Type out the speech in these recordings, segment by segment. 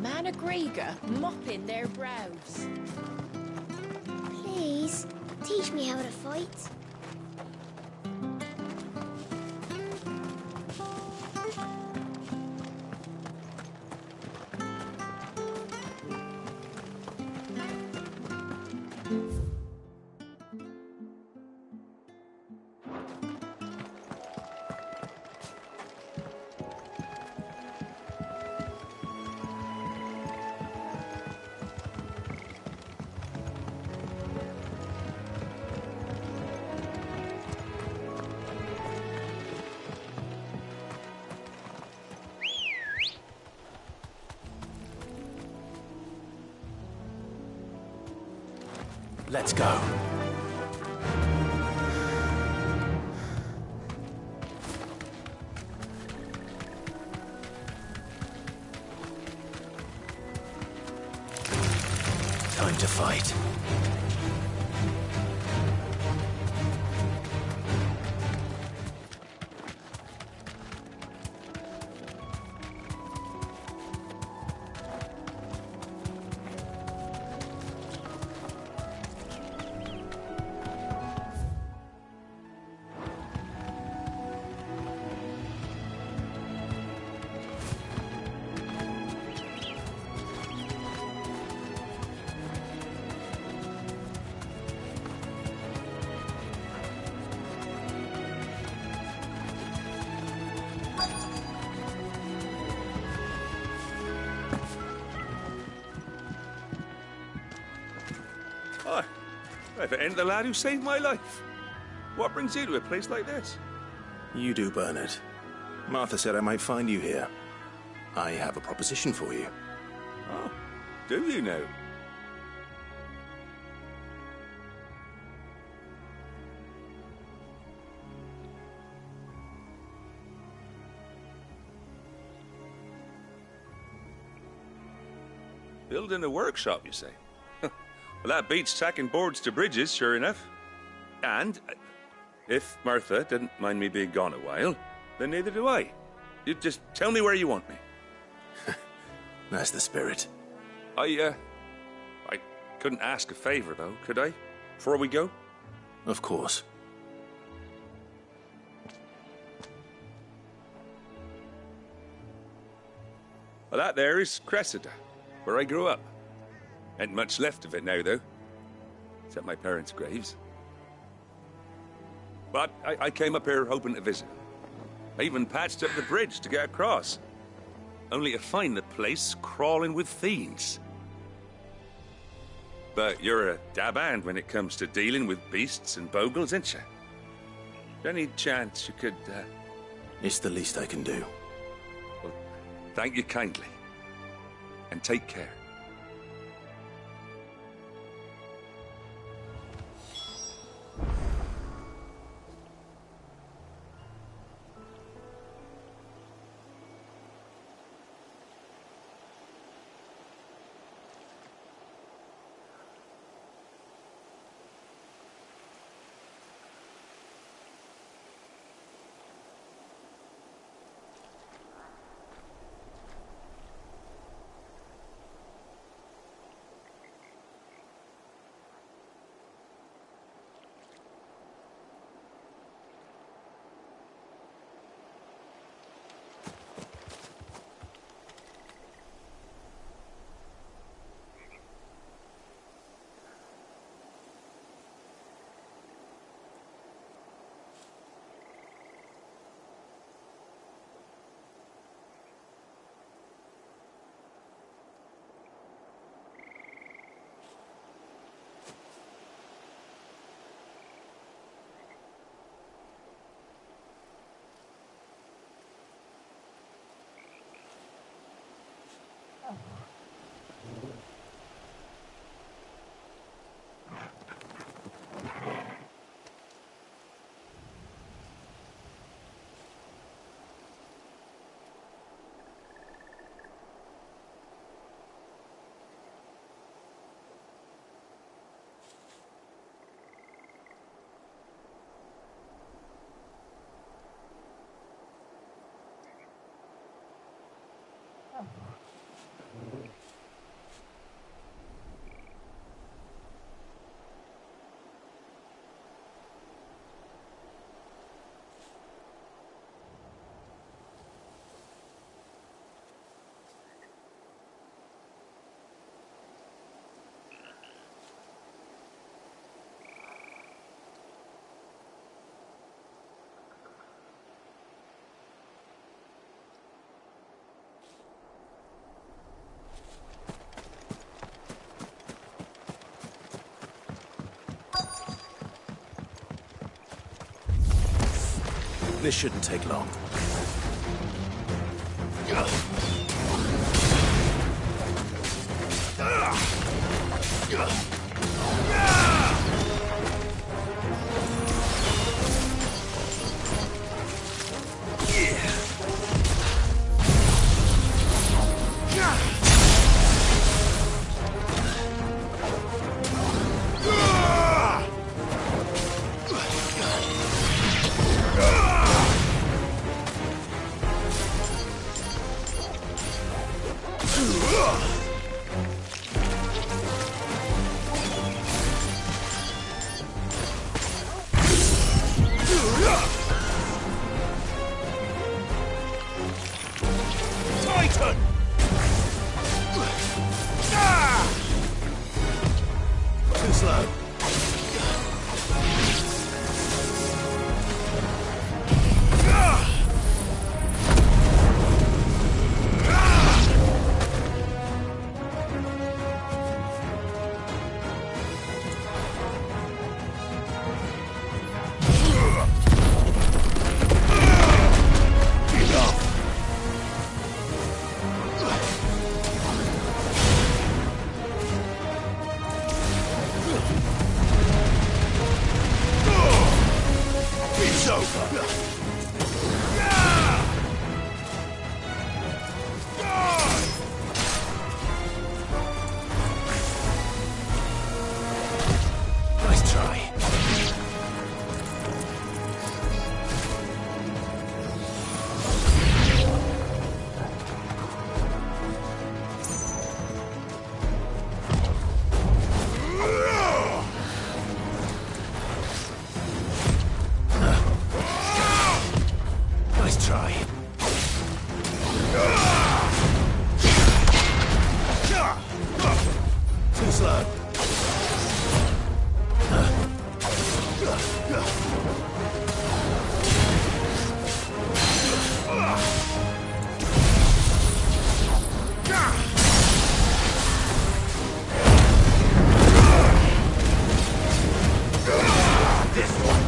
Man of Gregor mopping their brows. Please, teach me how to fight. Let's go. Time to fight. Hi. If it ain't the lad who saved my life. What brings you to a place like this? You do, Bernard. Martha said I might find you here. I have a proposition for you. Oh, do you now? Building a workshop, you say? Well, that beats tacking boards to bridges, sure enough. And if Martha didn't mind me being gone a while, then neither do I. You just tell me where you want me. That's the spirit. I couldn't ask a favor, though, could I? Before we go? Of course. Well, that there is Cressida, where I grew up. Ain't much left of it now, though. Except my parents' graves. But I came up here hoping to visit. I even patched up the bridge to get across. Only to find the place crawling with fiends. But you're a dab hand when it comes to dealing with beasts and bogles, ain't you? Any chance you could, It's the least I can do. Well, thank you kindly. And take care. This shouldn't take long. Titan! Too slow. It's over. Nice try. Nice try. Too slow. This one.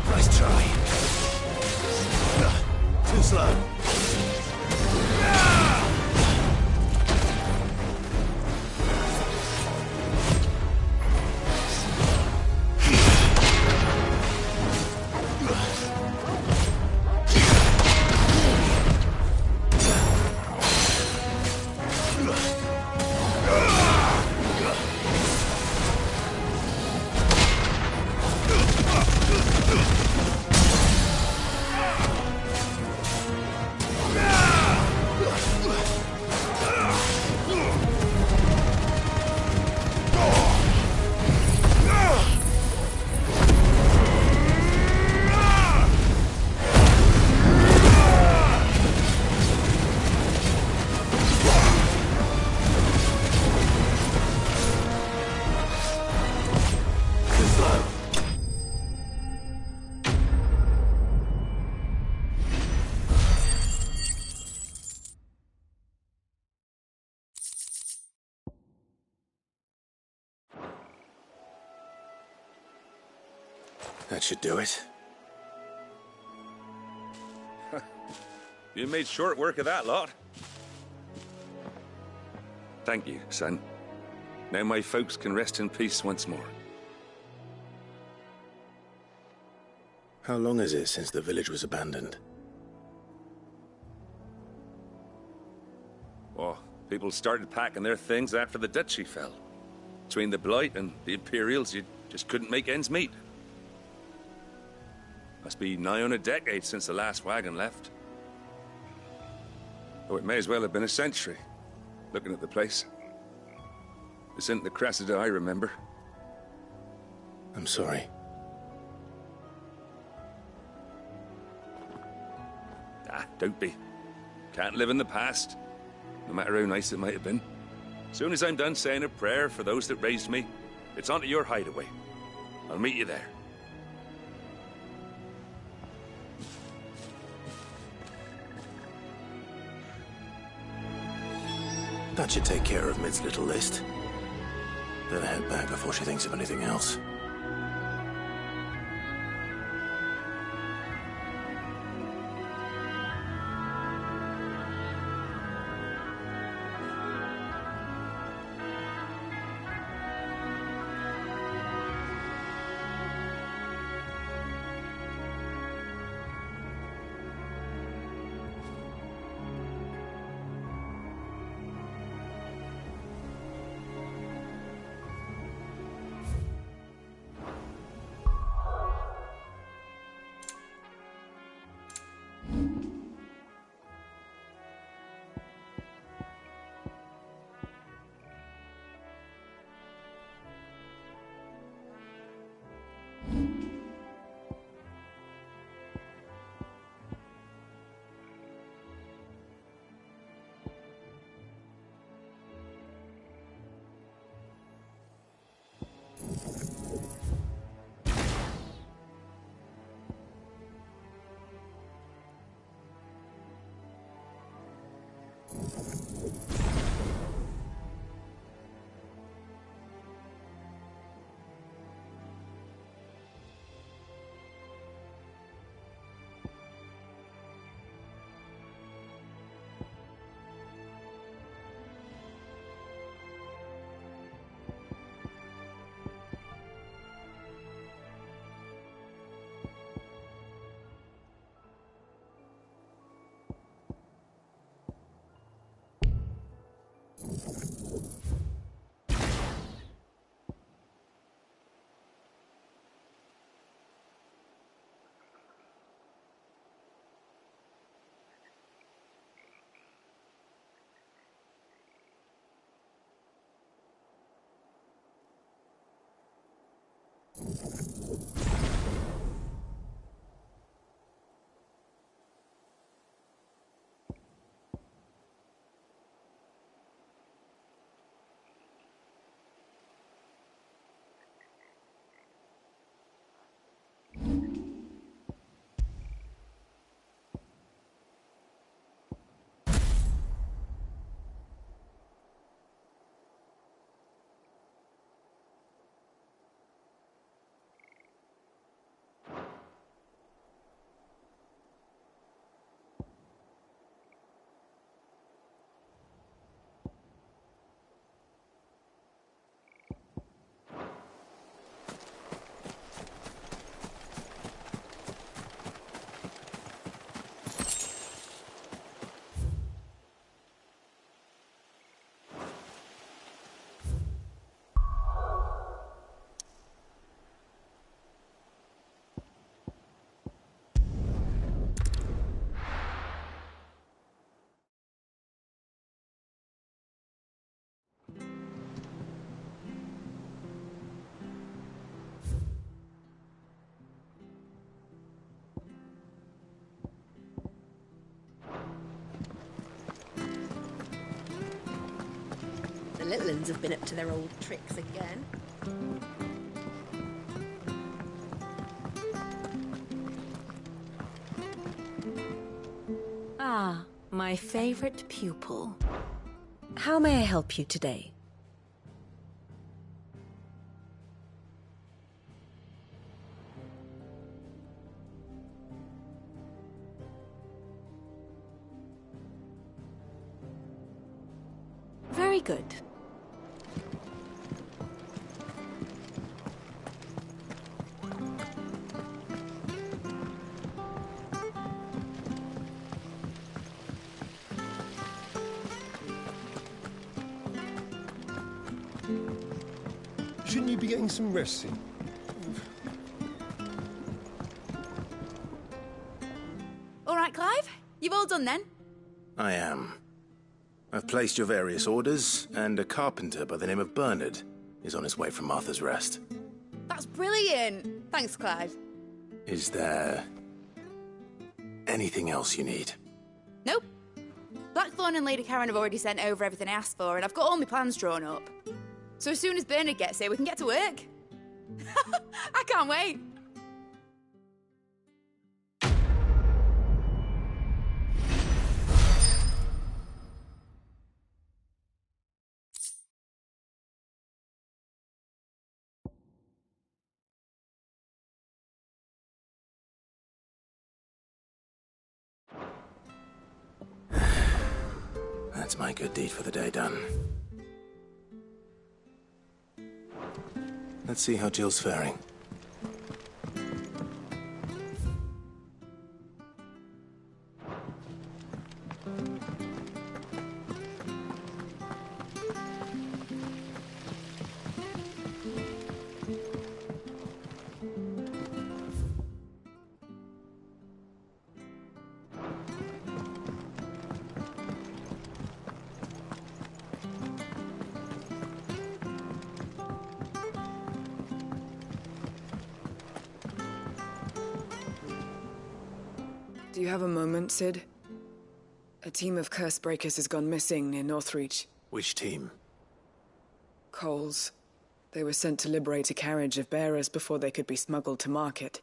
Nice try. Too slow. That should do it. You made short work of that lot. Thank you, son. Now my folks can rest in peace once more. How long is it since the village was abandoned? Oh, people started packing their things after the duchy fell. Between the Blight and the Imperials, you just couldn't make ends meet. Must be nigh on a decade since the last wagon left. Oh, it may as well have been a century, looking at the place. This isn't the Cressida I remember. I'm sorry. Ah, don't be. Can't live in the past, no matter how nice it might have been. Soon as I'm done saying a prayer for those that raised me, it's onto your hideaway. I'll meet you there. That should take care of Mid's little list. Better head back before she thinks of anything else. The little uns have been up to their old tricks again. Ah, my favorite pupil. How may I help you today? Very good. Shouldn't you be getting some rest soon? All right, Clive. You've all done then? I am. I've placed your various orders, and a carpenter by the name of Bernard is on his way from Martha's Rest. That's brilliant. Thanks, Clive. Is there anything else you need? Nope. Blackthorn and Lady Karen have already sent over everything I asked for, and I've got all my plans drawn up. So as soon as Bernard gets here, we can get to work. I can't wait. That's my good deed for the day done. Let's see how Jill's faring. Do you have a moment, Cid? A team of curse breakers has gone missing near Northreach. Which team? Coles. They were sent to liberate a carriage of bearers before they could be smuggled to market.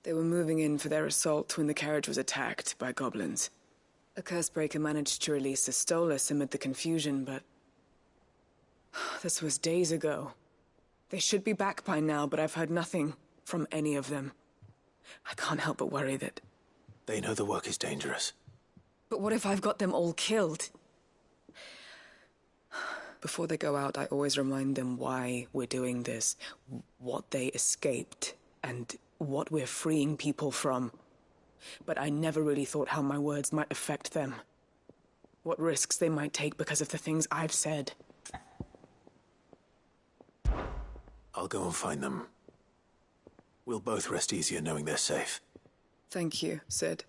They were moving in for their assault when the carriage was attacked by goblins. A curse breaker managed to release a Stolas amid the confusion, but... this was days ago. They should be back by now, but I've heard nothing from any of them. I can't help but worry that... They know the work is dangerous. But what if I've got them all killed? Before they go out, I always remind them why we're doing this, what they escaped, and what we're freeing people from. But I never really thought how my words might affect them. What risks they might take because of the things I've said. I'll go and find them. We'll both rest easier knowing they're safe. Thank you, Cid.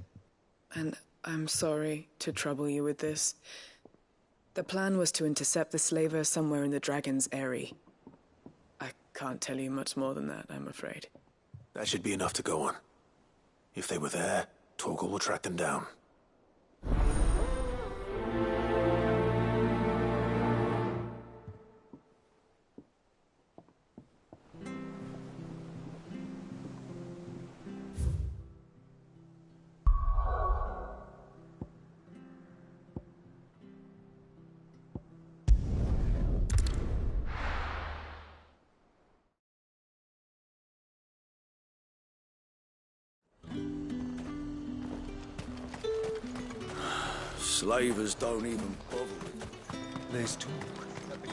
And I'm sorry to trouble you with this. The plan was to intercept the slaver somewhere in the Dragon's Eyrie. I can't tell you much more than that, I'm afraid. That should be enough to go on. If they were there, Torgal will track them down. Slavers don't even bother with it. There's talk at the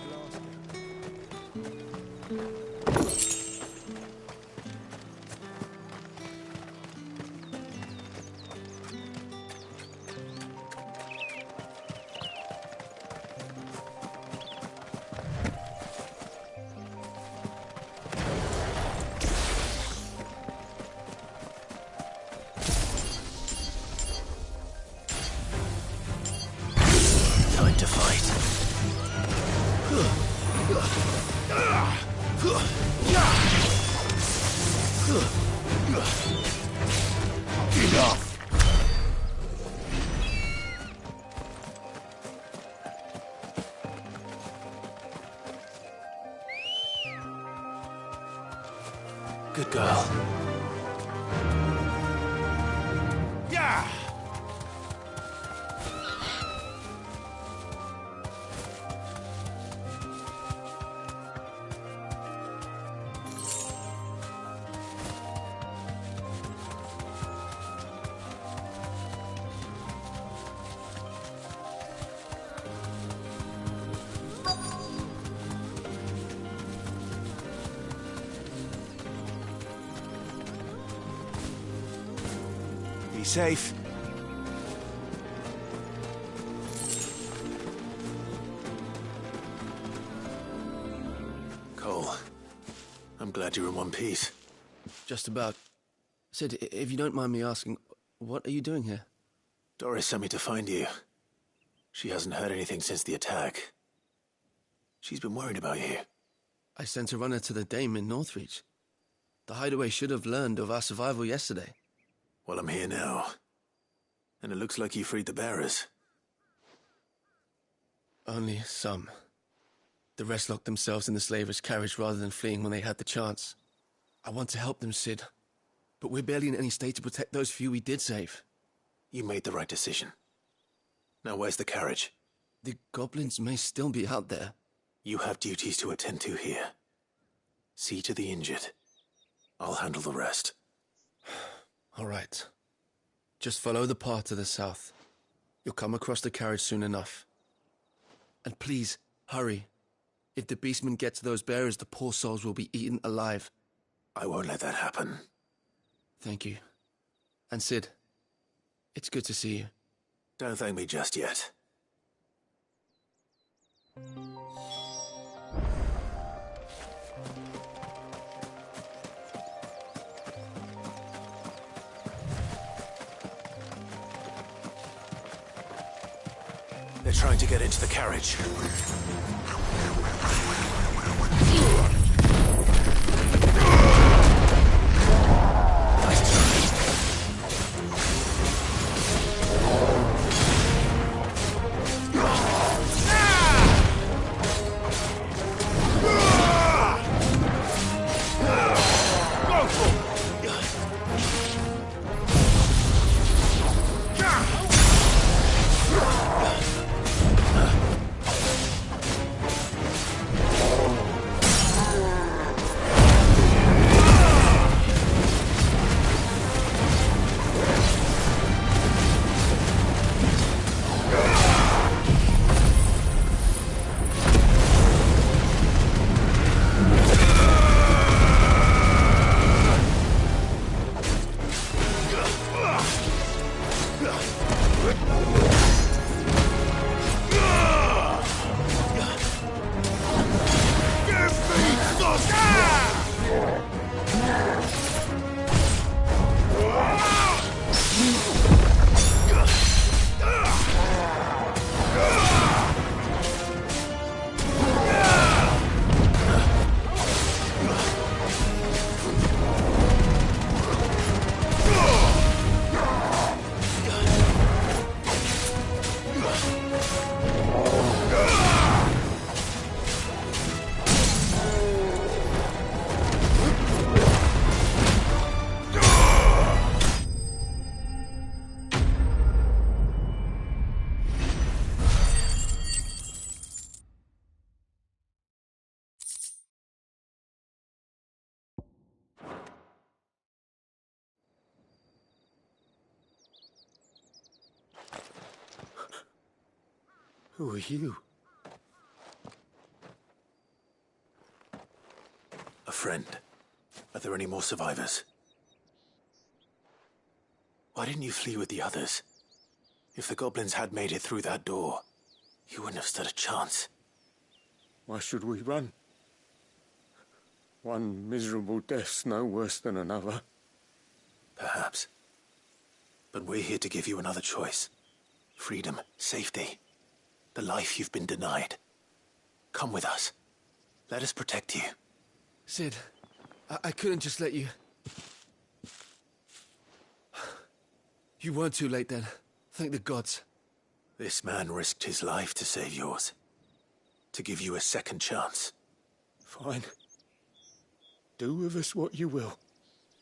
Time to fight. Enough! Good girl. Yeah! Be safe. Cole, I'm glad you're in one piece. Just about. Cid, if you don't mind me asking, what are you doing here? Doris sent me to find you. She hasn't heard anything since the attack. She's been worried about you. I sent a runner to the Dame in Northreach. The hideaway should have learned of our survival yesterday. Well, I'm here now. And it looks like you freed the bearers. Only some. The rest locked themselves in the slaver's carriage rather than fleeing when they had the chance. I want to help them, Cid. But we're barely in any state to protect those few we did save. You made the right decision. Now where's the carriage? The goblins may still be out there. You have duties to attend to here. See to the injured. I'll handle the rest. All right. Just follow the path to the south. You'll come across the carriage soon enough. And please, hurry. If the beastmen get to those bearers, the poor souls will be eaten alive. I won't let that happen. Thank you. And Sid, it's good to see you. Don't thank me just yet. They're trying to get into the carriage. Who are you? A friend. Are there any more survivors? Why didn't you flee with the others? If the goblins had made it through that door, you wouldn't have stood a chance. Why should we run? One miserable death's no worse than another. Perhaps. But we're here to give you another choice. Freedom, safety. The life you've been denied. Come with us. Let us protect you. Sid, I couldn't just let you... You weren't too late then. Thank the gods. This man risked his life to save yours. To give you a second chance. Fine. Do with us what you will.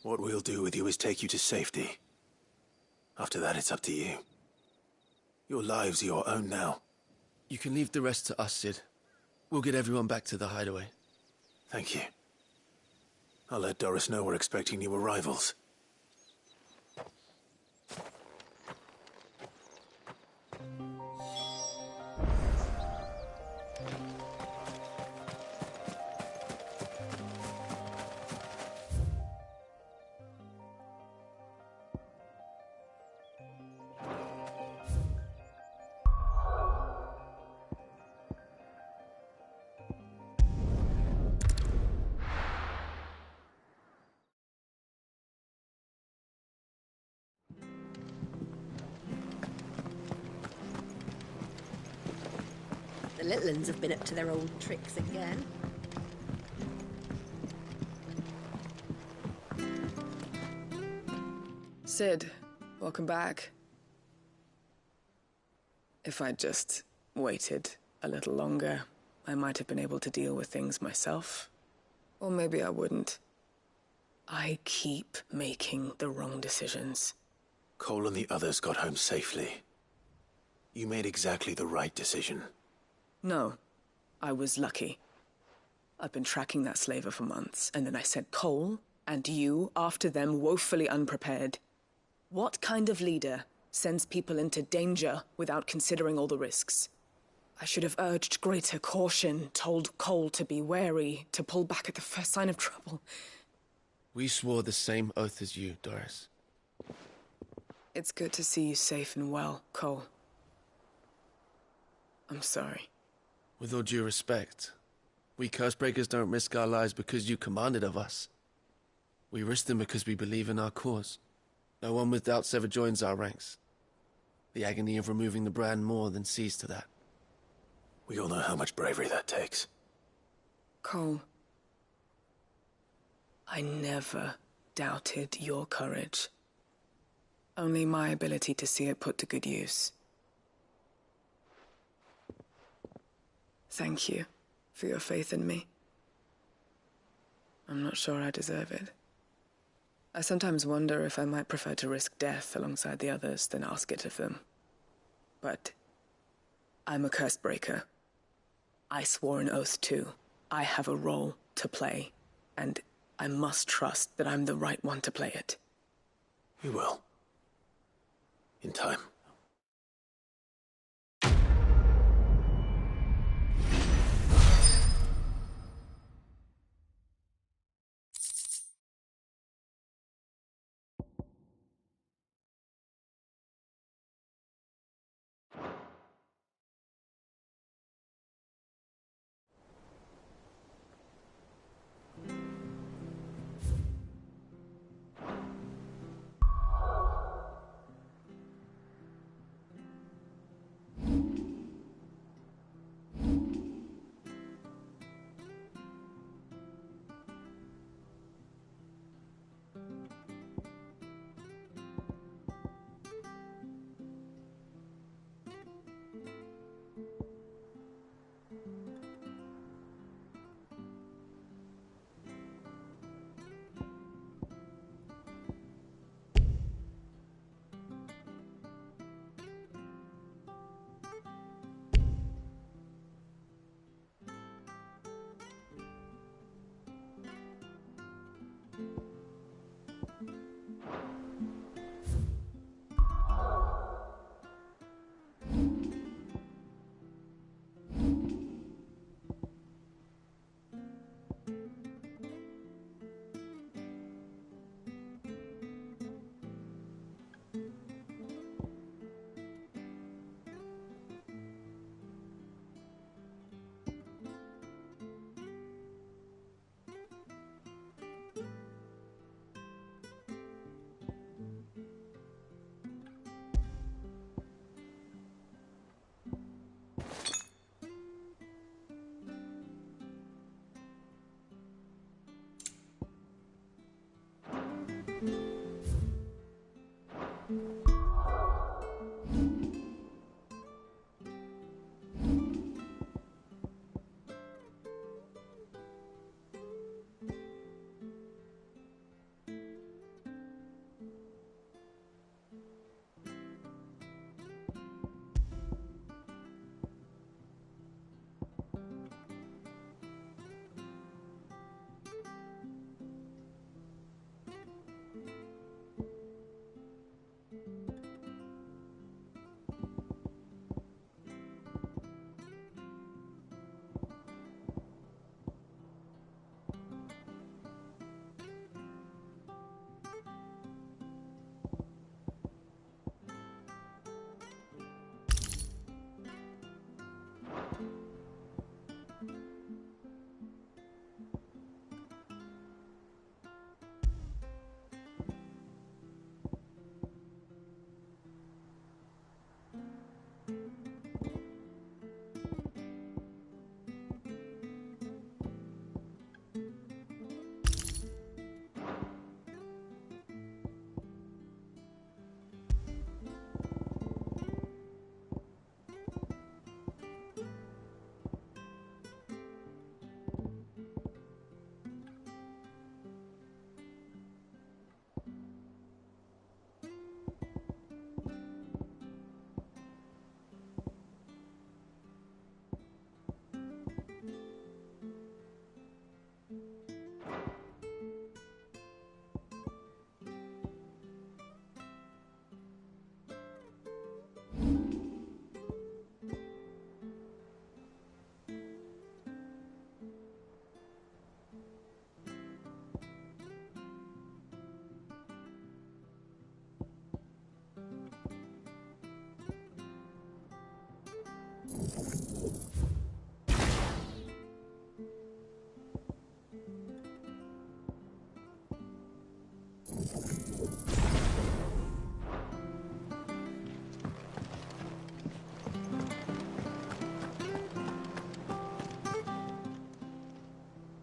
What we'll do with you is take you to safety. After that, it's up to you. Your lives are your own now. You can leave the rest to us, Sid. We'll get everyone back to the hideaway. Thank you. I'll let Doris know we're expecting new arrivals. The little uns have been up to their old tricks again. Sid, welcome back. If I'd just waited a little longer, I might have been able to deal with things myself. Or maybe I wouldn't. I keep making the wrong decisions. Cole and the others got home safely. You made exactly the right decision. No, I was lucky. I've been tracking that slaver for months, and then I sent Cole and you after them woefully unprepared. What kind of leader sends people into danger without considering all the risks? I should have urged greater caution, told Cole to be wary, to pull back at the first sign of trouble. We swore the same oath as you, Doris. It's good to see you safe and well, Cole. I'm sorry. With all due respect, we Cursebreakers don't risk our lives because you commanded of us. We risk them because we believe in our cause. No one with doubts ever joins our ranks. The agony of removing the brand more than sees to that. We all know how much bravery that takes. Cole, I never doubted your courage. Only my ability to see it put to good use. Thank you for your faith in me. I'm not sure I deserve it. I sometimes wonder if I might prefer to risk death alongside the others than ask it of them. But I'm a Cursebreaker. I swore an oath too. I have a role to play, and I must trust that I'm the right one to play it. You will. In time.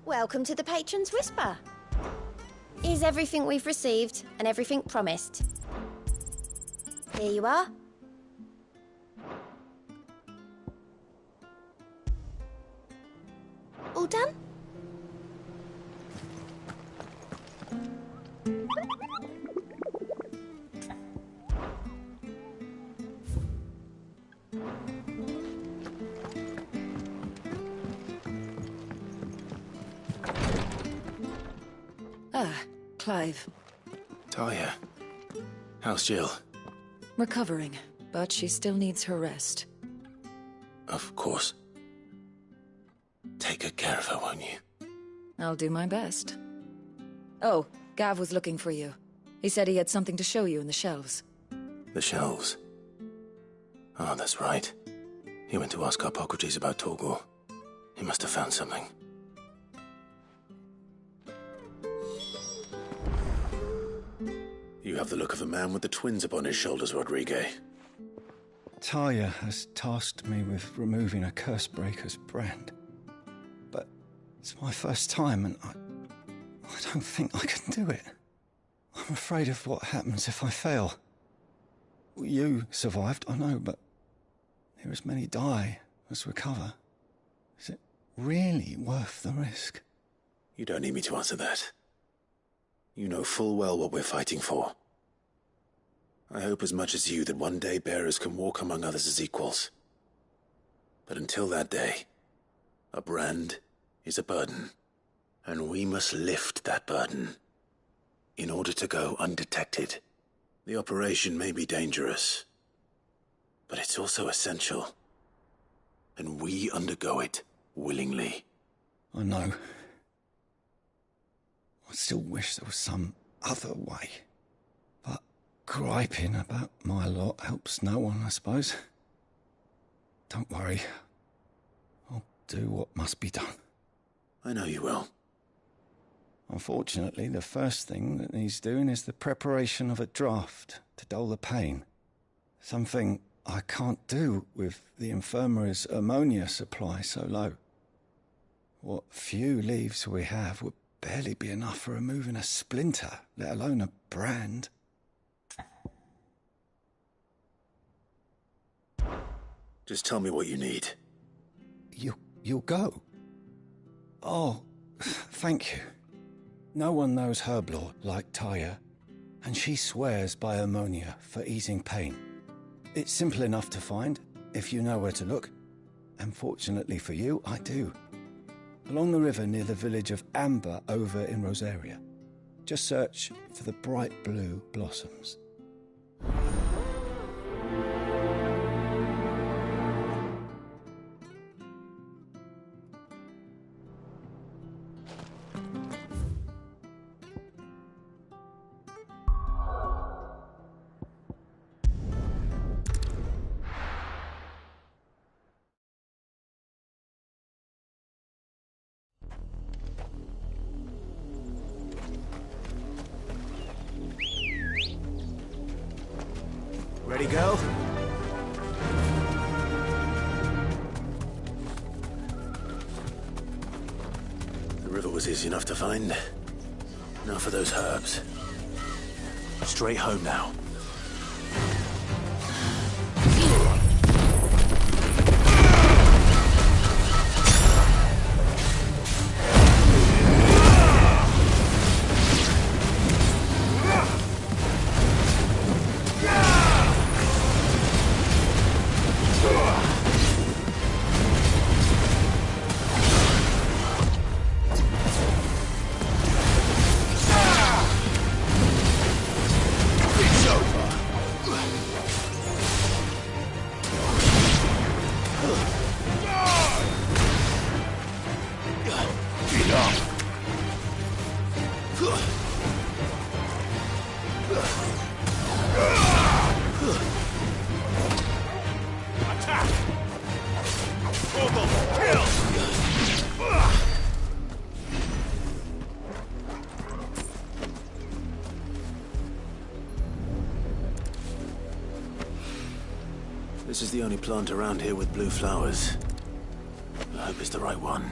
Welcome to the Patron's Whisper. Here's everything we've received and everything promised. Here you are. All done? Clive. Talia. How's Jill? Recovering, but she still needs her rest. Of course. Take good care of her, won't you? I'll do my best. Oh, Gav was looking for you. He said he had something to show you in the shelves. The shelves? Oh, that's right. He went to ask Harpocrates about Torgor. He must have found something. You have the look of a man with the twins upon his shoulders, Rodrigue. Talia has tasked me with removing a Cursebreaker's brand. But it's my first time and I don't think I can do it. I'm afraid of what happens if I fail. You survived, I know, but there as many die as recover. Is it really worth the risk? You don't need me to answer that. You know full well what we're fighting for. I hope as much as you that one day bearers can walk among others as equals. But until that day, a brand is a burden, and we must lift that burden in order to go undetected. The operation may be dangerous, but it's also essential, and we undergo it willingly. I know. I still wish there was some other way. But griping about my lot helps no one, I suppose. Don't worry. I'll do what must be done. I know you will. Unfortunately, the first thing that needs doing is the preparation of a draft to dull the pain. Something I can't do with the infirmary's ammonia supply so low. What few leaves we have would barely be enough for removing a splinter, let alone a brand. Just tell me what you need. You'll go? Oh, thank you. No one knows Herblore like Talia, and she swears by ammonia for easing pain. It's simple enough to find, if you know where to look. And fortunately for you, I do. Along the river near the village of Amber over in Rosaria. Just search for the bright blue blossoms. Ready, girl? The river was easy enough to find. Now for those herbs. Straight home now. Torgal, kill! This is the only plant around here with blue flowers. I hope it's the right one.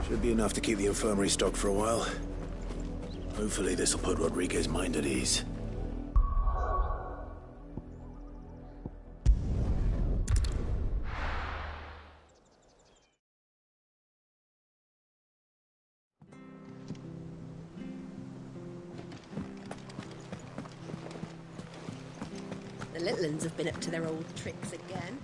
Should be enough to keep the infirmary stocked for a while. Hopefully this'll put Rodriguez's mind at ease. The little ones have been up to their old tricks again.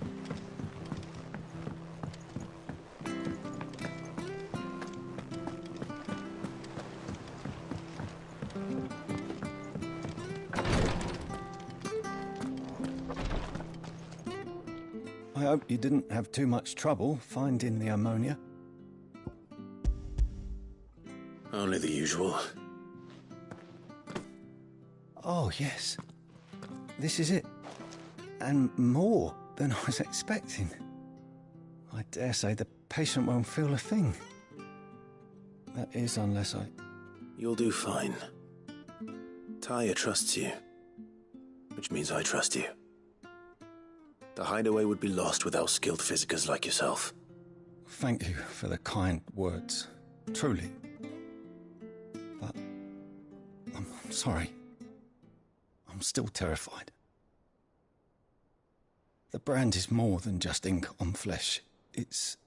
I hope you didn't have too much trouble finding the ammonia. Only the usual. Oh, yes. This is it. And more than I was expecting. I dare say the patient won't feel a thing. That is, unless I... You'll do fine. Taya trusts you. Which means I trust you. The hideaway would be lost without skilled physicers like yourself. Thank you for the kind words. Truly. But... I'm sorry. I'm still terrified. The brand is more than just ink on flesh. It's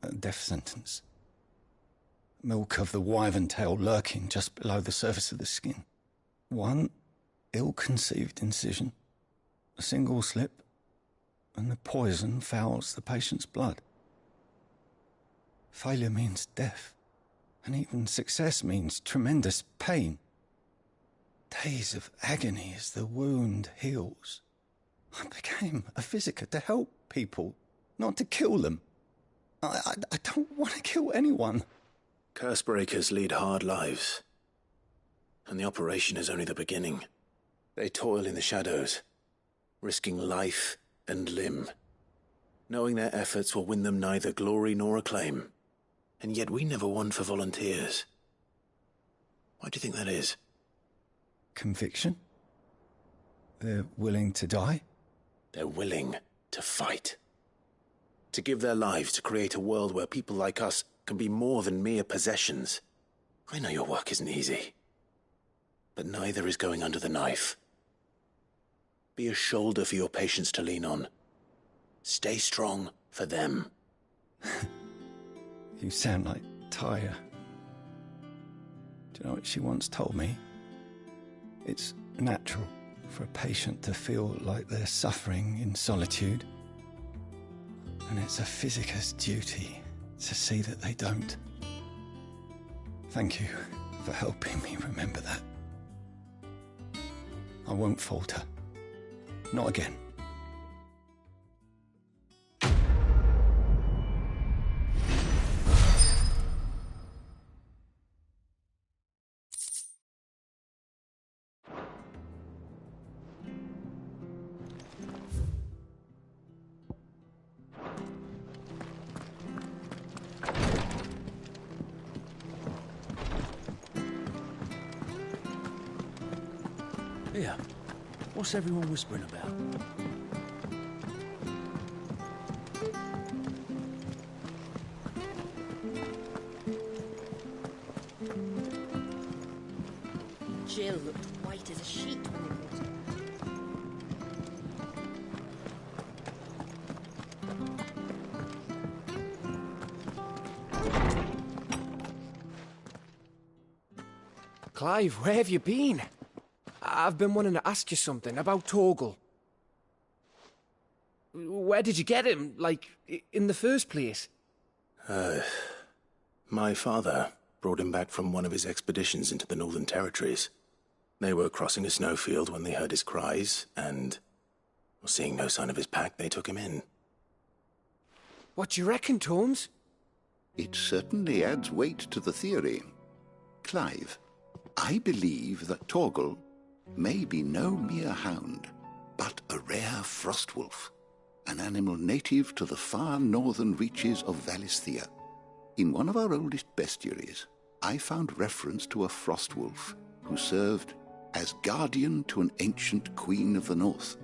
a death sentence. Milk of the wyvern tail lurking just below the surface of the skin. One ill-conceived incision, a single slip, and the poison fouls the patient's blood. Failure means death, and even success means tremendous pain. Days of agony as the wound heals. I became a physiker to help people, not to kill them. I don't want to kill anyone. Cursebreakers lead hard lives. And the operation is only the beginning. They toil in the shadows, risking life and limb, knowing their efforts will win them neither glory nor acclaim. And yet we never won for volunteers. Why do you think that is? Conviction? They're willing to die? They're willing to fight. To give their lives to create a world where people like us can be more than mere possessions. I know your work isn't easy. But neither is going under the knife. Be a shoulder for your patients to lean on. Stay strong for them. You sound like Taya. Do you know what she once told me? It's natural for a patient to feel like they're suffering in solitude. And it's a physiker's duty to see that they don't. Thank you for helping me remember that. I won't falter. Not again. Here, what's everyone whispering about? Jill looked white as a sheet when they brought her. Clive, where have you been? I've been wanting to ask you something about Torgal. Where did you get him, like, in the first place? My father brought him back from one of his expeditions into the Northern Territories. They were crossing a snowfield when they heard his cries, and, seeing no sign of his pack, they took him in. What do you reckon, Tomes? It certainly adds weight to the theory. Clive, I believe that Torgal may be no mere hound, but a rare frostwolf, an animal native to the far northern reaches of Valisthea. In one of our oldest bestiaries, I found reference to a frostwolf who served as guardian to an ancient queen of the north.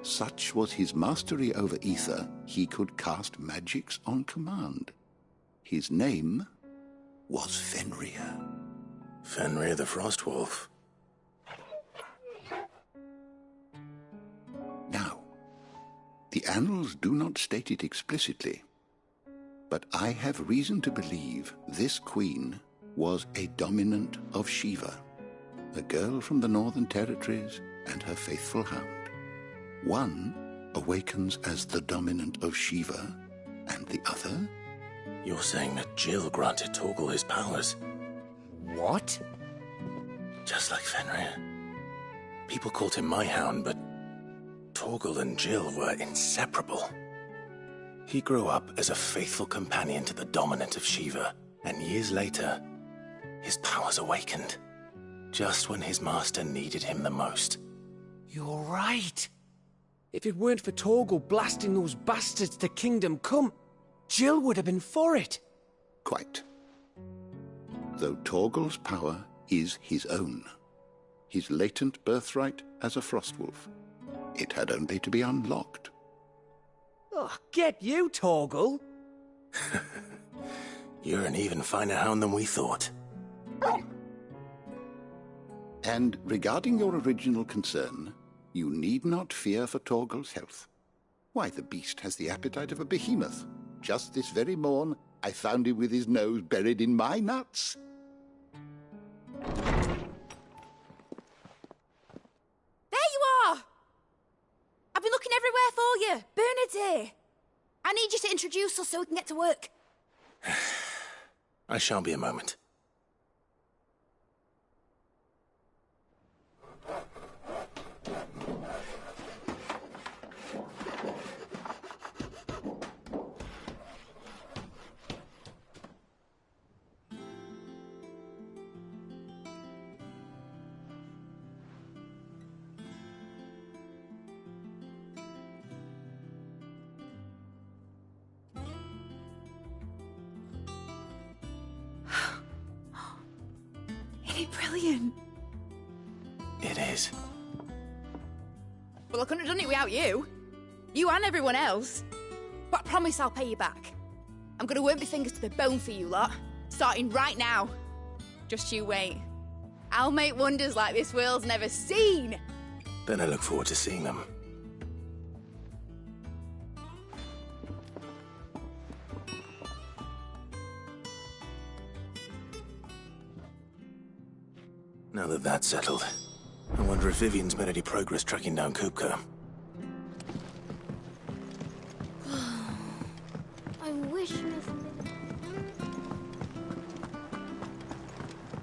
Such was his mastery over ether, he could cast magics on command. His name was Fenrir. Fenrir the Frostwolf. Now, the annals do not state it explicitly, but I have reason to believe this queen was a dominant of Shiva, a girl from the Northern Territories and her faithful hound. One awakens as the dominant of Shiva, and the other? You're saying that Jill granted Torgal his powers? What? Just like Fenrir. People called him my hound, but Torgal and Jill were inseparable. He grew up as a faithful companion to the dominant of Shiva, and years later, his powers awakened, just when his master needed him the most. You're right. If it weren't for Torgal blasting those bastards to Kingdom Come, Jill would have been for it. Quite. Though Torgal's power is his own, his latent birthright as a Frostwolf. It had only to be unlocked. Oh, get you, Torgal! You're an even finer hound than we thought. And regarding your original concern, you need not fear for Torgal's health. Why, the beast has the appetite of a behemoth. Just this very morn, I found him with his nose buried in my nuts. There you are! I've been looking everywhere for you. Bernard's here. I need you to introduce us so we can get to work. I shan't be a moment. Isn't it brilliant? It is. Well, I couldn't have done it without you. You and everyone else. But I promise I'll pay you back. I'm gonna work my fingers to the bone for you lot. Starting right now. Just you wait. I'll make wonders like this world's never seen. Then I look forward to seeing them. Now that that's settled, I wonder if Vivian's made any progress tracking down Kupka. I wish nothing.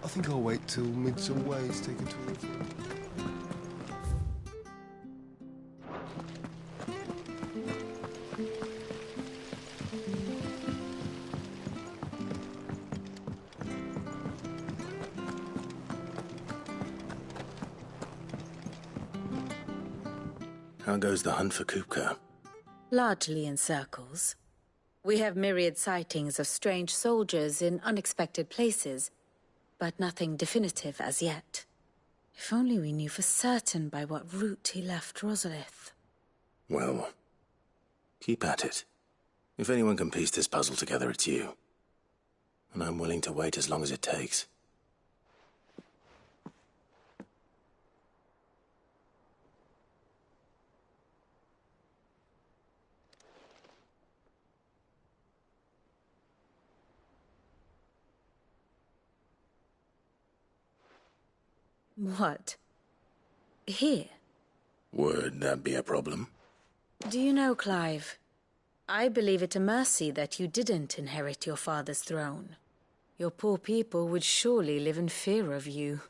I think I'll wait till Midsome Ways take a tour of him. How goes the hunt for Kupka? Largely in circles. We have myriad sightings of strange soldiers in unexpected places, but nothing definitive as yet. If only we knew for certain by what route he left Rosalith. Well, keep at it. If anyone can piece this puzzle together, it's you. And I'm willing to wait as long as it takes. What? Here? Would that be a problem? Do you know, Clive? I believe it a mercy that you didn't inherit your father's throne. Your poor people would surely live in fear of you.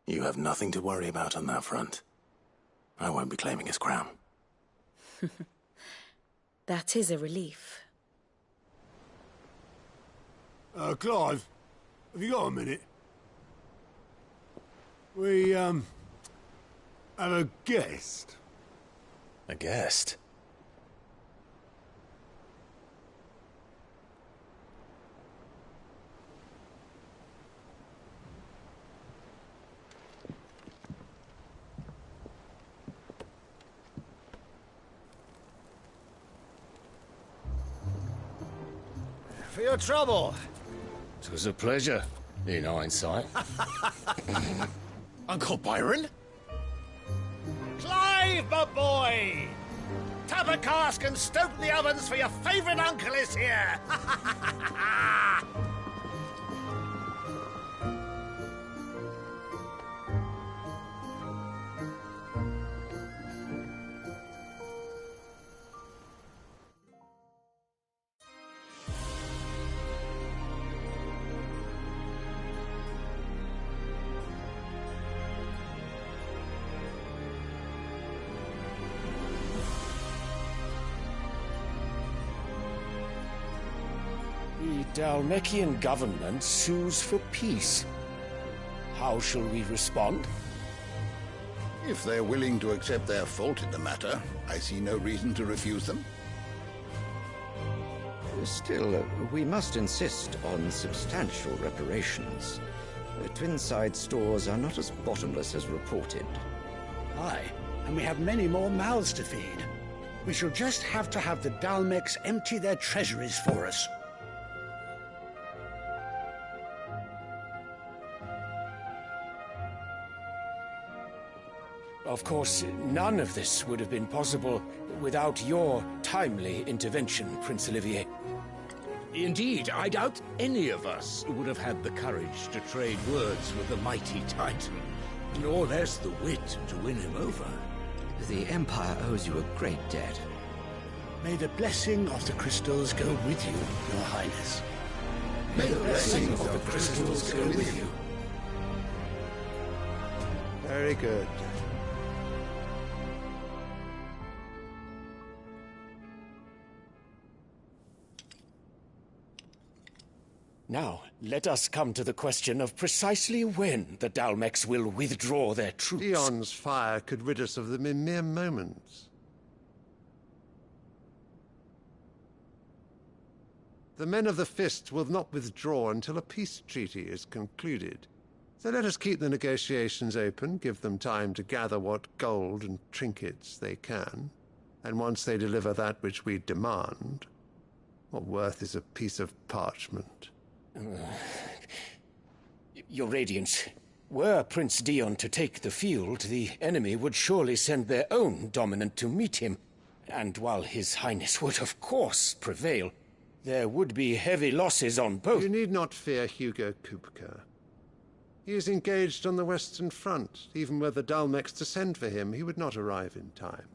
You have nothing to worry about on that front. I won't be claiming his crown. That is a relief. Clive, have you got a minute? We, have a guest. A guest? For your trouble. It was a pleasure, in hindsight. Uncle Byron? Clive, my boy! Tap a cask and stoke the ovens, for your favourite uncle is here! The Dalmekian government sues for peace. How shall we respond? If they're willing to accept their fault in the matter, I see no reason to refuse them. Still, we must insist on substantial reparations. Twinside stores are not as bottomless as reported. Aye, and we have many more mouths to feed. We shall just have to have the Dalmex empty their treasuries for us. Of course, none of this would have been possible without your timely intervention, Prince Olivier. Indeed, I doubt any of us would have had the courage to trade words with the mighty Titan, nor less the wit to win him over. The Empire owes you a great debt. May the blessing of the crystals go with you, Your Highness. May the blessing of the crystals go with you. Very good. Now, let us come to the question of precisely when the Dalmex will withdraw their troops. Dion's fire could rid us of them in mere moments. The men of the Fist will not withdraw until a peace treaty is concluded. So let us keep the negotiations open, give them time to gather what gold and trinkets they can, and once they deliver that which we demand, what worth is a piece of parchment? Your Radiance, were Prince Dion to take the field, the enemy would surely send their own dominant to meet him. And while His Highness would of course prevail, there would be heavy losses on both. You need not fear Hugo Kupka. He is engaged on the Western Front. Even were the Dalmex to send for him, he would not arrive in time.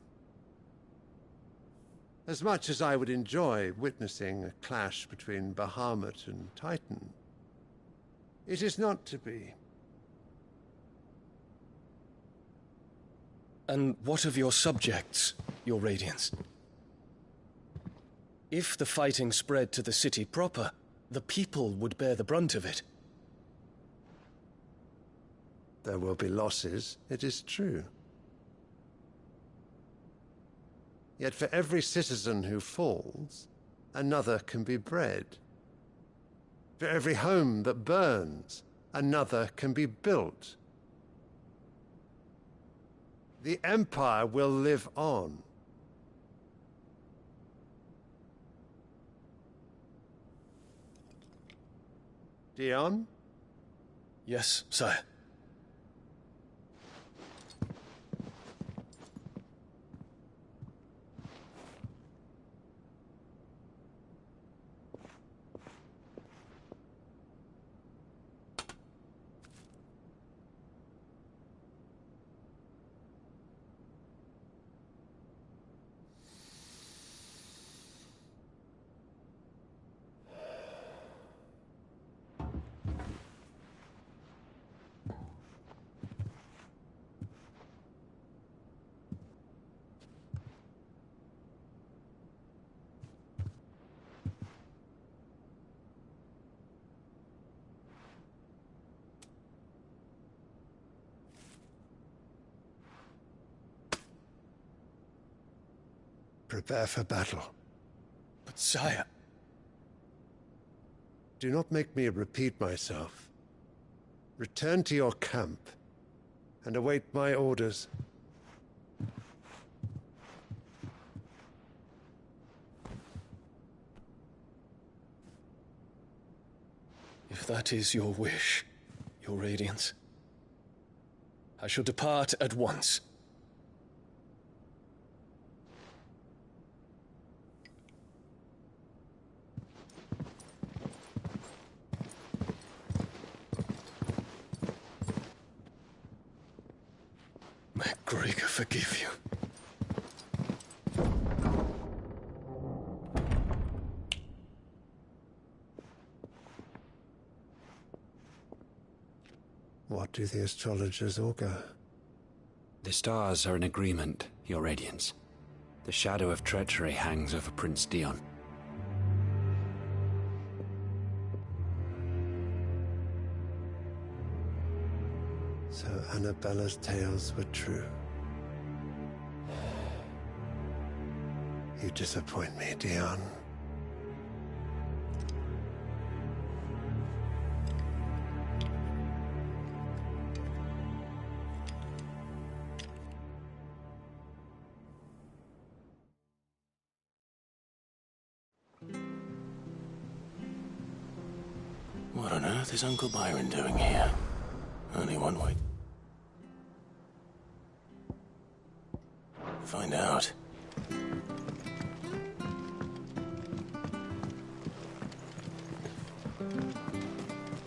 As much as I would enjoy witnessing a clash between Bahamut and Titan, it is not to be. And what of your subjects, Your Radiance? If the fighting spread to the city proper, the people would bear the brunt of it. There will be losses, it is true. Yet for every citizen who falls, another can be bred. For every home that burns, another can be built. The Empire will live on. Dion? Yes, sire. prepare for battle. But sire... Do not make me repeat myself. Return to your camp and await my orders. If that is your wish, Your Radiance, I shall depart at once. May Gregor forgive you. What do the astrologers augur? The stars are in agreement, Your Radiance. The shadow of treachery hangs over Prince Dion. So Annabella's tales were true. You disappoint me, Dion. What on earth is Uncle Byron doing here? Only one way. Find out.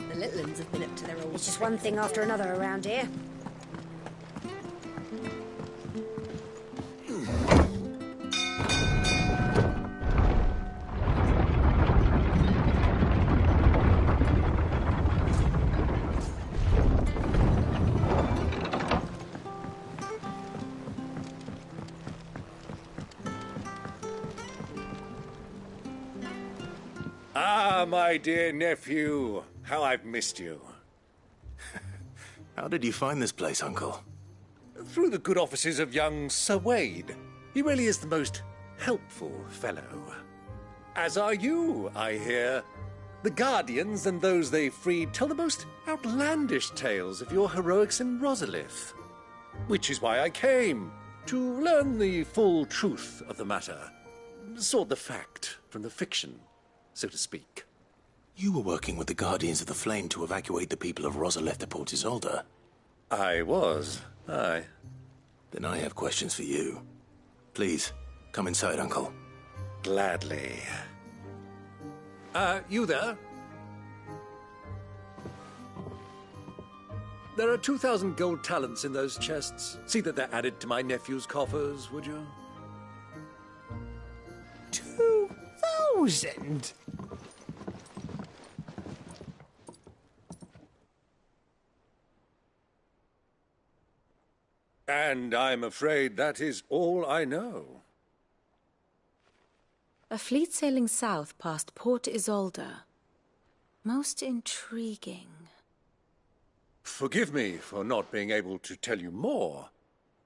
The Litlins have been up to their old... It's just one thing after another around here. Ah, my dear nephew. How I've missed you. How did you find this place, Uncle? Through the good offices of young Sir Wade. He really is the most helpful fellow. As are you, I hear. The Guardians and those they freed tell the most outlandish tales of your heroics in Rosalith. Which is why I came, to learn the full truth of the matter. Sort the fact from the fiction, so to speak. You were working with the Guardians of the Flame to evacuate the people of Rosalith to Port Isolde. I was, aye. Then I have questions for you. Please, come inside, Uncle. Gladly. You there? There are 2,000 gold talents in those chests. See that they're added to my nephew's coffers, would you? 2,000? And I'm afraid that is all I know. A fleet sailing south past Port Isolde. Most intriguing. Forgive me for not being able to tell you more.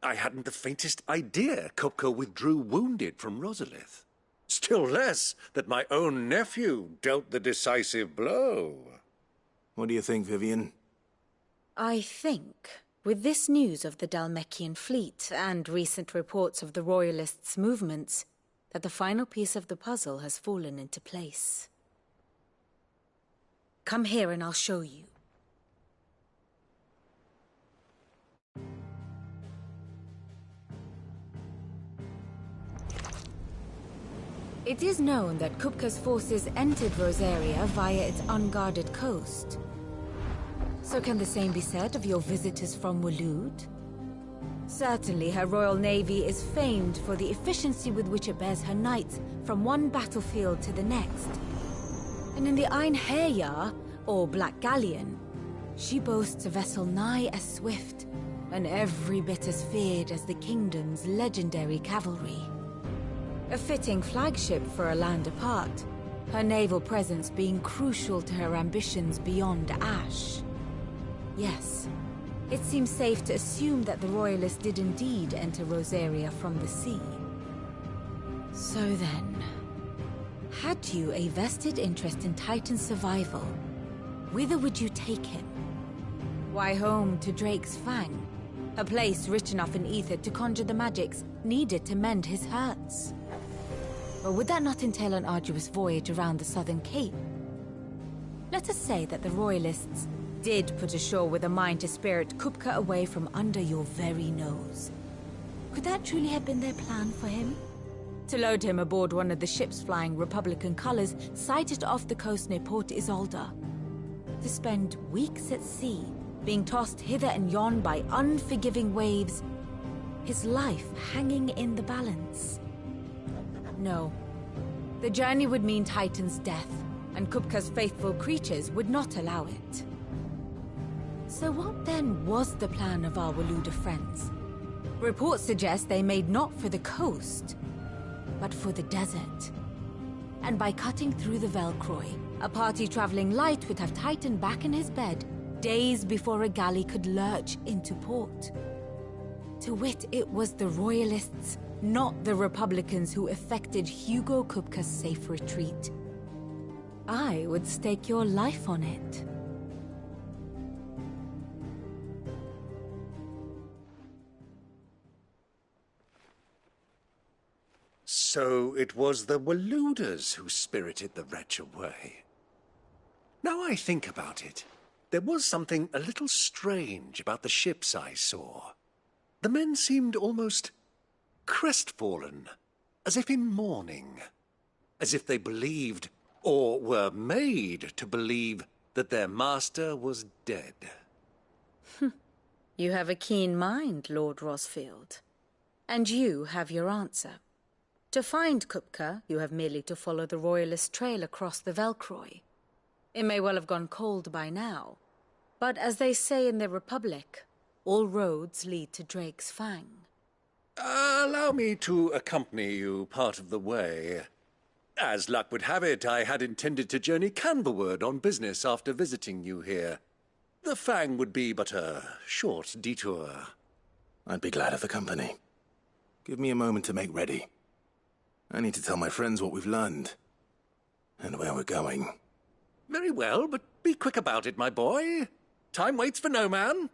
I hadn't the faintest idea Kupka withdrew wounded from Rosalith. Still less that my own nephew dealt the decisive blow. What do you think, Vivian? I think, with this news of the Dhalmekian fleet and recent reports of the Royalists' movements, that the final piece of the puzzle has fallen into place. Come here and I'll show you. It is known that Kupka's forces entered Rosaria via its unguarded coast. So can the same be said of your visitors from Waloed? Certainly her royal navy is famed for the efficiency with which it bears her knights from one battlefield to the next. And in the Einherjar, or Black Galleon, she boasts a vessel nigh as swift, and every bit as feared as the kingdom's legendary cavalry. A fitting flagship for a land apart, her naval presence being crucial to her ambitions beyond Ash. Yes, it seems safe to assume that the Royalists did indeed enter Rosaria from the sea. So then, had you a vested interest in Titan's survival, whither would you take him? Why home to Drake's Fang, a place rich enough in ether to conjure the magics needed to mend his hurts? Or would that not entail an arduous voyage around the Southern Cape? Let us say that the Royalists did put ashore with a mind to spirit Kupka away from under your very nose. Could that truly have been their plan for him? To load him aboard one of the ships flying Republican colors sighted off the coast near Port Isolde? To spend weeks at sea, being tossed hither and yon by unforgiving waves, his life hanging in the balance? No. The journey would mean Titan's death, and Kupka's faithful creatures would not allow it. So what then was the plan of our Waluda friends? Reports suggest they made not for the coast, but for the desert. And by cutting through the Velcroy, a party traveling light would have Titan back in his bed days before a galley could lurch into port. To wit, it was the Royalists, not the Republicans, who effected Hugo Kupka's safe retreat. I would stake your life on it. So it was the Waludas who spirited the wretch away. Now I think about it, there was something a little strange about the ships I saw. The men seemed almost crestfallen, as if in mourning, as if they believed, or were made to believe, that their master was dead. You have a keen mind, Lord Rosfield. And you have your answer. To find Kupka, you have merely to follow the Royalist trail across the Velcroy. It may well have gone cold by now, but as they say in the Republic, all roads lead to Drake's Fang. Allow me to accompany you part of the way. As luck would have it, I had intended to journey Canverward on business after visiting you here. The Fang would be but a short detour. I'd be glad of the company. Give me a moment to make ready. I need to tell my friends what we've learned, and where we're going. Very well, but be quick about it, my boy. Time waits for no man.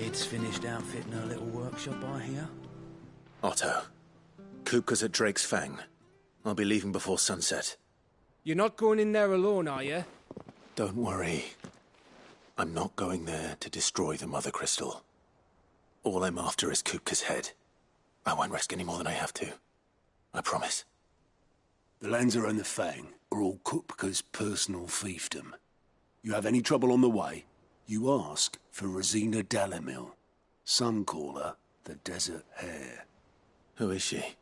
Vid's finished outfitting her little workshop, I hear. Otto, Kupka's at Drake's Fang. I'll be leaving before sunset. You're not going in there alone, are you? Don't worry. I'm not going there to destroy the Mother Crystal. All I'm after is Kupka's head. I won't risk any more than I have to. I promise. The lands around the Fang are all Kupka's personal fiefdom. You have any trouble on the way, you ask for Rosina Dalimil. Some call her the Desert Hare. Who is she?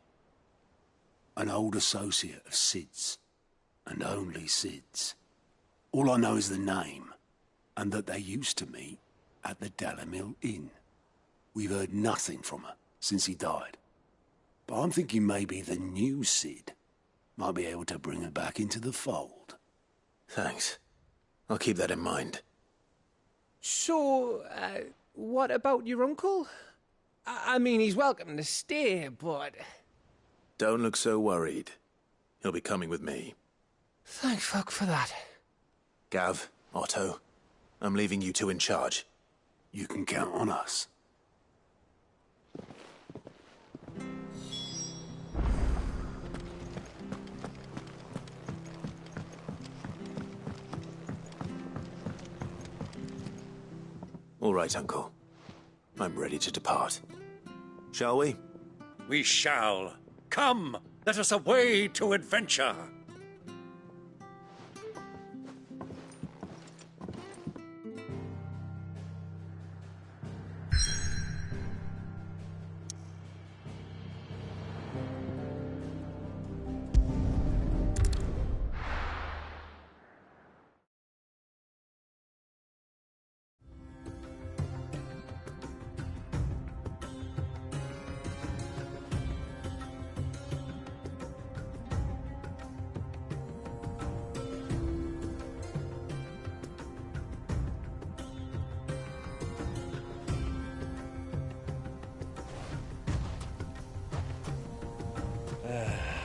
An old associate of Sid's, and only Sid's. All I know is the name, and that they used to meet at the Dalimil Inn. We've heard nothing from her since he died. But I'm thinking maybe the new Sid might be able to bring her back into the fold. Thanks. I'll keep that in mind. So, what about your uncle? I mean, he's welcome to stay, but... Don't look so worried. He'll be coming with me. Thank fuck for that. Gav, Otto, I'm leaving you two in charge. You can count on us. All right, Uncle. I'm ready to depart. Shall we? We shall. Come, let us away to adventure.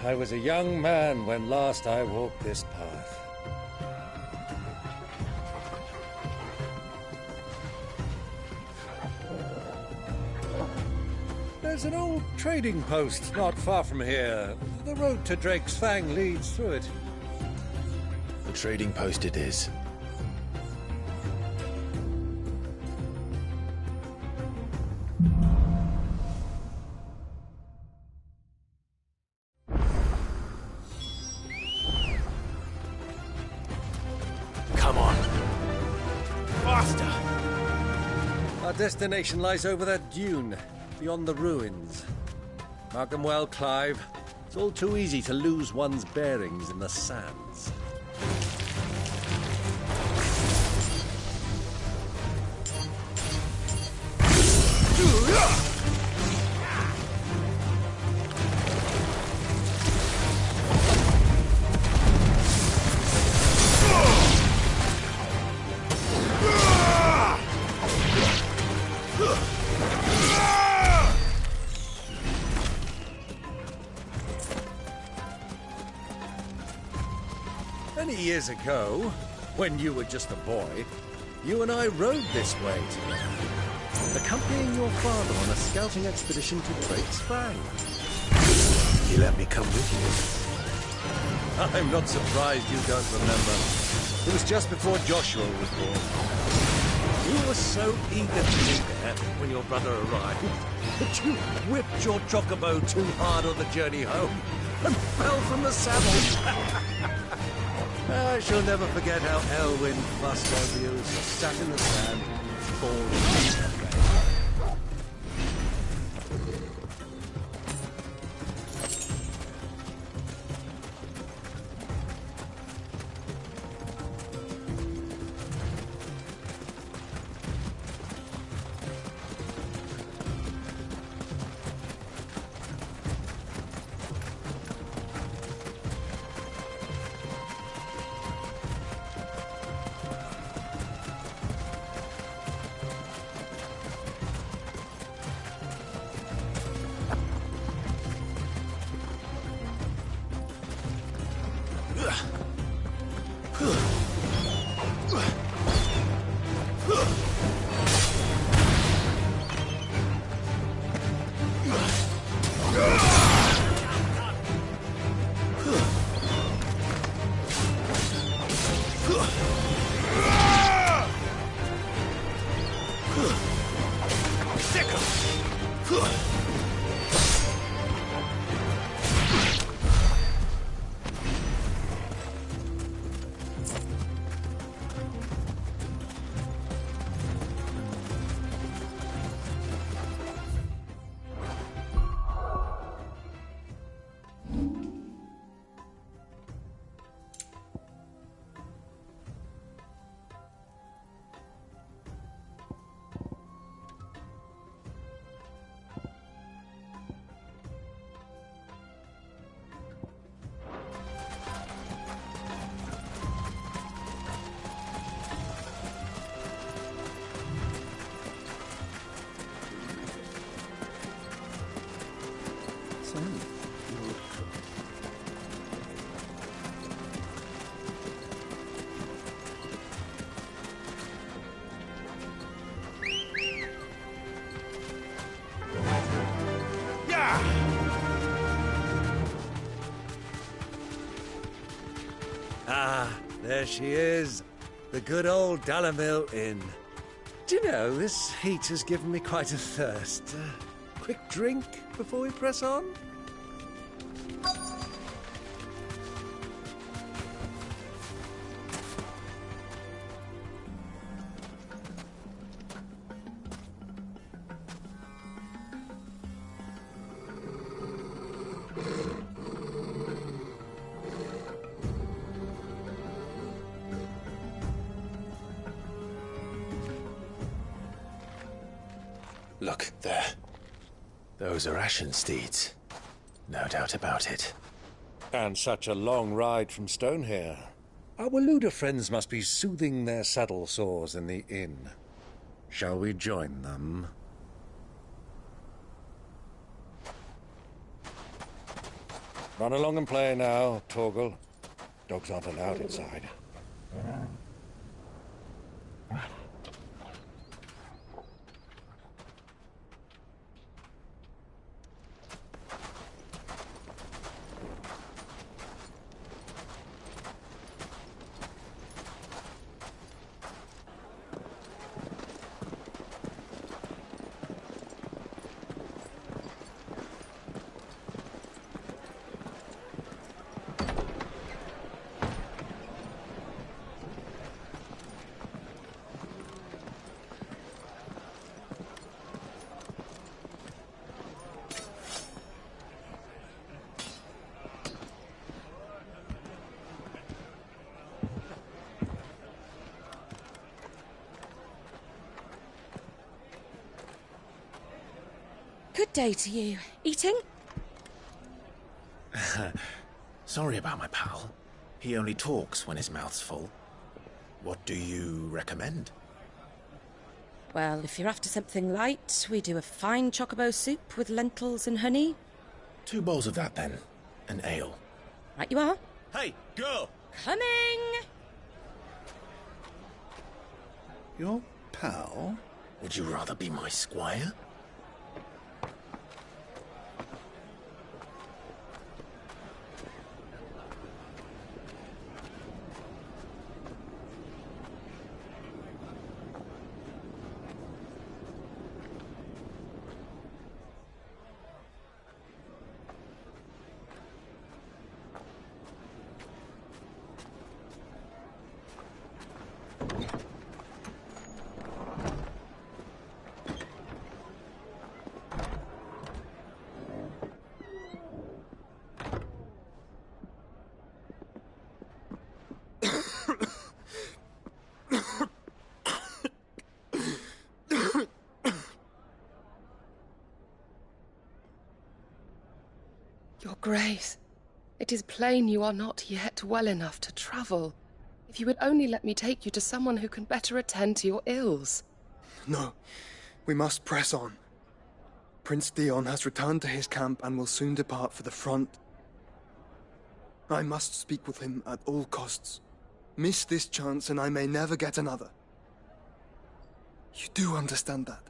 I was a young man when last I walked this path. There's an old trading post not far from here. The road to Drake's Fang leads through it. The trading post it is. Destination lies over that dune, beyond the ruins. Mark them well, Clive. It's all too easy to lose one's bearings in the sands. Many years ago, when you were just a boy, you and I rode this way together, accompanying your father on a scouting expedition to Drake's Fang. You let me come with you? I'm not surprised you don't remember. It was just before Joshua was born. You were so eager to be there when your brother arrived that you whipped your chocobo too hard on the journey home and fell from the saddle. I shall never forget how Elwyn fussed over you as you sat in the sand, falling. there she is. The good old Dalamil Inn. Do you know, this heat has given me quite a thirst. Quick drink before we press on? Look, there. Those are Ashen steeds. No doubt about it. And such a long ride from Stonehair. Our Waluda friends must be soothing their saddle sores in the inn. Shall we join them? Run along and play now, Torgal. Dogs aren't allowed inside. Good day to you. Eating? Sorry about my pal. He only talks when his mouth's full. What do you recommend? Well, if you're after something light, we do a fine chocobo soup with lentils and honey. 2 bowls of that, then. An ale. Right you are. Hey, girl! Coming! Your pal? Would you rather be my squire? Your Grace, it is plain you are not yet well enough to travel. If you would only let me take you to someone who can better attend to your ills. No, we must press on. Prince Dion has returned to his camp and will soon depart for the front. I must speak with him at all costs. Miss this chance and I may never get another. You do understand that?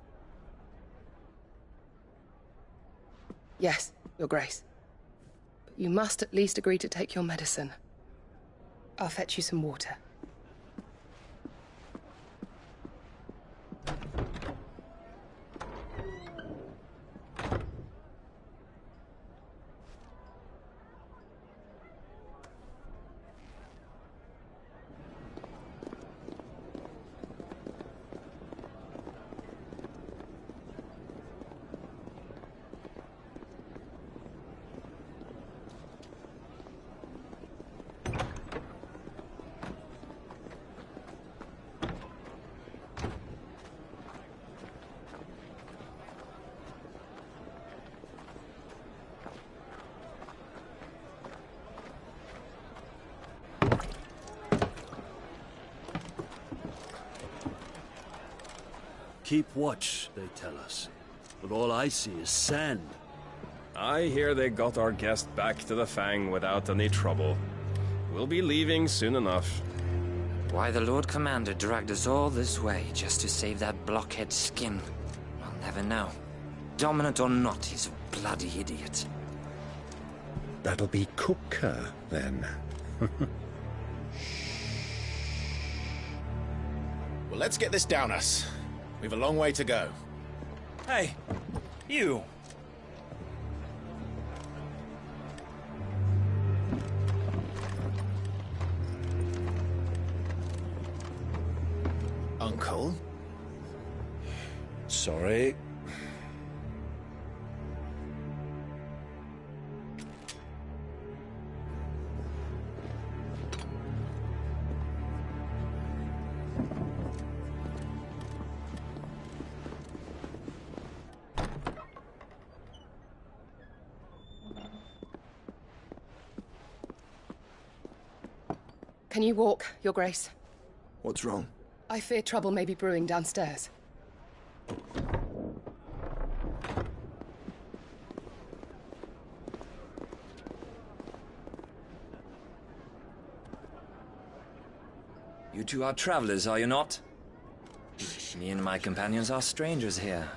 Yes, Your Grace. But you must at least agree to take your medicine. I'll fetch you some water. Keep watch, they tell us. But all I see is sand. I hear they got our guest back to the Fang without any trouble. We'll be leaving soon enough. Why the Lord Commander dragged us all this way just to save that blockhead skin, I'll never know. Dominant or not, he's a bloody idiot. That'll be Cooker, then. Well, let's get this down us. We've a long way to go. Hey, you. Uncle? Sorry. Can you walk, Your Grace? What's wrong? I fear trouble may be brewing downstairs. You two are travelers, are you not? Me and my companions are strangers here.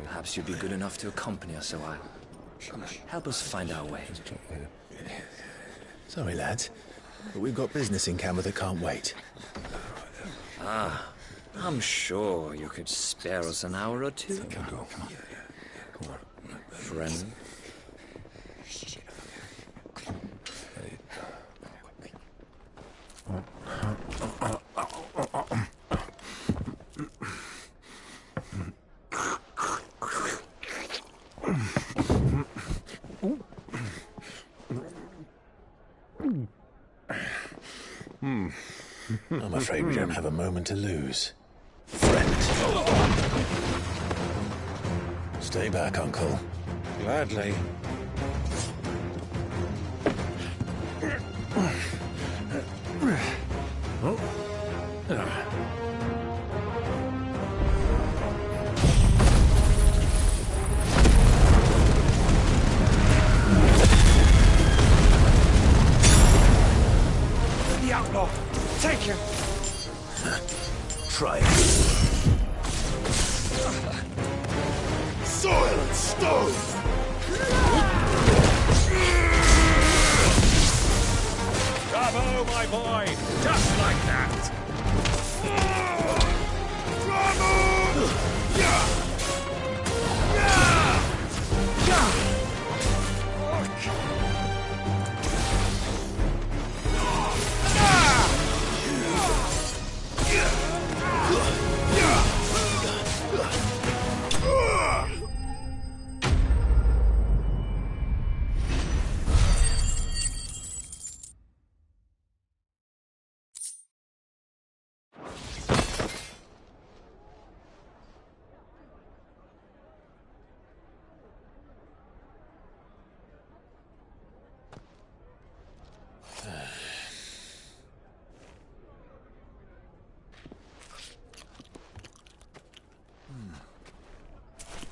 Perhaps you'd be good enough to accompany us a while. Help us find our way. Sorry, lads, but we've got business in Camber that can't wait. Ah, I'm sure you could spare us an hour or two. Come on. Friend. I'm afraid we don't have a moment to lose. Friend. Stay back, Uncle. Gladly. The outlaw! Take him! Try it. Soil and stone! Bravo, my boy! Just like that! Bravo! Yeah!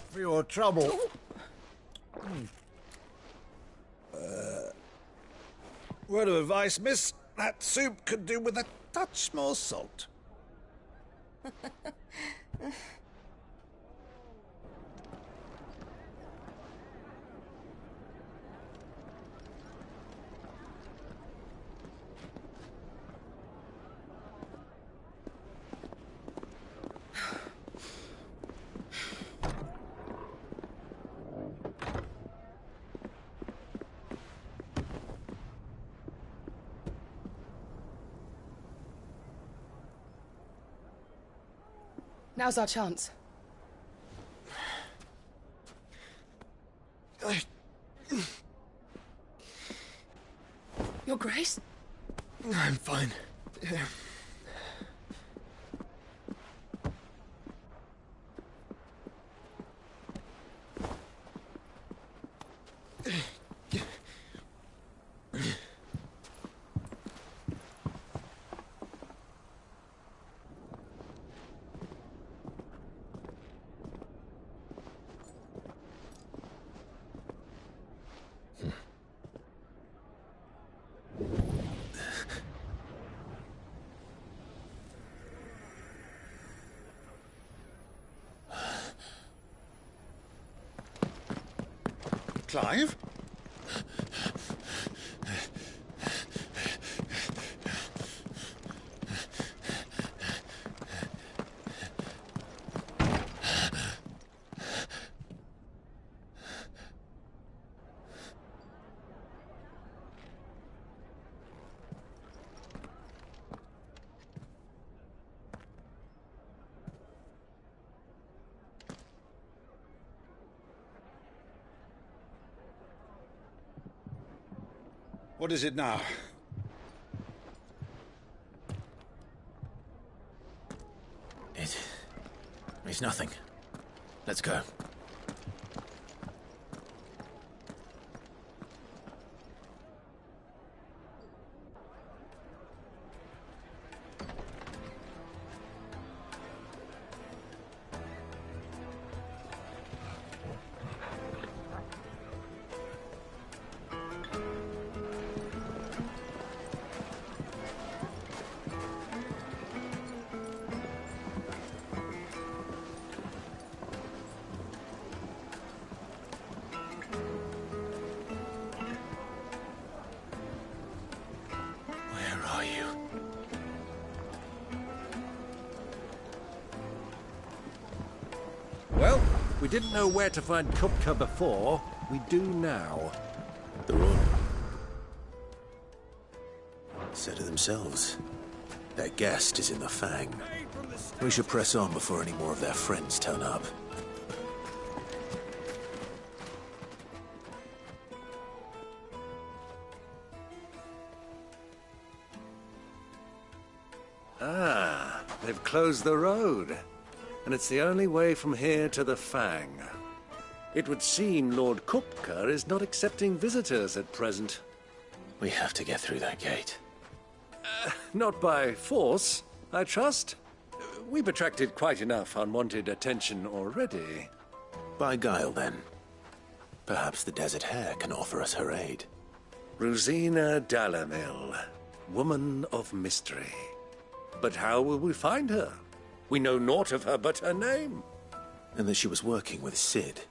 For your trouble. Word of advice, miss. That soup could do with a touch more salt. Now's our chance. Your Grace? I'm fine. Clive? What is it now? It's nothing. Let's go. Well, we didn't know where to find Kupka before. We do now. They're on. Said it themselves. Their guest is in the Fang. We should press on before any more of their friends turn up. Ah, they've closed the road. And it's the only way from here to the Fang. It would seem Lord Kupka is not accepting visitors at present. We have to get through that gate. Not by force, I trust. We've attracted quite enough unwanted attention already. By guile, then. Perhaps the Desert Hare can offer us her aid. Rosina Dalamil, woman of mystery. But how will we find her? We know naught of her but her name. And that she was working with Cid.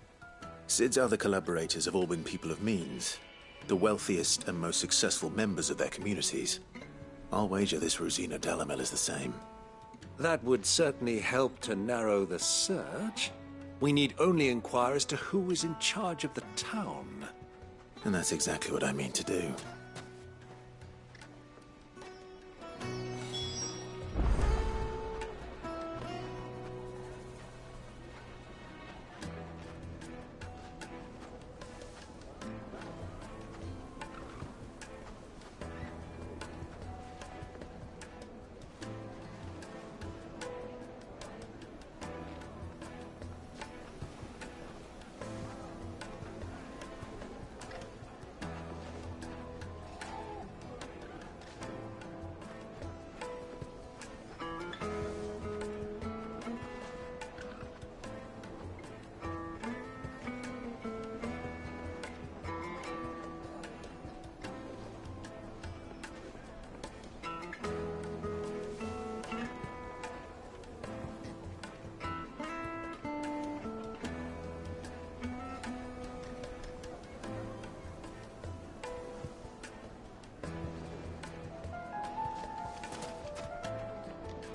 Cid's other collaborators have all been people of means, the wealthiest and most successful members of their communities. I'll wager this Rosina Dalamil is the same. That would certainly help to narrow the search. We need only inquire as to who is in charge of the town. And that's exactly what I mean to do.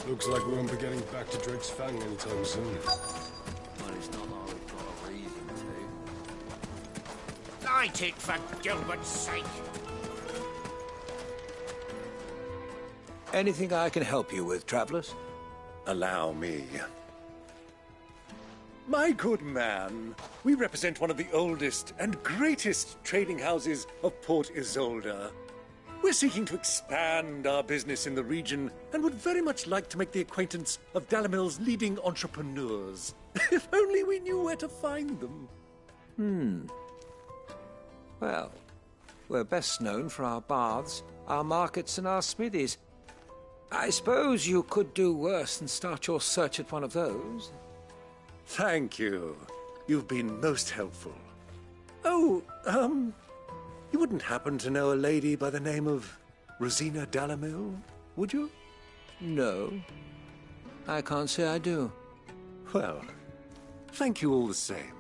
Looks like we won't be getting back to Drake's Fang anytime soon. Well, it's not like we've got a reason to. Light it, for Gilbert's sake! Anything I can help you with, travelers? Allow me. My good man, we represent one of the oldest and greatest trading houses of Port Isolde. We're seeking to expand our business in the region and would very much like to make the acquaintance of Dalamil's leading entrepreneurs. If only we knew where to find them. Well, we're best known for our baths, our markets, and our smithies. I suppose you could do worse than start your search at one of those. Thank you. You've been most helpful. Oh, you wouldn't happen to know a lady by the name of Rosina Dalamil, would you? No. I can't say I do. Well, thank you all the same.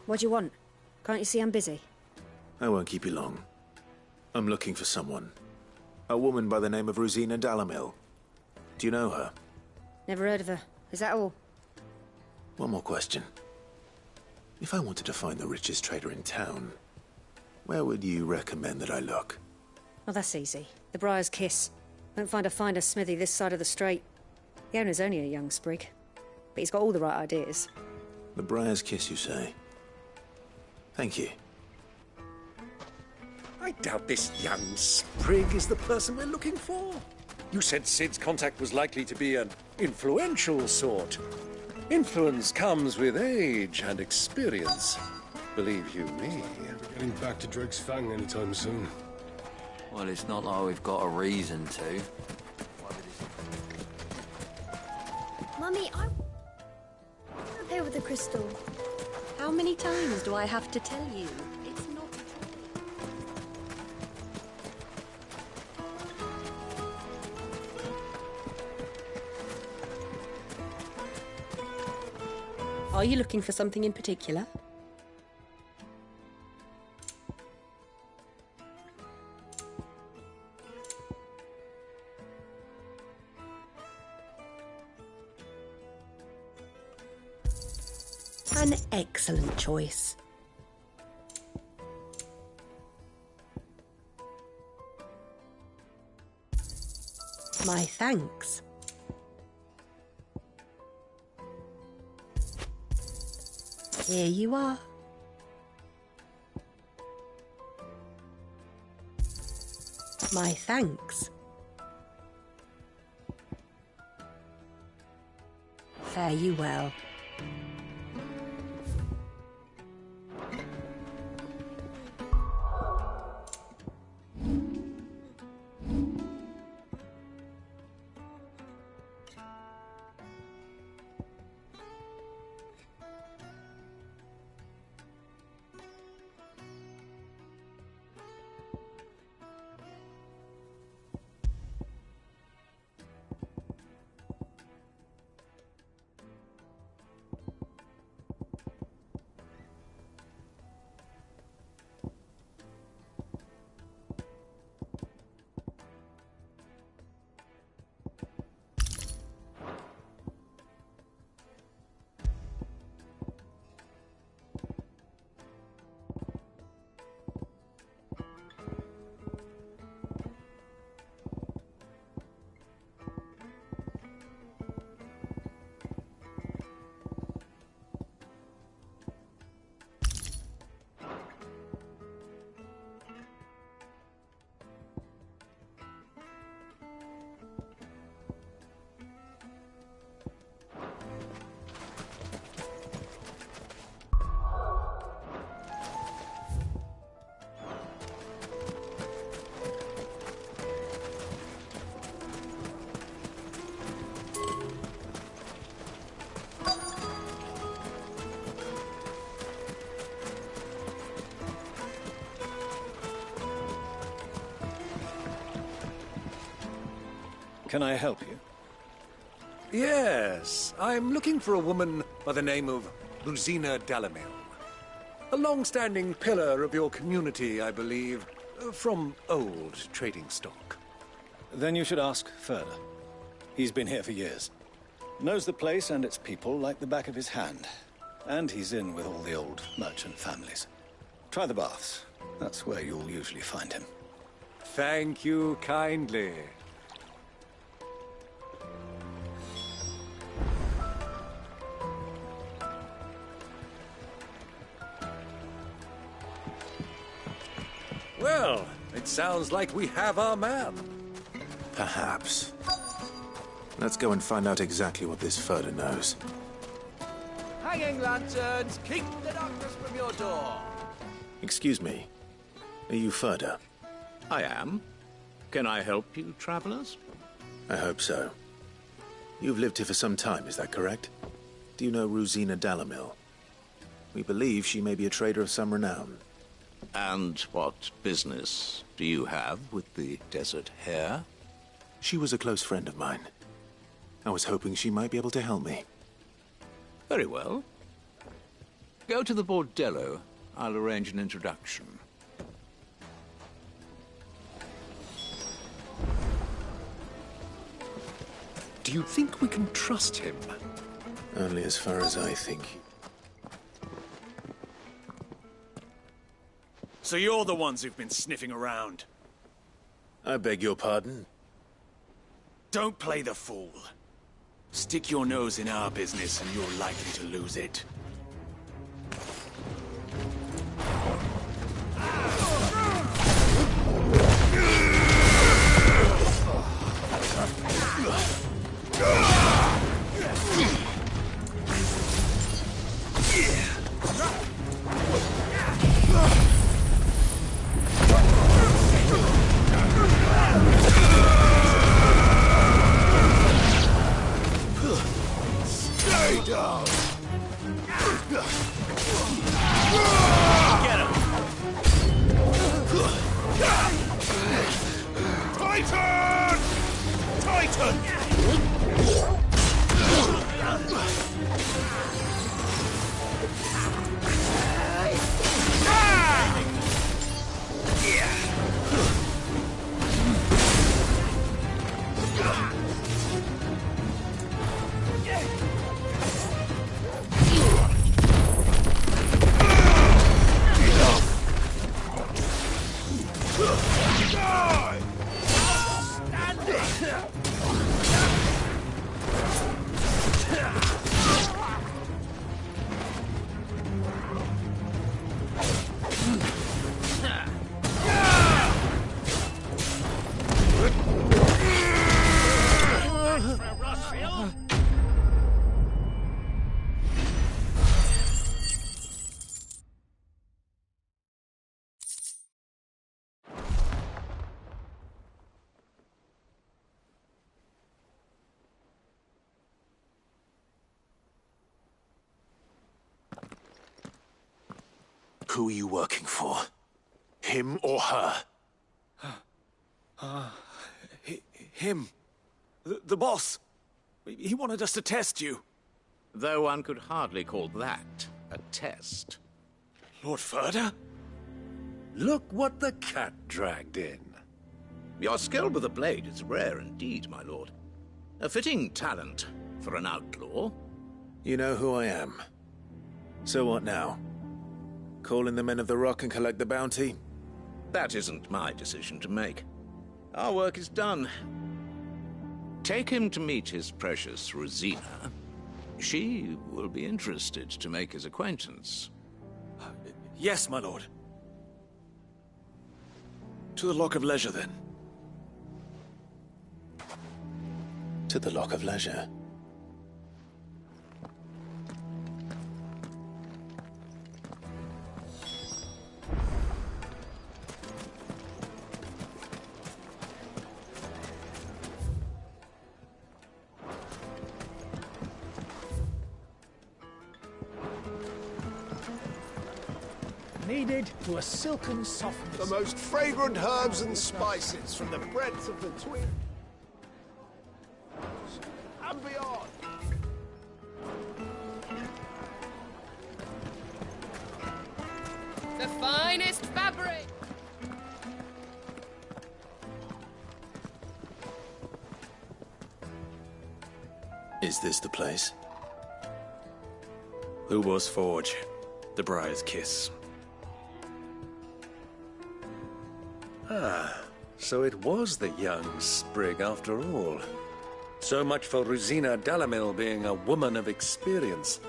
What do you want? Can't you see I'm busy? I won't keep you long. I'm looking for someone. A woman by the name of Rosina Dalamil. Do you know her? Never heard of her. Is that all? One more question. If I wanted to find the richest trader in town, Where would you recommend that I look? Oh, that's easy. The Briar's Kiss. Won't find a finer smithy this side of the strait. The owner's only a young sprig, but he's got all the right ideas. The Briar's Kiss, you say? Thank you. I doubt this young sprig is the person we're looking for. You said Sid's contact was likely to be an influential sort. Influence comes with age and experience. Believe you me. We're getting back to Drake's Fang anytime soon. Well, it's not like we've got a reason to. Mummy, I play with the crystal. How many times do I have to tell you? It's not. Are you looking for something in particular? An excellent choice. My thanks. Here you are. My thanks. Fare you well. Can I help you? Yes, I'm looking for a woman by the name of Rosina Dalamil. A long-standing pillar of your community, I believe, from old trading stock. Then you should ask further. He's been here for years. Knows the place and its people like the back of his hand. And he's in with all the old merchant families. Try the baths. That's where you'll usually find him. Thank you kindly. Well, it sounds like we have our man. Perhaps. Let's go and find out exactly what this Furder knows. Hanging lanterns, keep the darkness from your door. Excuse me. Are you Furder? I am. Can I help you, travelers? I hope so. You've lived here for some time, is that correct? Do you know Rosina Dalamil? We believe she may be a trader of some renown. And what business do you have with the Desert Hare? She was a close friend of mine. I was hoping she might be able to help me. Very well. Go to the Bordello. I'll arrange an introduction. Do you think we can trust him? Only as far as I think. So you're the ones who've been sniffing around. I beg your pardon? Don't play the fool. Stick your nose in our business and you're likely to lose it. Stay down! Get him! Titan! Titan! Who are you working for? Him or her? Him. The boss. He wanted us to test you. Though one could hardly call that a test. Lord Ferda? Look what the cat dragged in. Your skill with the blade is rare indeed, my lord. A fitting talent for an outlaw. You know who I am. So what now? Call in the Men of the Rock and collect the bounty? That isn't my decision to make. Our work is done. Take him to meet his precious Rosina. She will be interested to make his acquaintance. Yes, my lord. To the Lock of Leisure, then. To the Lock of Leisure. Kneaded to a silken softness. The most fragrant herbs and spices from the breadth of the twin and beyond. The finest fabric! Is this the place? Lubor's Forge. The Briar's Kiss. Ah, so it was the young sprig after all. So much for Rosina Dalamil being a woman of experience.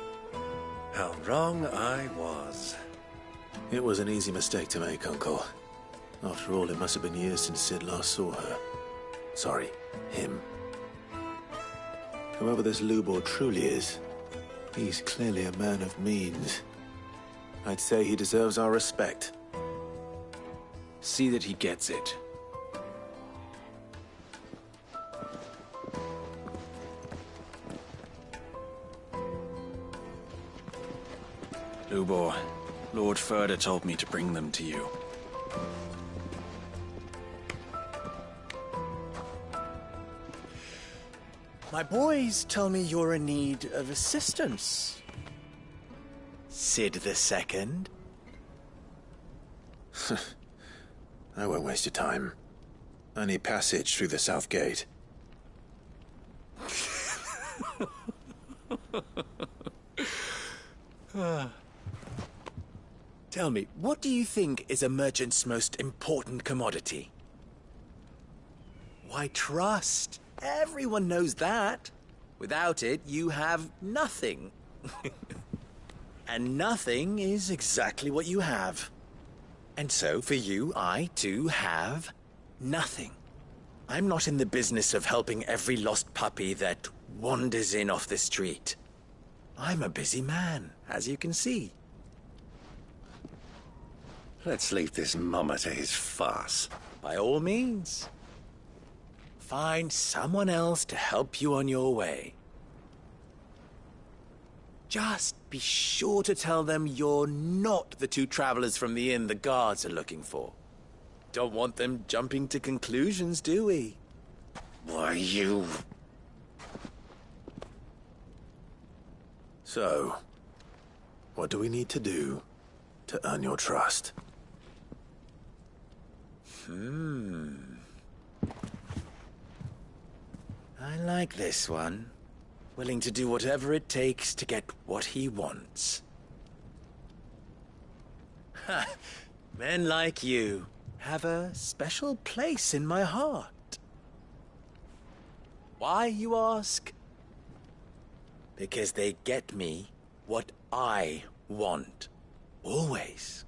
How wrong I was. It was an easy mistake to make, Uncle. After all, it must have been years since Sid last saw her. Sorry, him. Whoever this Lubor truly is, he's clearly a man of means. I'd say he deserves our respect. See that he gets it. Lubor, Lord Ferda told me to bring them to you. My boys tell me you're in need of assistance. Sid the Second? I won't waste your time. I need passage through the south gate. Tell me, what do you think is a merchant's most important commodity? Why, trust. Everyone knows that. Without it, you have nothing. And nothing is exactly what you have. And so, for you, I, too, have nothing. I'm not in the business of helping every lost puppy that wanders in off the street. I'm a busy man, as you can see. Let's leave this mummer to his farce. By all means. Find someone else to help you on your way. Just be sure to tell them you're not the two travelers from the inn the guards are looking for. Don't want them jumping to conclusions, do we? Why, you... So, what do we need to do to earn your trust? I like this one. Willing to do whatever it takes to get what he wants. Ha! Men like you have a special place in my heart. Why, you ask? Because they get me what I want. Always.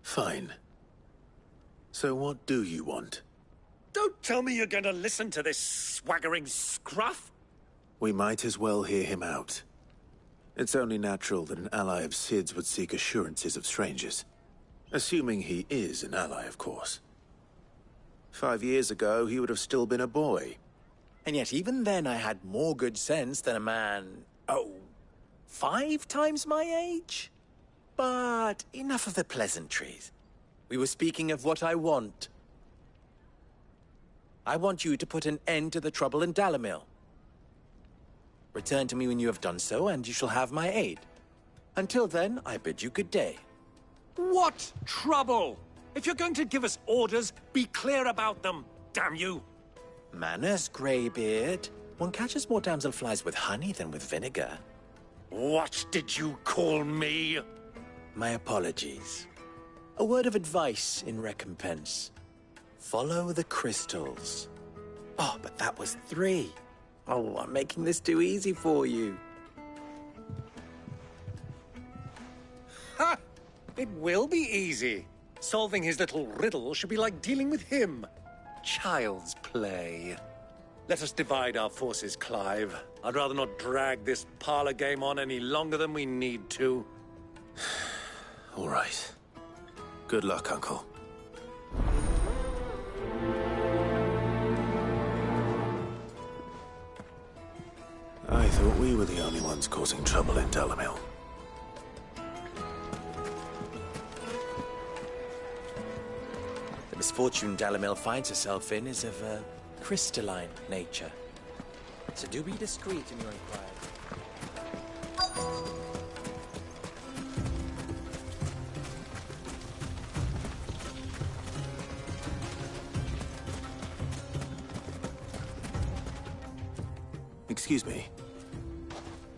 Fine. So what do you want? Don't tell me you're going to listen to this swaggering scruff! We might as well hear him out. It's only natural that an ally of Sid's would seek assurances of strangers. Assuming he is an ally, of course. 5 years ago, he would have still been a boy. And yet even then I had more good sense than a man... 5 times my age? But enough of the pleasantries. We were speaking of what I want. I want you to put an end to the trouble in Dalimil. Return to me when you have done so, and you shall have my aid. Until then, I bid you good day. What trouble? If you're going to give us orders, be clear about them, damn you! Manners, Greybeard. One catches more damselflies with honey than with vinegar. What did you call me? My apologies. A word of advice in recompense. Follow the crystals. Oh, but that was 3. Oh, I'm making this too easy for you. Ha! It will be easy. Solving his little riddle should be like dealing with him. Child's play. Let us divide our forces, Clive. I'd rather not drag this parlor game on any longer than we need to. All right. Good luck, Uncle. I thought we were the only ones causing trouble in Dalimil. The misfortune Dalimil finds herself in is of a crystalline nature. So do be discreet in your inquiry. Excuse me.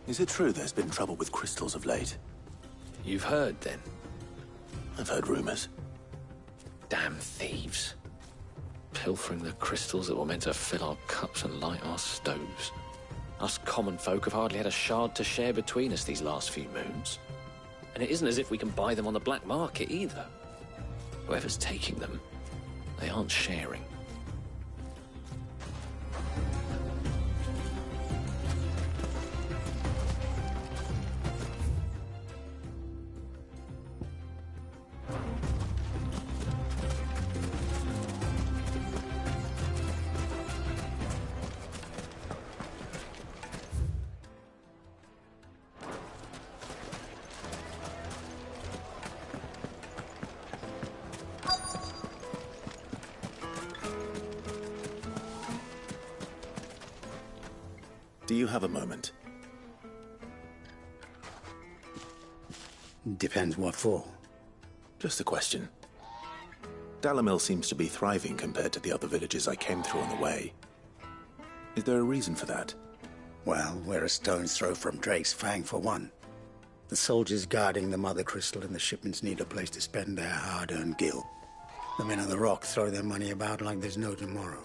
Is it true there's been trouble with crystals of late? You've heard, then? I've heard rumors. Damn thieves. Pilfering the crystals that were meant to fill our cups and light our stoves. Us common folk have hardly had a shard to share between us these last few moons. And it isn't as if we can buy them on the black market, either. Whoever's taking them, they aren't sharing. Do you have a moment? Depends what for. Just a question. Dalimil seems to be thriving compared to the other villages I came through on the way. Is there a reason for that? Well, we're a stone's throw from Drake's Fang, for one. The soldiers guarding the Mother Crystal and the shipments need a place to spend their hard-earned gil. The men of the Rock throw their money about like there's no tomorrow.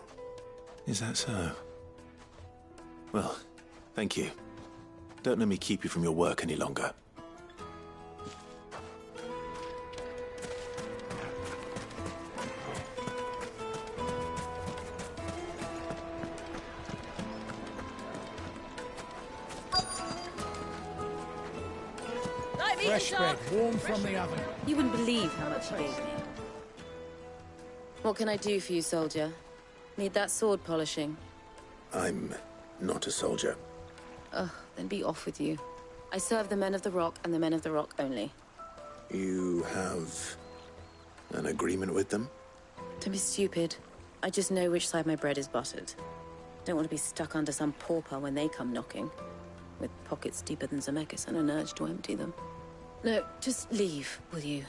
Is that so? Well, thank you. Don't let me keep you from your work any longer. Fresh bread, warm from the oven. You wouldn't believe how much you gave me. What can I do for you, soldier? Need that sword polishing? I'm not a soldier. Ugh, then be off with you. I serve the men of the Rock and the men of the Rock only. You have an agreement with them? Don't be stupid. I just know which side my bread is buttered. Don't want to be stuck under some pauper when they come knocking. With pockets deeper than Zemeckis and an urge to empty them. No, just leave, will you?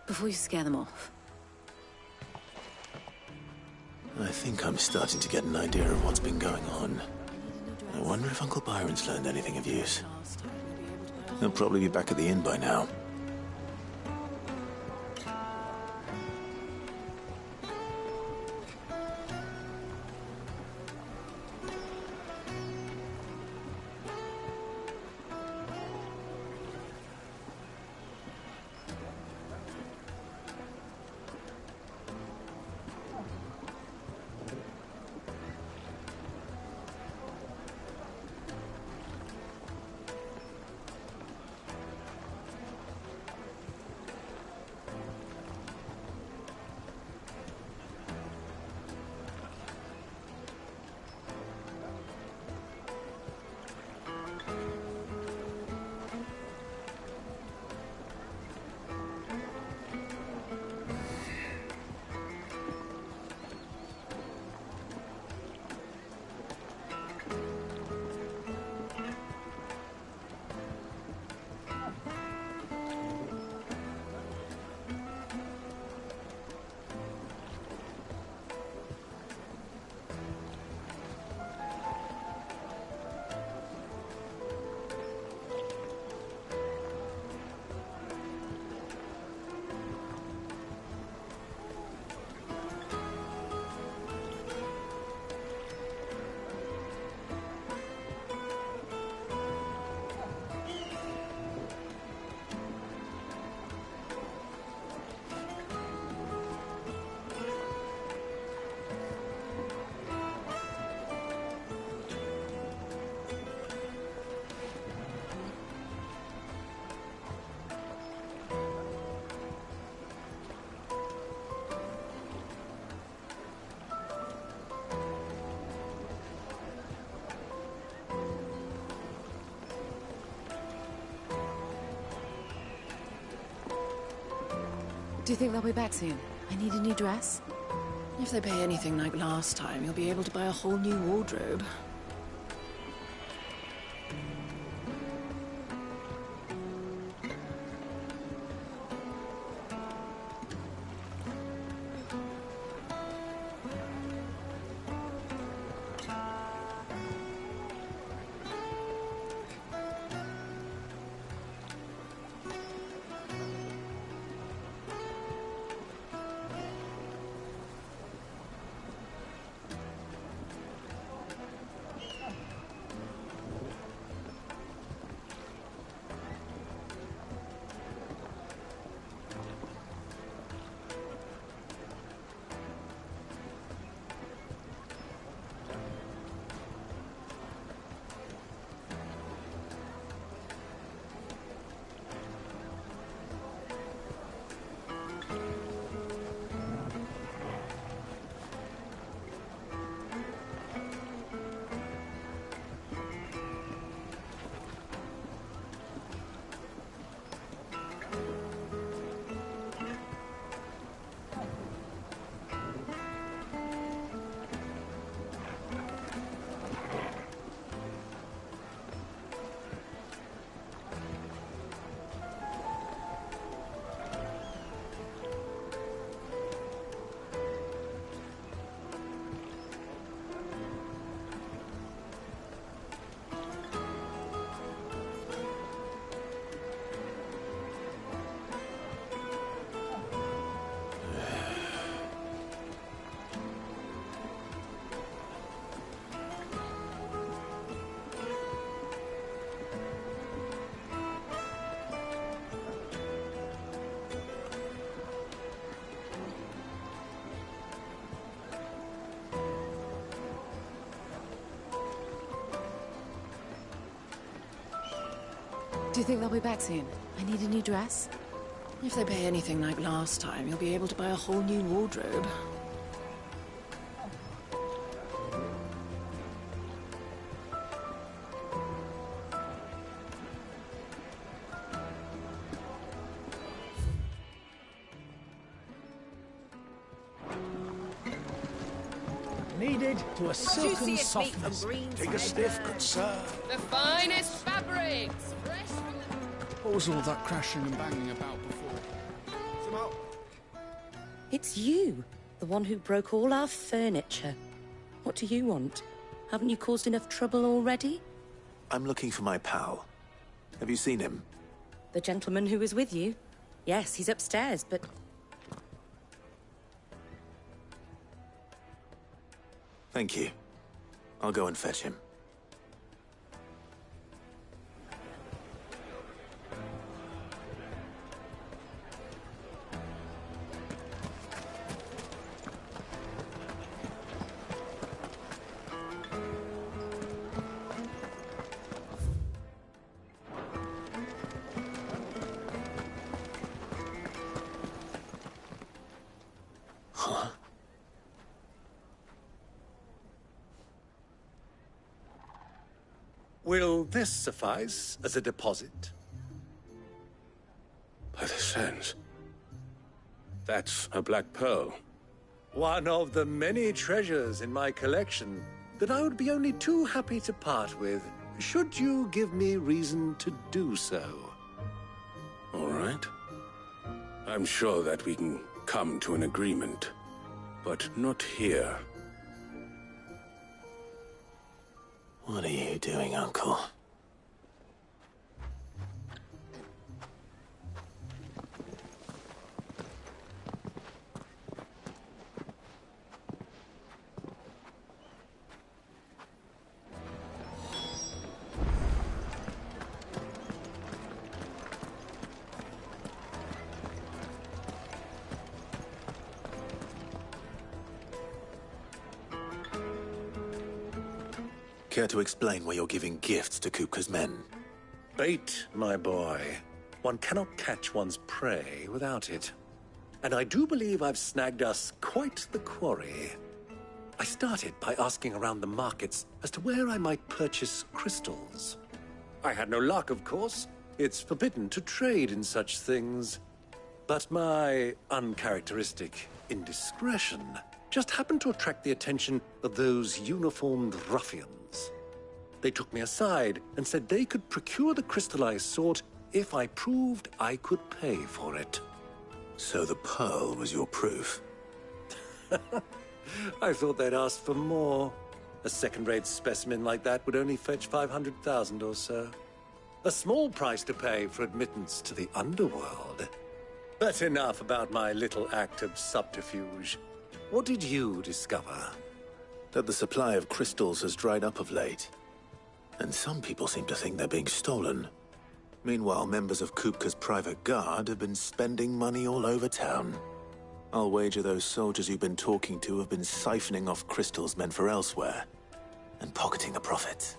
Before you scare them off. I think I'm starting to get an idea of what's been going on. I wonder if Uncle Byron's learned anything of use. He'll probably be back at the inn by now. Do you think they'll be back soon? I need a new dress. If they pay anything like last time, you'll be able to buy a whole new wardrobe. you think they'll be back soon? I need a new dress. If they pay anything like last time, you'll be able to buy a whole new wardrobe. Needed to a silken Juiciest meat from softness. Green Take a stiff, good sir. The finest fabrics, fresh from What was all that crashing and banging about before? Some help. It's you, the one who broke all our furniture. What do you want? Haven't you caused enough trouble already? I'm looking for my pal. Have you seen him? The gentleman who was with you? Yes, he's upstairs, but... Thank you. I'll go and fetch him. Will this suffice as a deposit? By the sands. That's a black pearl. One of the many treasures in my collection that I would be only too happy to part with, should you give me reason to do so. All right. I'm sure that we can come to an agreement, but not here. What are you doing, Uncle? Care to explain why you're giving gifts to Kupka's men? Bait, my boy. One cannot catch one's prey without it. And I do believe I've snagged us quite the quarry. I started by asking around the markets as to where I might purchase crystals. I had no luck, of course. It's forbidden to trade in such things. But my uncharacteristic indiscretion just happened to attract the attention of those uniformed ruffians. They took me aside and said they could procure the crystal I sought if I proved I could pay for it. So the pearl was your proof? I thought they'd ask for more. A second-rate specimen like that would only fetch 500,000 or so. A small price to pay for admittance to the underworld. But enough about my little act of subterfuge. What did you discover? That the supply of crystals has dried up of late. And some people seem to think they're being stolen. Meanwhile, members of Kupka's private guard have been spending money all over town. I'll wager those soldiers you've been talking to have been siphoning off crystals meant for elsewhere, and pocketing the profits.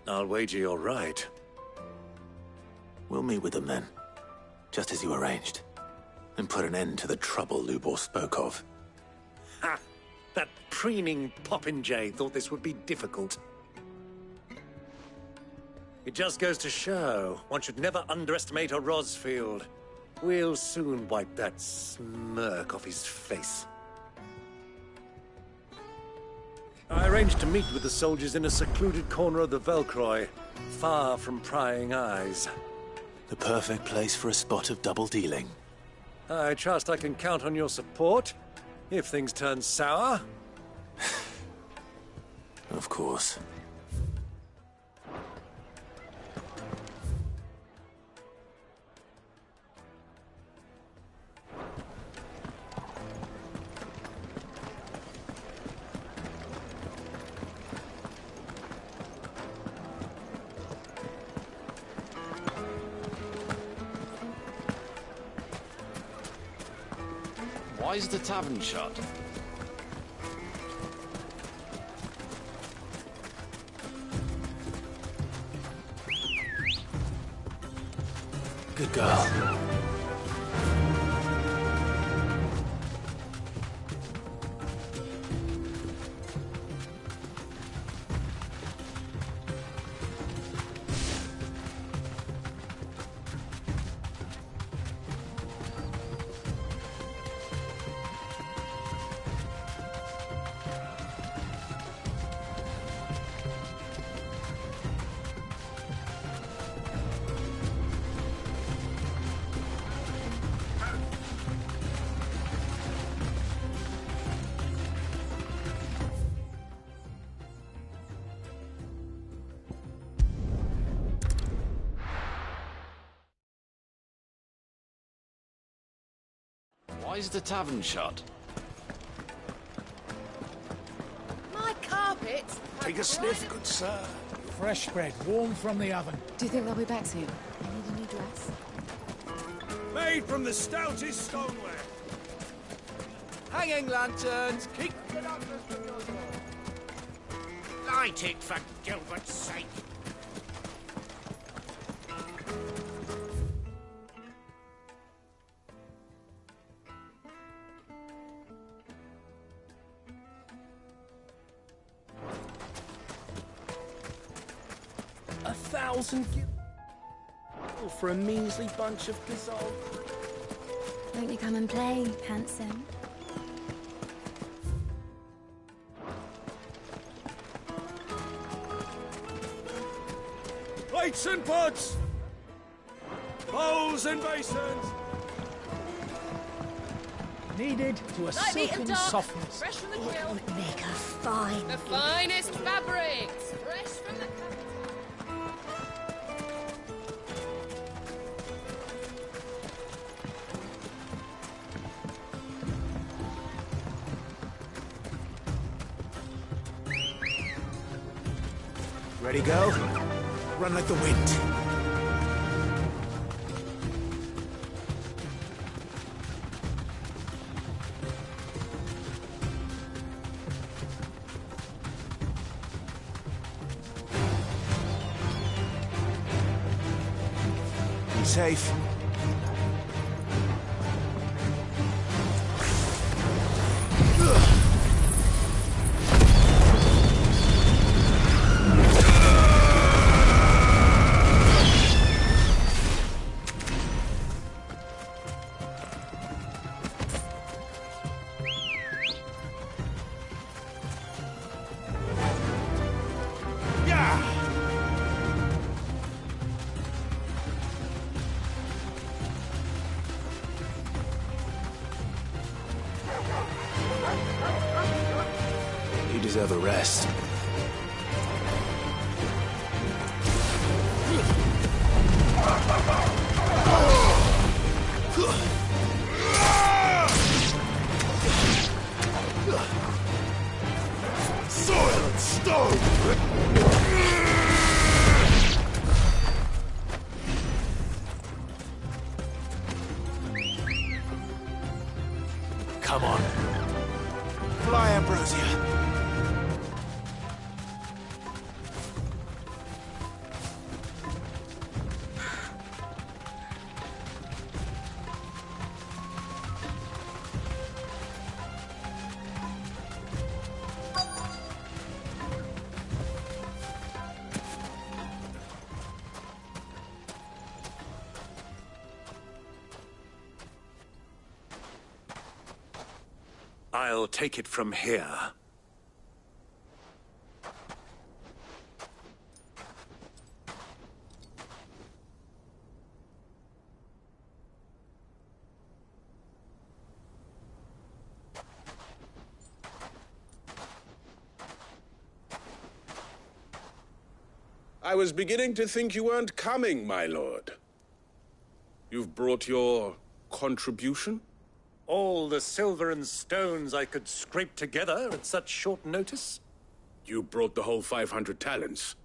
I'll wager you're right. We'll meet with them then, just as you arranged, and put an end to the trouble Lubor spoke of. Ha! That preening popinjay thought this would be difficult. It just goes to show, one should never underestimate a Rosfield. We'll soon wipe that smirk off his face. I arranged to meet with the soldiers in a secluded corner of the Velcroy, far from prying eyes. The perfect place for a spot of double dealing. I trust I can count on your support, if things turn sour. Of course. Why is the tavern shut? Good girl. Why is the tavern shut? My carpets! Take a sniff, good sir. Fresh bread, warm from the oven. Do you think they'll be back soon? I need a new dress. Made from the stoutest stoneware. Hanging lanterns, keep the darkness from your door. Light it, for Gilbert's sake. For a measly bunch of gazelle. Won't you come and play, handsome? Plates and pots! Bowls and basins! Needed to a silken softness. Fresh from the grill. Make her fine. The finest fabrics! Fresh from the... Ready, go? Run like the wind. Be safe. You deserve a rest. Soil and stone! Come on. Fly, Ambrosia. I'll take it from here. I was beginning to think you weren't coming, my lord. You've brought your contribution? All the silver and stones I could scrape together at such short notice? You brought the whole 500 talents.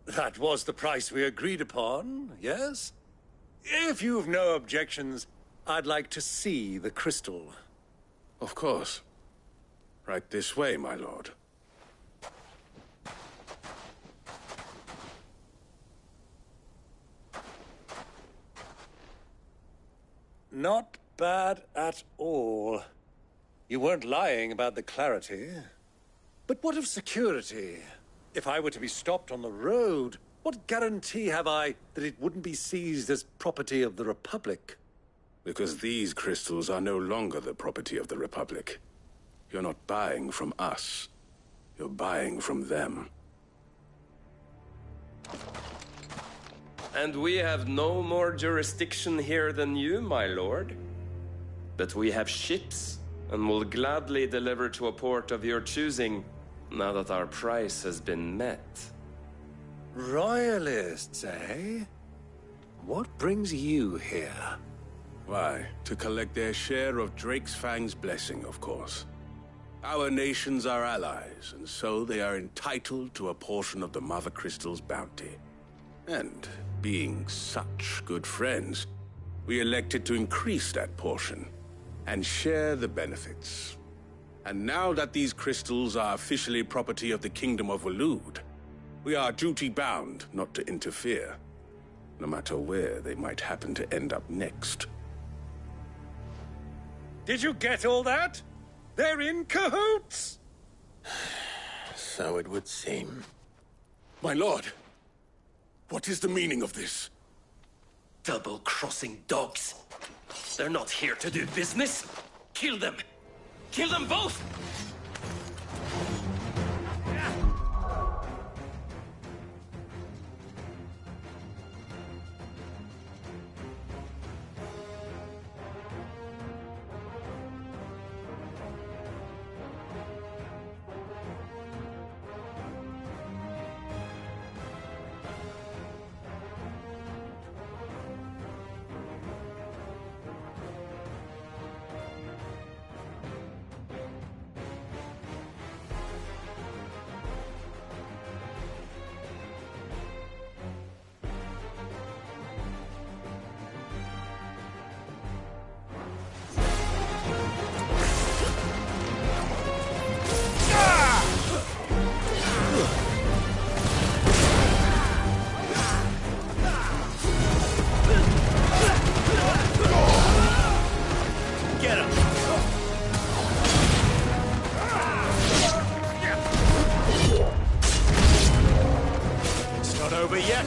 That was the price we agreed upon, yes? If you've no objections, I'd like to see the crystal. Of course. Right this way, my lord. Not bad at all. You weren't lying about the clarity. But what of security? If I were to be stopped on the road, what guarantee have I that it wouldn't be seized as property of the Republic? Because these crystals are no longer the property of the Republic. You're not buying from us. You're buying from them. And we have no more jurisdiction here than you, my lord. But we have ships, and will gladly deliver to a port of your choosing, now that our price has been met. Royalists, eh? What brings you here? Why, to collect their share of Drake's Fang's blessing, of course. Our nations are allies, and so they are entitled to a portion of the Mother Crystal's bounty. And, being such good friends, we elected to increase that portion and share the benefits. And now that these crystals are officially property of the Kingdom of Waloed, we are duty-bound not to interfere, no matter where they might happen to end up next. Did you get all that? They're in cahoots! So it would seem. My lord, what is the meaning of this? Double-crossing dogs. They're not here to do business. Kill them. Kill them both!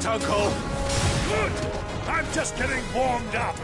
Uncle! Good! I'm just getting warmed up!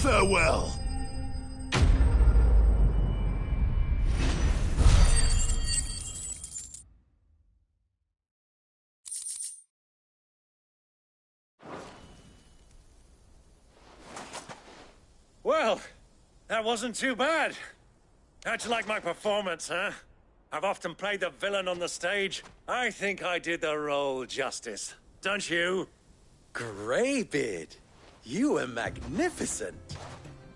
Farewell. Well, that wasn't too bad. How'd you like my performance, huh? I've often played the villain on the stage. I think I did the role justice. Don't you? Greybeard, you were magnificent.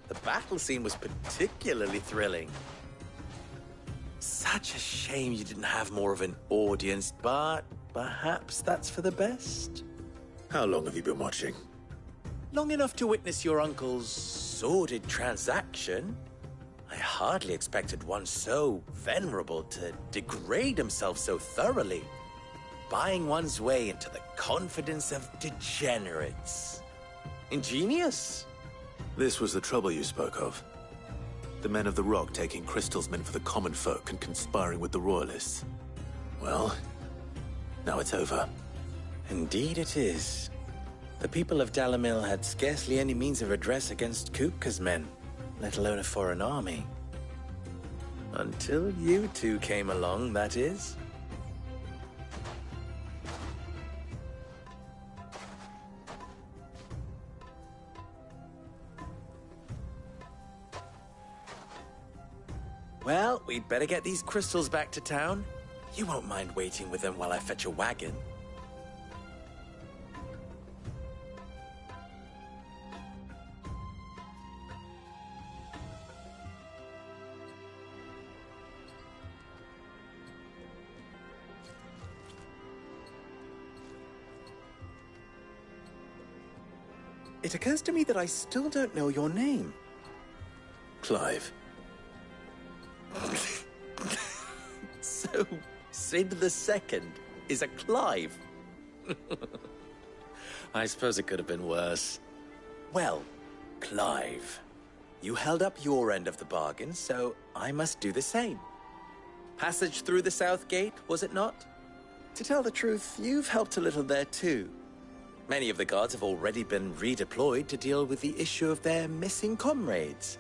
The battle scene was particularly thrilling. Such a shame you didn't have more of an audience, but perhaps that's for the best. How long have you been watching? Long enough to witness your uncle's sordid transaction. I hardly expected one so venerable to degrade himself so thoroughly, buying one's way into the confidence of degenerates. Ingenious. This was the trouble you spoke of. The men of the Rock taking crystals meant for the common folk and conspiring with the Royalists. Well, now it's over. Indeed it is. The people of Dalimil had scarcely any means of redress against Kupka's men, let alone a foreign army. Until you two came along, that is. Well, we'd better get these crystals back to town. You won't mind waiting with them while I fetch a wagon. It occurs to me that I still don't know your name. Clive. So, Sid the Second is a Clive? I suppose it could have been worse. Well, Clive, you held up your end of the bargain, so I must do the same. Passage through the South Gate, was it not? To tell the truth, you've helped a little there too. Many of the guards have already been redeployed to deal with the issue of their missing comrades.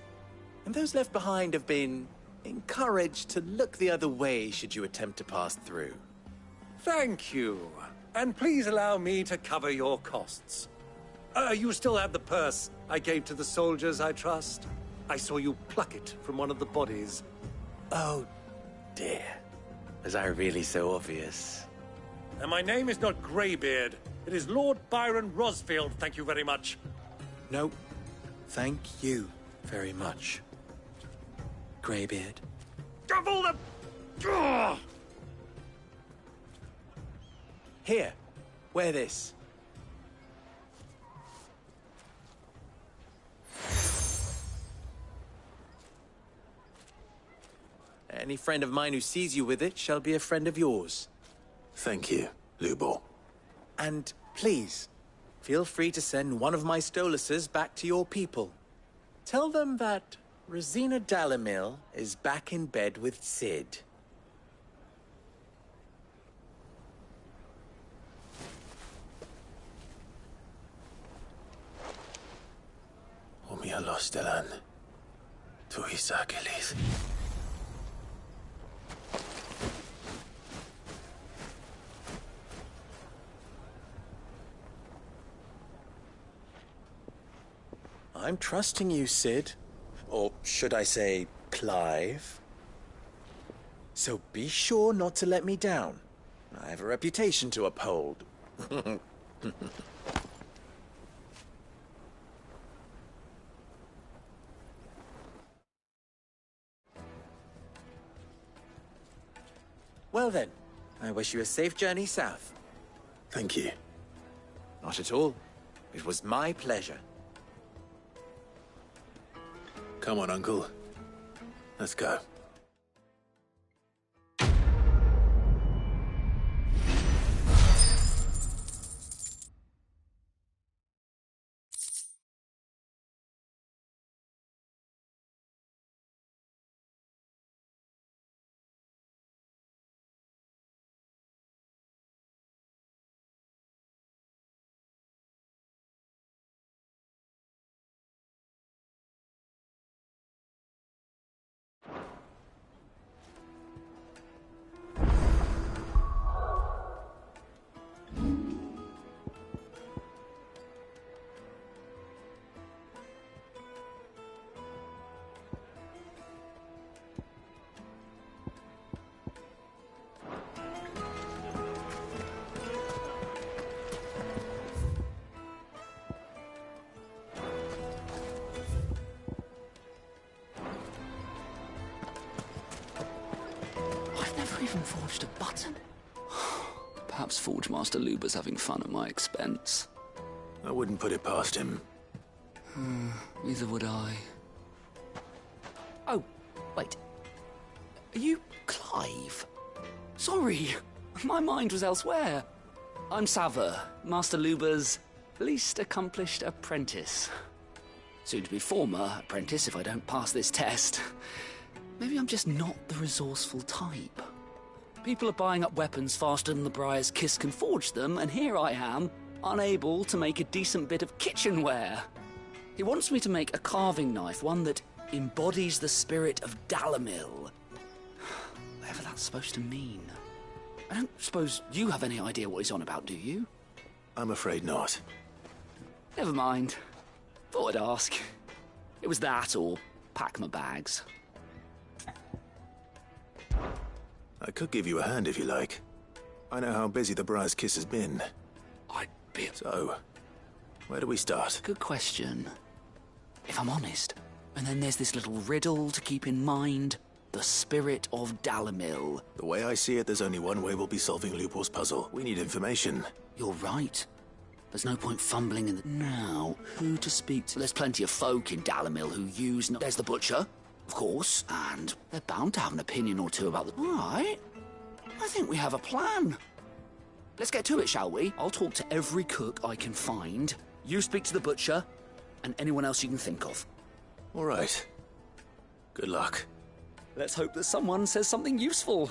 And those left behind have been encouraged to look the other way should you attempt to pass through. Thank you. And please allow me to cover your costs. You still have the purse I gave to the soldiers, I trust? I saw you pluck it from one of the bodies. Oh, dear. Was I really so obvious? And my name is not Greybeard. It is Lord Byron Rosfield, thank you very much. No, thank you very much, Greybeard. Of all the... Here, wear this. Any friend of mine who sees you with it shall be a friend of yours. Thank you, Lubor. And please, feel free to send one of my Stoluses back to your people. Tell them that Rosina Dalimil is back in bed with Sid. Omia Lostelan. Tuisa Achilles. I'm trusting you, Sid. Or should I say, Clive. So be sure not to let me down. I have a reputation to uphold. Well then, I wish you a safe journey south. Thank you. Not at all. It was my pleasure. Come on, Uncle. Let's go. Even forged a button. Perhaps Forge Master Luber's having fun at my expense. I wouldn't put it past him. Neither would I. Oh, Wait. Are you Clive? Sorry, my mind was elsewhere. I'm Sava, Master Luba's least accomplished apprentice. Soon to be former apprentice if I don't pass this test. Maybe I'm just not the resourceful type. People are buying up weapons faster than the Briar's Kiss can forge them, and here I am, unable to make a decent bit of kitchenware. He wants me to make a carving knife, one that embodies the spirit of Dalamil. Whatever that's supposed to mean. I don't suppose you have any idea what he's on about, do you? I'm afraid not. Never mind. Thought I'd ask. It was that or pack my bags. I could give you a hand if you like. I know how busy the Briar's Kiss has been. I'd be... So, where do we start? Good question. If I'm honest. And then there's this little riddle to keep in mind. The spirit of Dalamil. The way I see it, there's only one way we'll be solving Lubor's puzzle. We need information. You're right. There's no point fumbling in the... Now, who to speak to? There's plenty of folk in Dalamil who use... There's the butcher, of course, and they're bound to have an opinion or two about the... All right. I think we have a plan. Let's get to it, shall we? I'll talk to every cook I can find. You speak to the butcher, and anyone else you can think of. All right. Good luck. Let's hope that someone says something useful.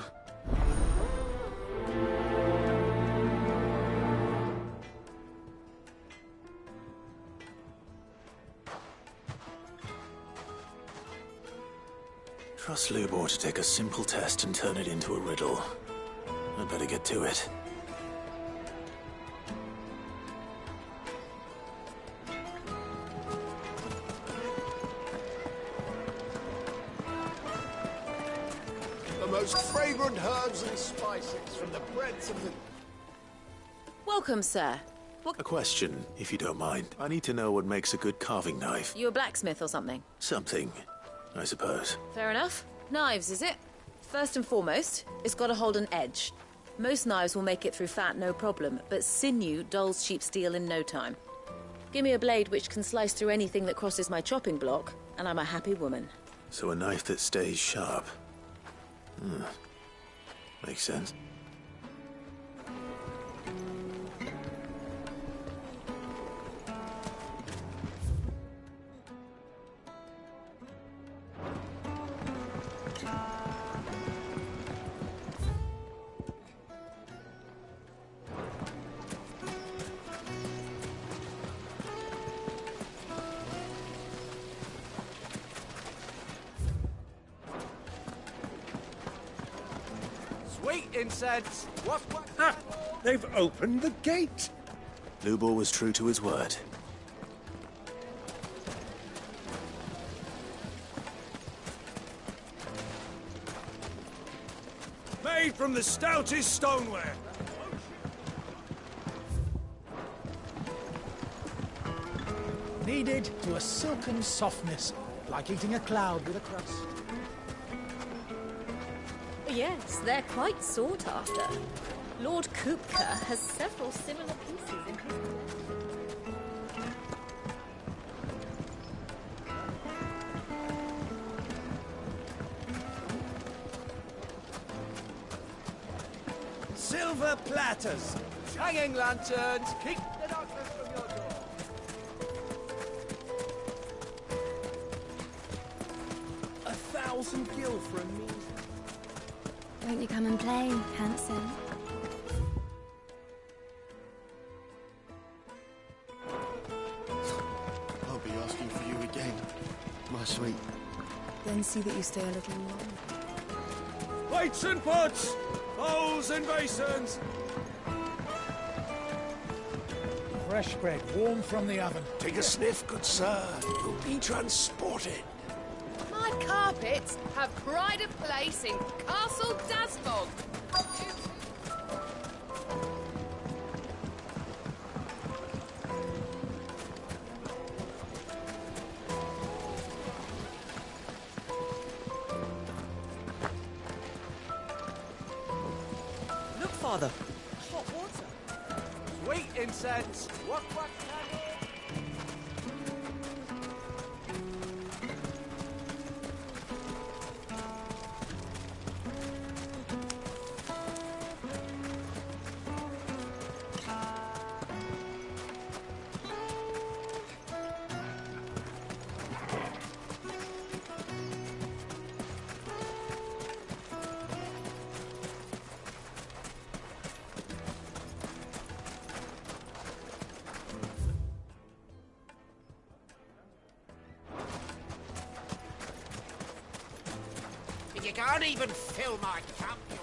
Trust Lubor to take a simple test and turn it into a riddle. I'd better get to it. The most fragrant herbs and spices from the breadths of the... Welcome, sir. A question, if you don't mind. I need to know what makes a good carving knife. You a blacksmith or something? Something, I suppose. Fair enough. Knives, is it? First and foremost, it's got to hold an edge. Most knives will make it through fat, no problem, but sinew dulls cheap steel in no time. Give me a blade which can slice through anything that crosses my chopping block, and I'm a happy woman. So a knife that stays sharp. Makes sense. Sweet incense! What? Ha! They've opened the gate! Lubor was true to his word. Made from the stoutest stoneware! Kneaded to a silken softness, like eating a cloud with a crust. Yes, they're quite sought after. Lord Kupka has several similar pieces in his collection. Silver platters! Hanging lanterns! Keep the darkness from your door! A 1,000 gil for a meal. Won't you come and play, handsome? I'll be asking for you again, my sweet. Then see that you stay a little longer. Plates and pots! Bowls and basins! Fresh bread, warm from the oven. Take a sniff, good sir. You'll be transported. My carpets have pride of place in Castle Dasbog. Look, Father. Hot water. Sweet incense. What candle? can't even fill my cup, you know.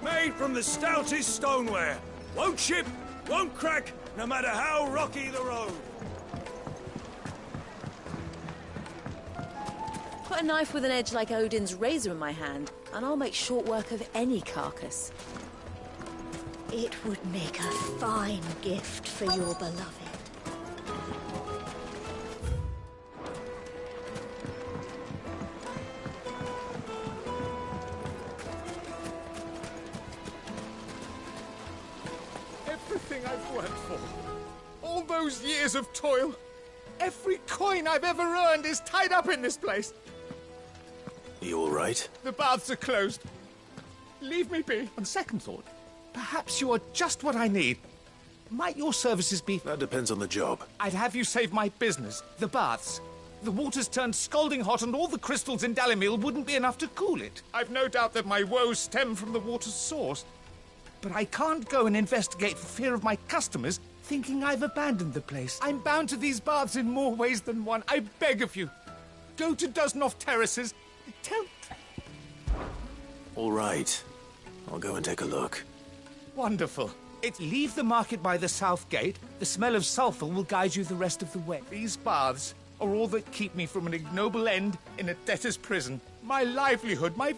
Made from the stoutest stoneware. Won't chip, won't crack, no matter how rocky the road. Put a knife with an edge like Odin's razor in my hand, and I'll make short work of any carcass. It would make a fine gift for your beloved. Everything I've worked for, all those years of toil, every coin I've ever earned is tied up in this place. You all right? The baths are closed. Leave me be. On second thought, perhaps you are just what I need. Might your services be... That depends on the job. I'd have you save my business, the baths. The water's turned scalding hot and all the crystals in Dalimil wouldn't be enough to cool it. I've no doubt that my woes stem from the water's source. But I can't go and investigate for fear of my customers thinking I've abandoned the place. I'm bound to these baths in more ways than one. I beg of you, go to Dusnoff Terraces. Tell... All right. I'll go and take a look. Wonderful. Leave the market by the south gate. The smell of sulphur will guide you the rest of the way. These baths are all that keep me from an ignoble end in a debtor's prison. My livelihood, my...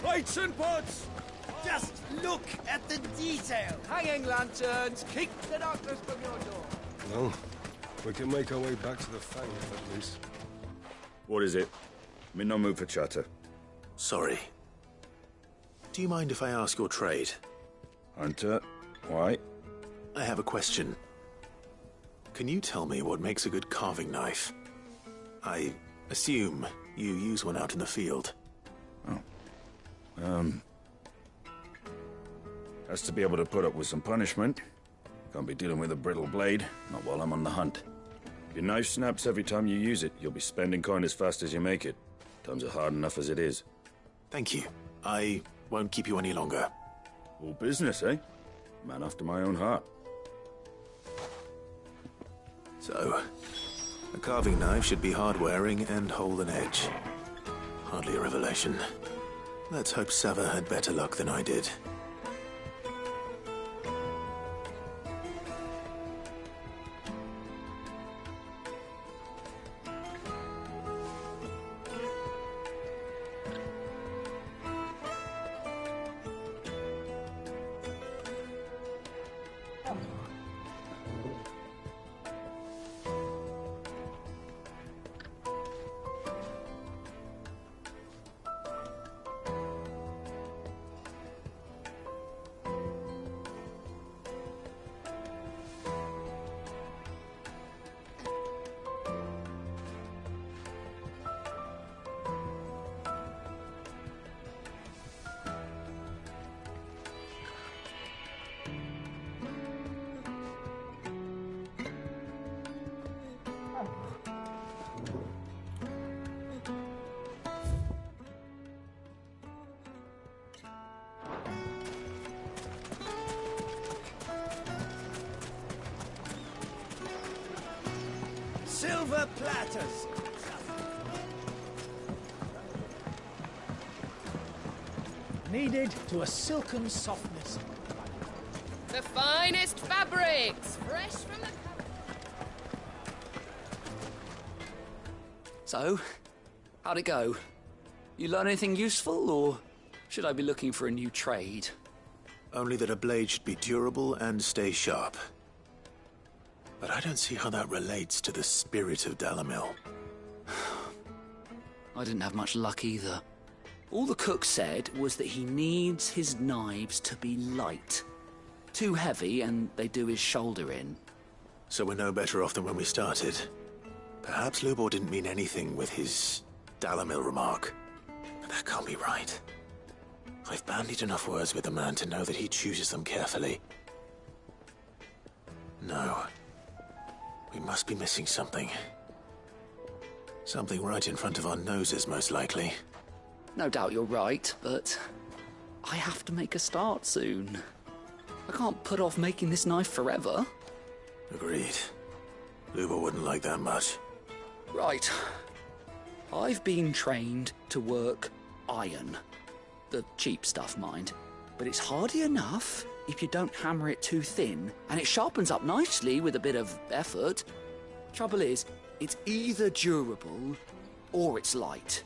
Lights and pots! Just look at the detail. Hanging lanterns, keep the darkness from your door. Well, we can make our way back to the Fang, at least. What is it? I'm in no mood for chatter. Sorry. Do you mind if I ask your trade? Hunter, why? I have a question. Can you tell me what makes a good carving knife? I assume you use one out in the field. Has to be able to put up with some punishment. Can't be dealing with a brittle blade, not while I'm on the hunt. If your knife snaps every time you use it, you'll be spending coin as fast as you make it. Times are hard enough as it is. Thank you. I won't keep you any longer. All business, eh? Man after my own heart. So, a carving knife should be hard-wearing and hold an edge. Hardly a revelation. Let's hope Sava had better luck than I did. Silver platters. Kneaded to a silken softness. The finest fabrics, fresh from the... So, how'd it go? You learn anything useful, or should I be looking for a new trade? Only that a blade should be durable and stay sharp. But I don't see how that relates to the spirit of Dalimil. I didn't have much luck either. All the cook said was that he needs his knives to be light. Too heavy and they do his shoulder in. So we're no better off than when we started. Perhaps Lubor didn't mean anything with his Dalimil remark. But that can't be right. I've bandied enough words with the man to know that he chooses them carefully. No. We must be missing something. Something right in front of our noses, most likely. No doubt you're right, but I have to make a start soon. I can't put off making this knife forever. Agreed. Lubor wouldn't like that much. Right. I've been trained to work iron. The cheap stuff, mind. But it's hardy enough if you don't hammer it too thin, and it sharpens up nicely with a bit of effort. Trouble is, it's either durable or it's light.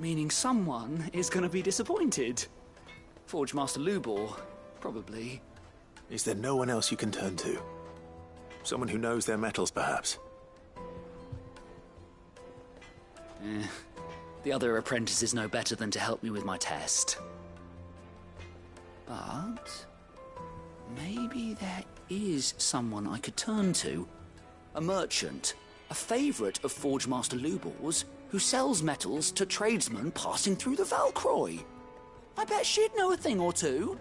Meaning someone is going to be disappointed. Forge Master Lubor, probably. Is there no one else you can turn to? Someone who knows their metals, perhaps? The other apprentices know better than to help me with my test. But maybe there is someone I could turn to. A merchant, a favourite of Forge Master Lubor's, who sells metals to tradesmen passing through the Valcroy. I bet she'd know a thing or two.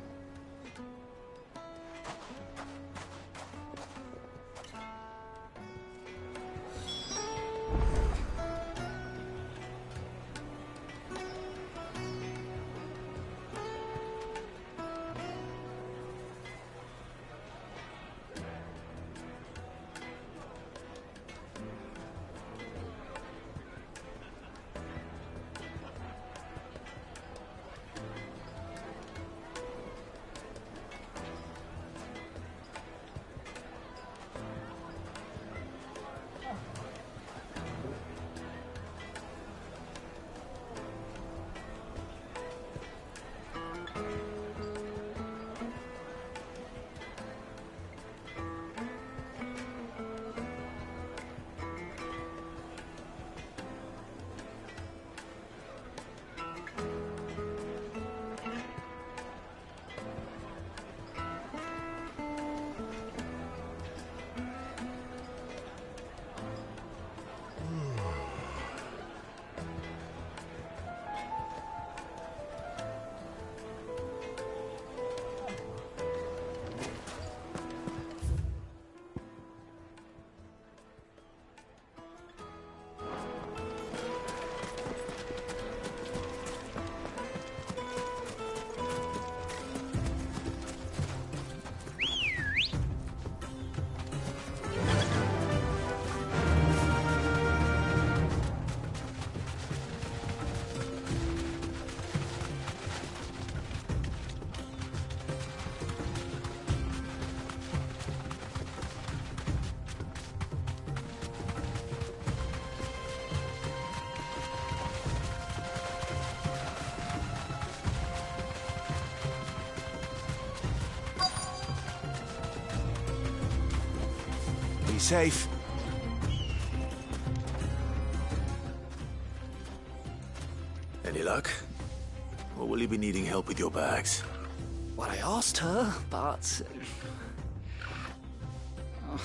Be safe. Any luck? Or will you be needing help with your bags? Well, I asked her, but... Oh,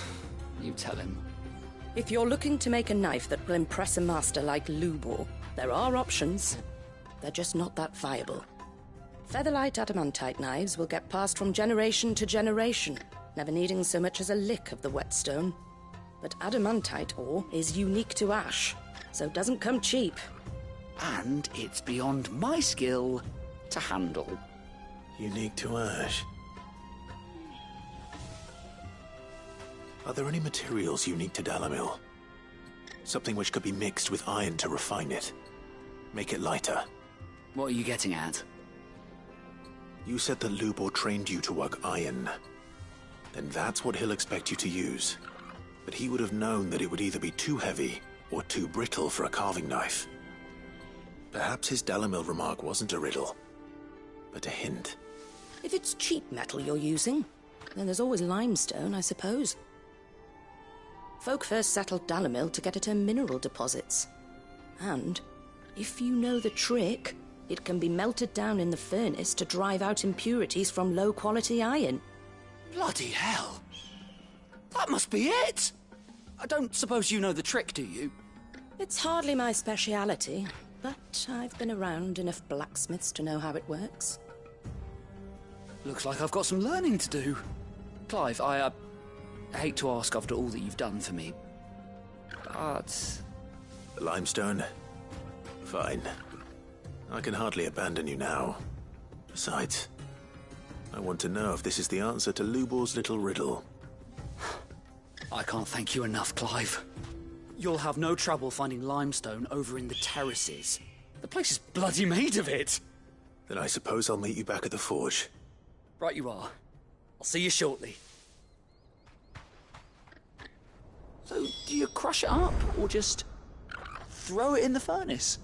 you tell him. If you're looking to make a knife that will impress a master like Lubor, there are options. They're just not that viable. Featherlight adamantite knives will get passed from generation to generation, never needing so much as a lick of the whetstone. But adamantite ore is unique to ash, so it doesn't come cheap. And it's beyond my skill to handle. Unique to ash. Are there any materials unique to Dalimil? Something which could be mixed with iron to refine it. Make it lighter. What are you getting at? You said that Lubor trained you to work iron. Then that's what he'll expect you to use. But he would have known that it would either be too heavy or too brittle for a carving knife. Perhaps his Dalimil remark wasn't a riddle, but a hint. If it's cheap metal you're using, then there's always limestone, I suppose. Folk first settled Dalimil to get at her mineral deposits. And If you know the trick, it can be melted down in the furnace to drive out impurities from low-quality iron. Bloody hell! That must be it! I don't suppose you know the trick, do you? It's hardly my speciality, but I've been around enough blacksmiths to know how it works. Looks like I've got some learning to do. Clive, I hate to ask after all that you've done for me, but... The limestone? Fine. I can hardly abandon you now. Besides, I want to know if this is the answer to Lubor's little riddle. I can't thank you enough, Clive. You'll have no trouble finding limestone over in the terraces. The place is bloody made of it. Then I suppose I'll meet you back at the forge. Right you are. I'll see you shortly. So, do you crush it up, or just throw it in the furnace?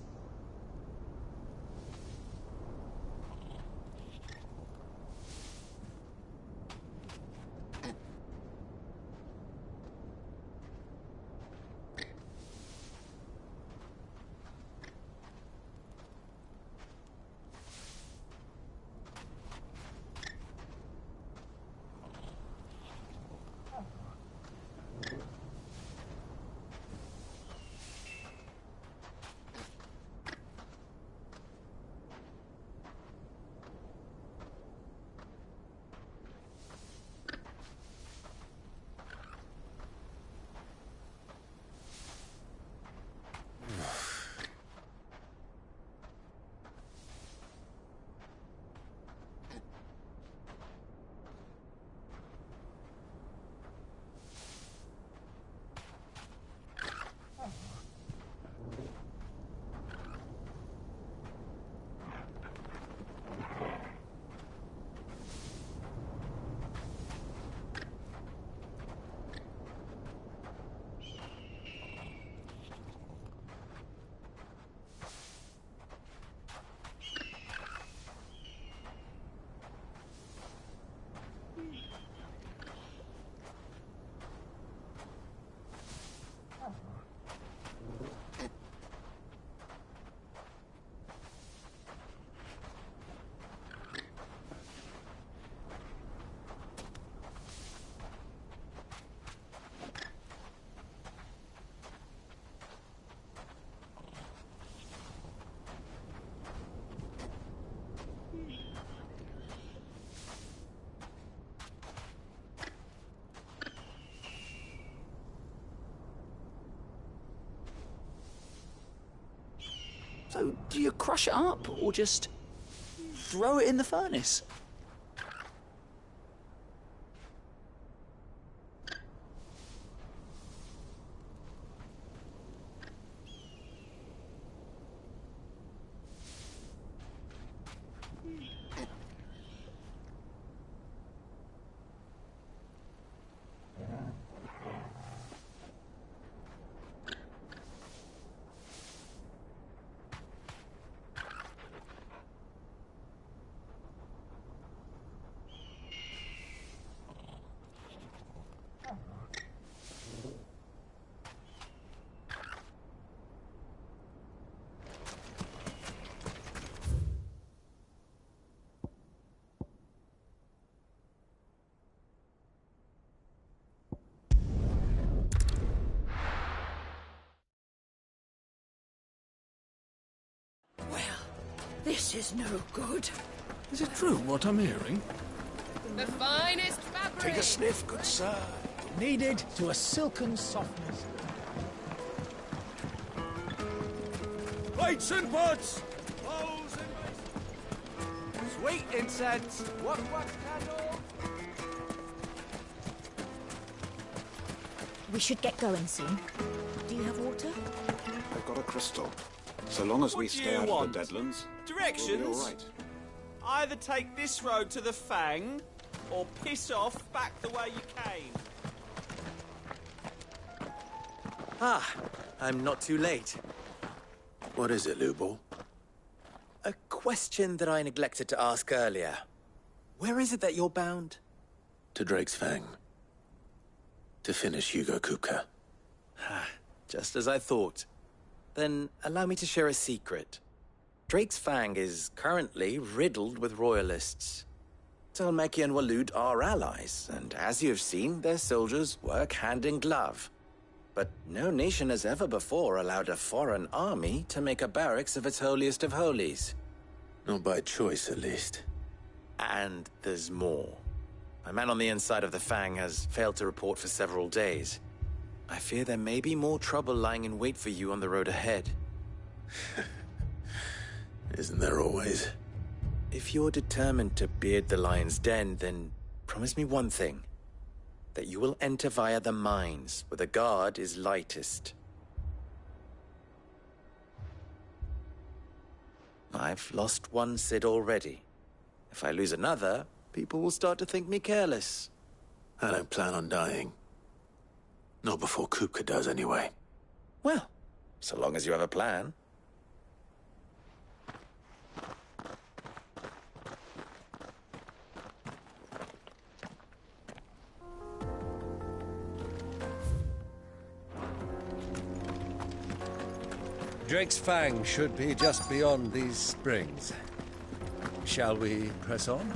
So, do you crush it up, or just throw it in the furnace? This is no good. Is it true what I'm hearing? The finest fabric! Take a sniff, good sir. Kneaded to a silken softness. Plates and pots! Bowls and... Sweet incense! Wax candle! We should get going soon. Do you have water? I've got a crystal. So long as we stay out of the Deadlands, Directions? we'll be all right. Either take this road to the Fang, or piss off back the way you came. Ah, I'm not too late. What is it, Lubor? A question that I neglected to ask earlier. Where is it that you're bound? To Drake's Fang. To finish Hugo Kupka. Just as I thought. Then allow me to share a secret. Drake's Fang is currently riddled with royalists. Talmeki and Waloed are allies, and as you have seen, their soldiers work hand in glove. But no nation has ever before allowed a foreign army to make a barracks of its holiest of holies. Not by choice, at least. And there's more. A man on the inside of the Fang has failed to report for several days. I fear there may be more trouble lying in wait for you on the road ahead. Isn't there always? If you're determined to beard the lion's den, then promise me one thing. That you will enter via the mines, where the guard is lightest. I've lost one Cid already. If I lose another, people will start to think me careless. I don't plan on dying. Not before Kupka does, anyway. Well, so long as you have a plan. Drake's Fang should be just beyond these springs. Shall we press on?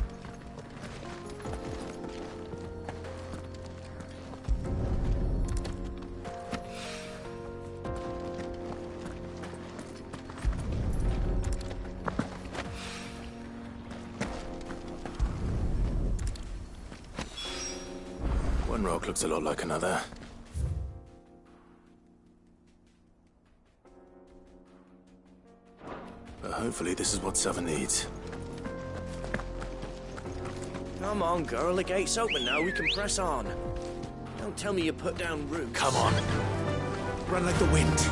One rock looks a lot like another. But hopefully this is what Sava needs. Come on, girl. The gate's open now. We can press on. Don't tell me you put down roots. Come on. Run like the wind.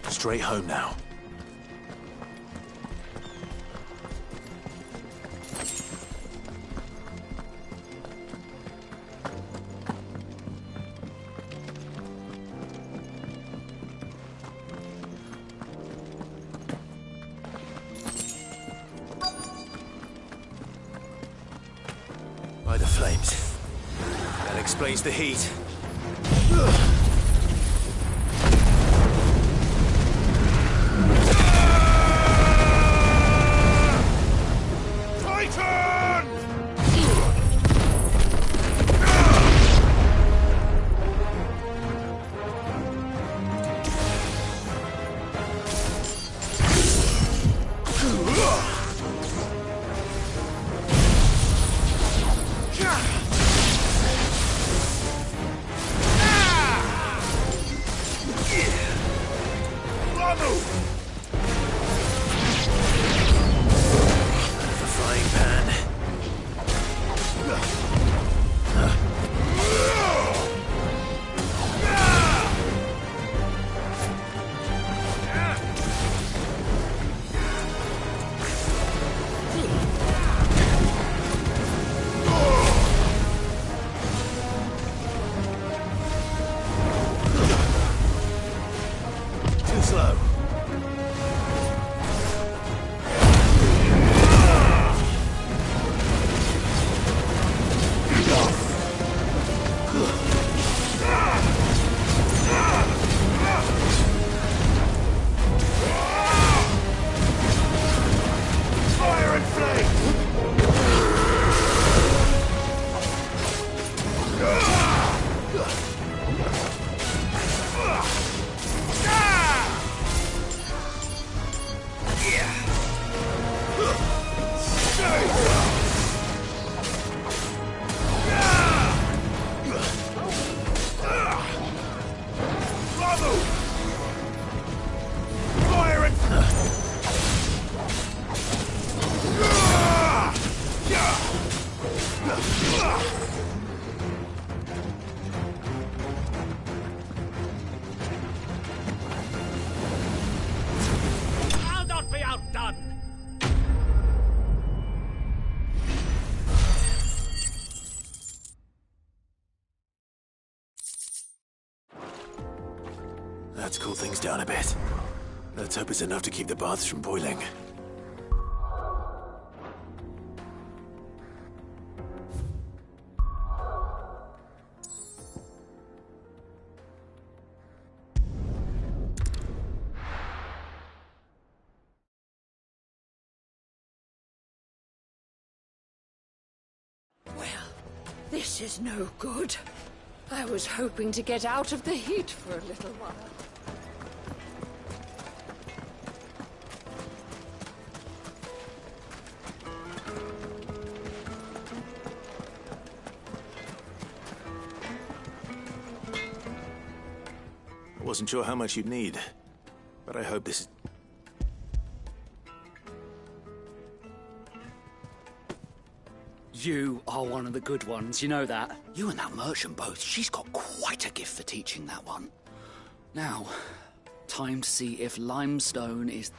Straight home now. By the flames. That explains the heat. That's cooled things down a bit. Let's hope it's enough to keep the baths from boiling. This is no good. I was hoping to get out of the heat for a little while. I wasn't sure how much you'd need, but I hope this is... You are one of the good ones, you know that? You and that merchant both, she's got quite a gift for teaching that one. Now, time to see if limestone is...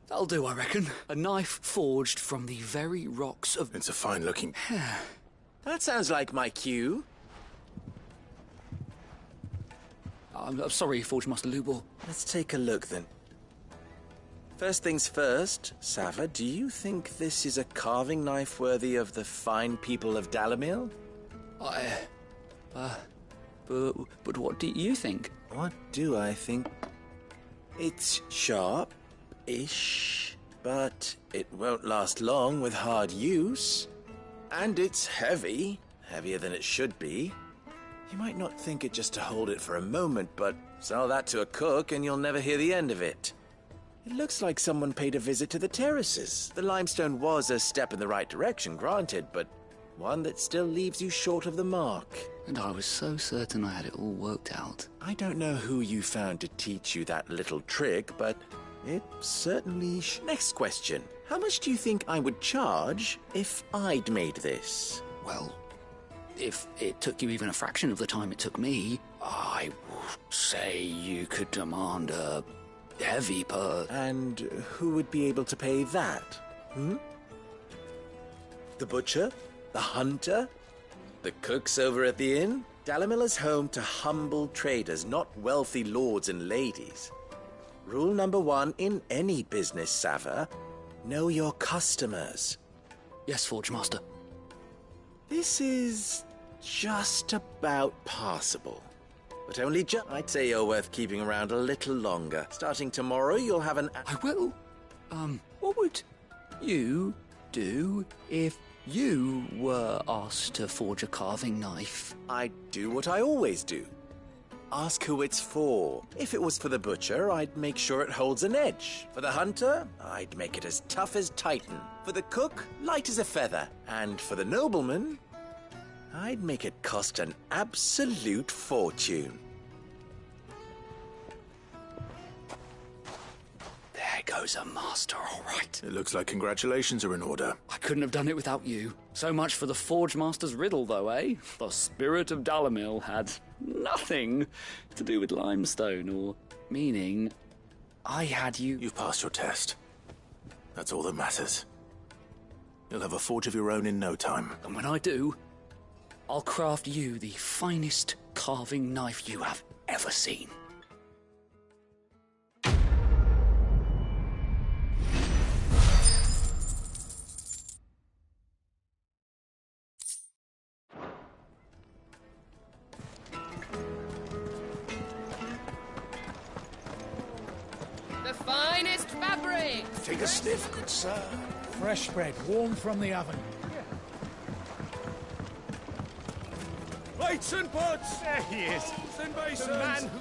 That'll do, I reckon. A knife forged from the very rocks of... It's a fine-looking... That sounds like my cue. I'm sorry, Forge Master Lubor. Let's take a look, then. First things first, Sava, do you think this is a carving knife worthy of the fine people of Dalimil? But what do you think? What do I think? It's sharp-ish, but it won't last long with hard use. And it's heavy, heavier than it should be. You might not think it just to hold it for a moment, but sell that to a cook and you'll never hear the end of it. It looks like someone paid a visit to the terraces. The limestone was a step in the right direction, granted, but one that still leaves you short of the mark. And I was so certain I had it all worked out. I don't know who you found to teach you that little trick, but it certainly... Next question. How much do you think I would charge if I'd made this? Well, if it took you even a fraction of the time it took me, I would say you could demand a heavy purse. And who would be able to pay that? The butcher? The hunter? The cooks over at the inn? Dalimil is home to humble traders, not wealthy lords and ladies. Rule number 1 in any business, Sava: know your customers. Yes, Forge Master. This is just about passable. But only I'd say you're worth keeping around a little longer. Starting tomorrow, you'll have an... I will. What would you do if you were asked to forge a carving knife? I'd do what I always do. Ask who it's for. If it was for the butcher, I'd make sure it holds an edge. For the hunter, I'd make it as tough as Titan. For the cook, light as a feather. And for the nobleman, I'd make it cost an absolute fortune. There goes a master, all right. It looks like congratulations are in order. I couldn't have done it without you. So much for the Forge Master's riddle, though, eh? The spirit of Dalimil had nothing to do with limestone, or meaning I had you... You've passed your test. That's all that matters. You'll have a forge of your own in no time. And when I do, I'll craft you the finest carving knife you have ever seen. Take a sniff, good sir. Fresh bread, warm from the oven. Plates and pots! There he is. And basins. The man who...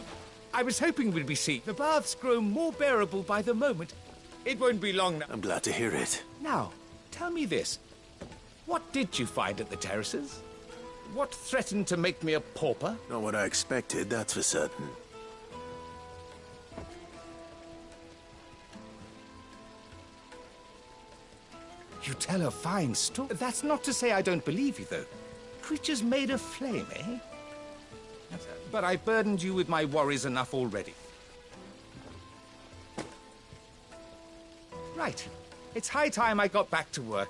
I was hoping we'd be seen. The baths grow more bearable by the moment. It won't be long now. I'm glad to hear it. Now, tell me this. What did you find at the terraces? What threatened to make me a pauper? Not what I expected, that's for certain. You tell a fine story. That's not to say I don't believe you, though. Creatures made of flame, eh? But I've burdened you with my worries enough already. Right. It's high time I got back to work.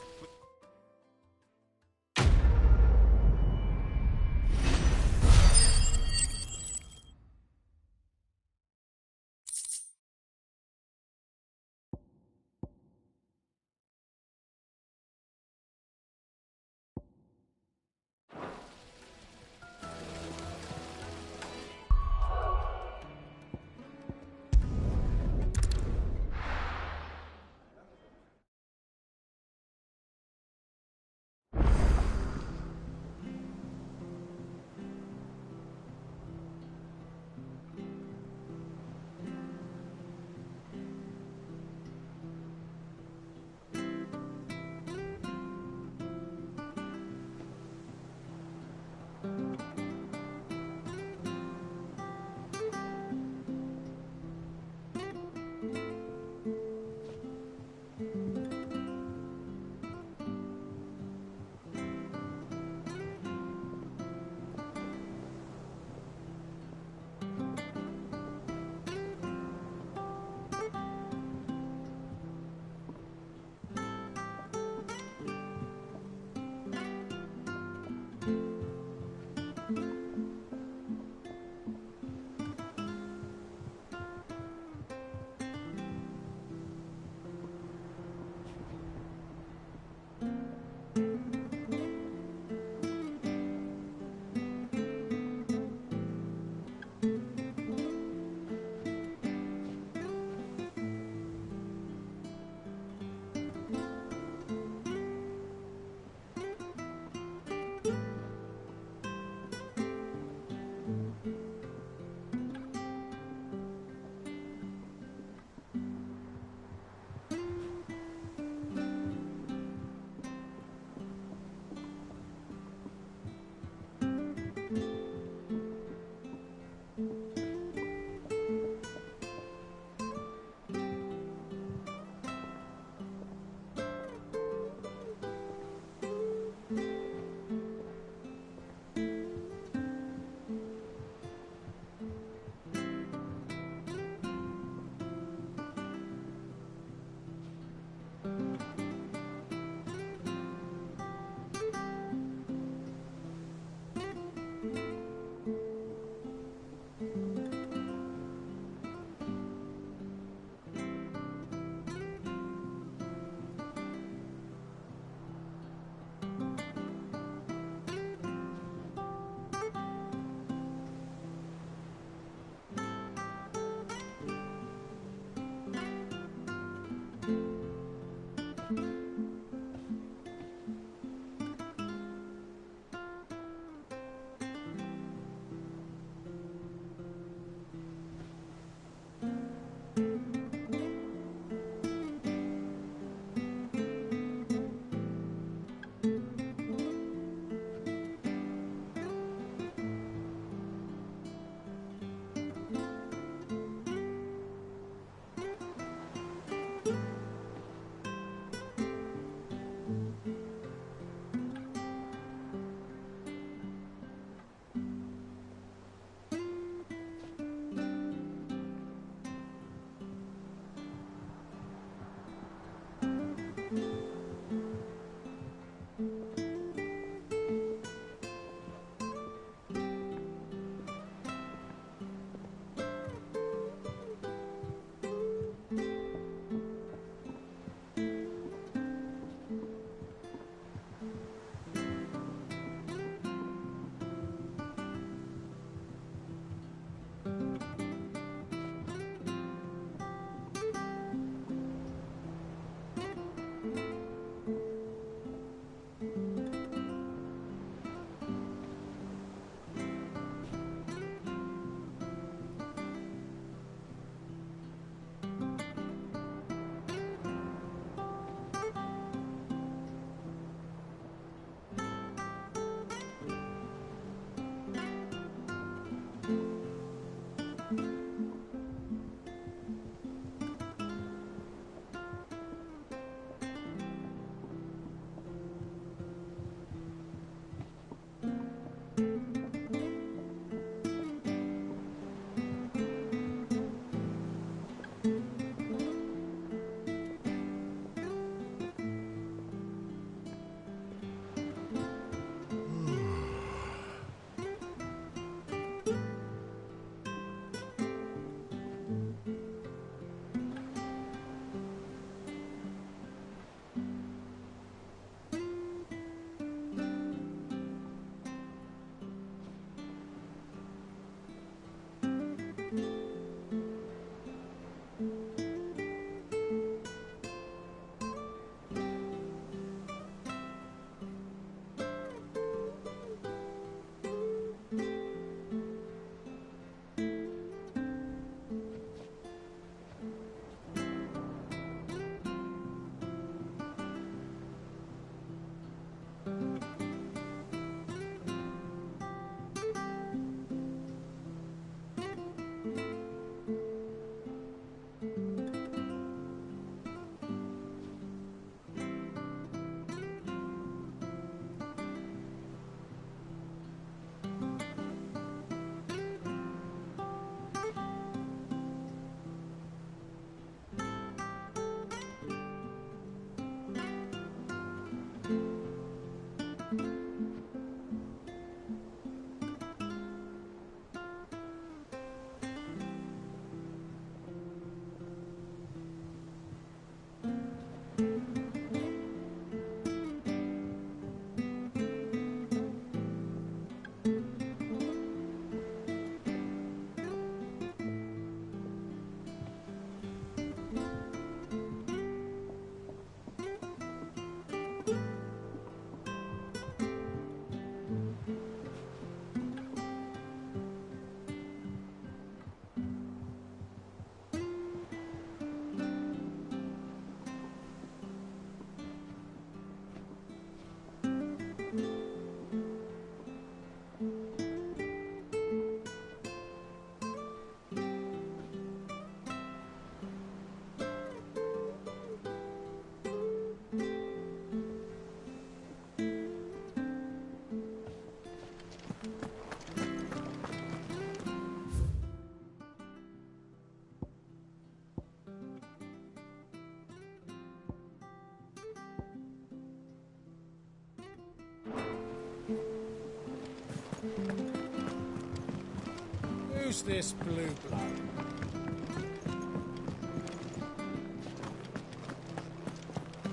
Who's this blue blood?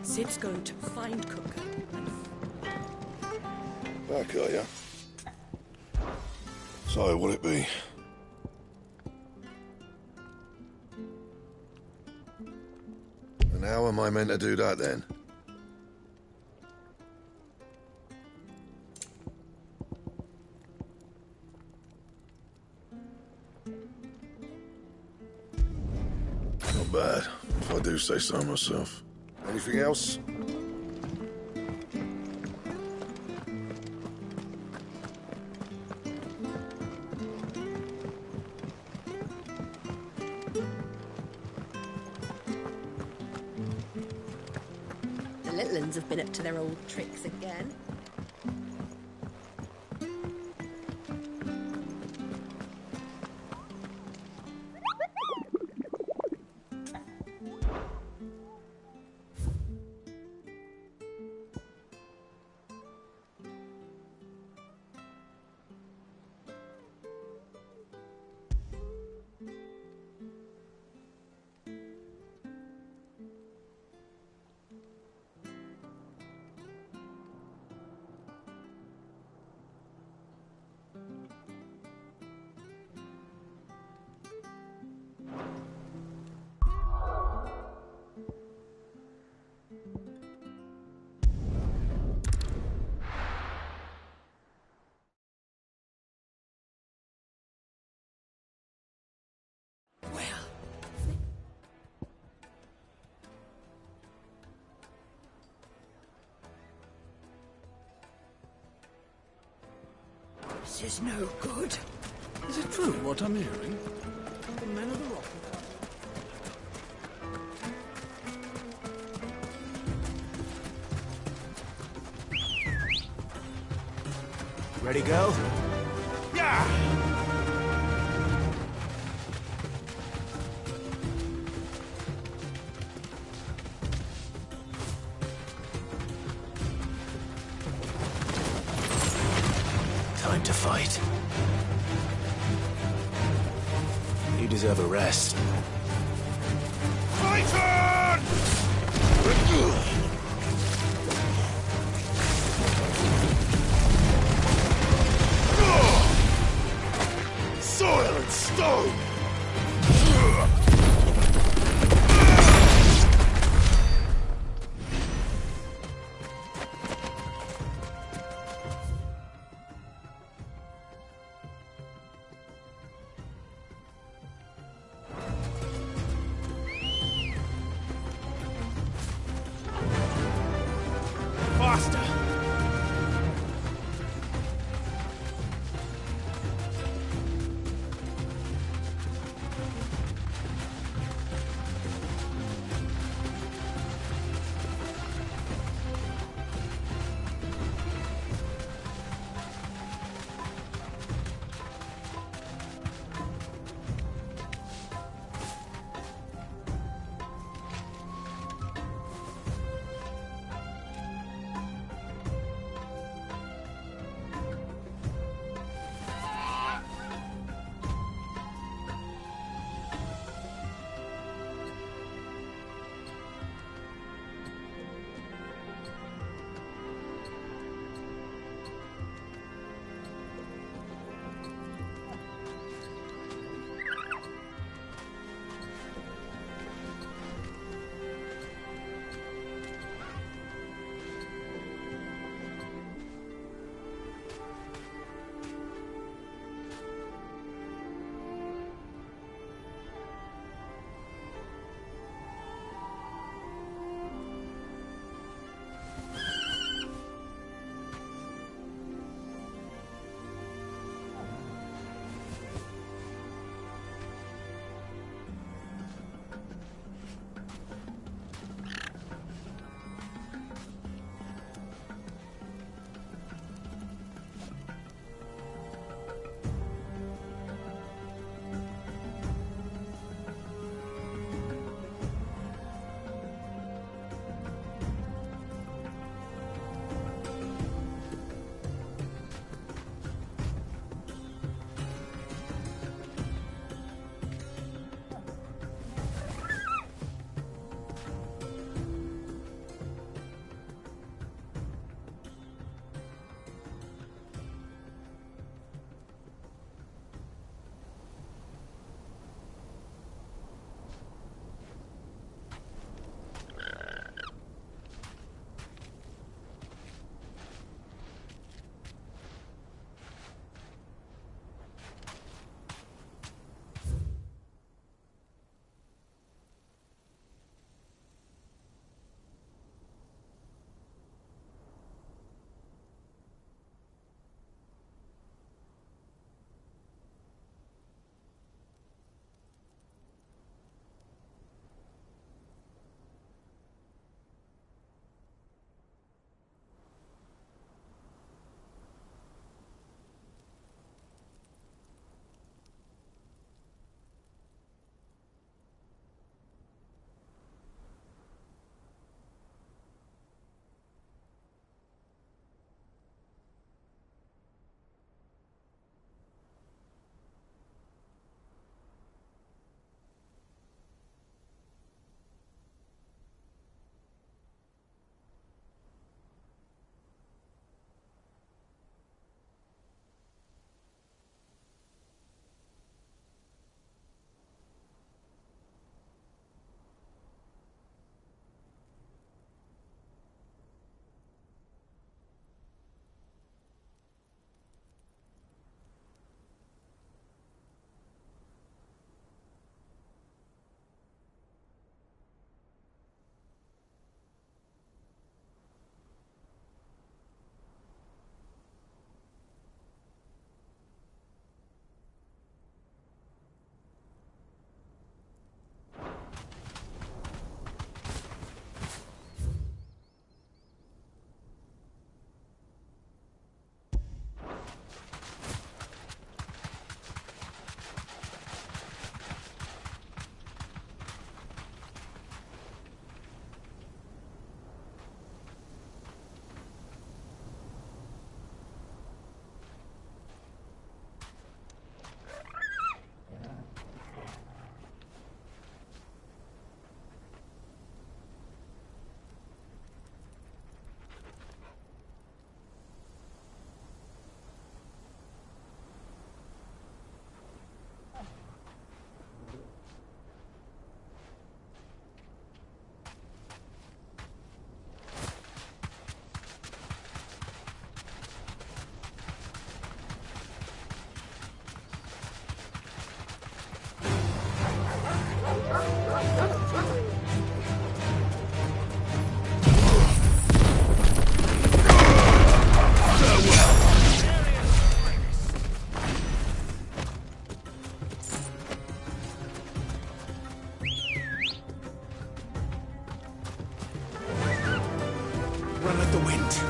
Sid's going to find Cooker. Back, are ya? So, what'll it be? And how am I meant to do that, then? Not bad, if I do say so myself. Anything else? The little uns have been up to their old tricks again. This is no good. Is it true what I'm hearing? The men of the rock. Ready, go? Yeah! Time to fight. You deserve a rest. Fight on! Soil and stone! Faster! the wind.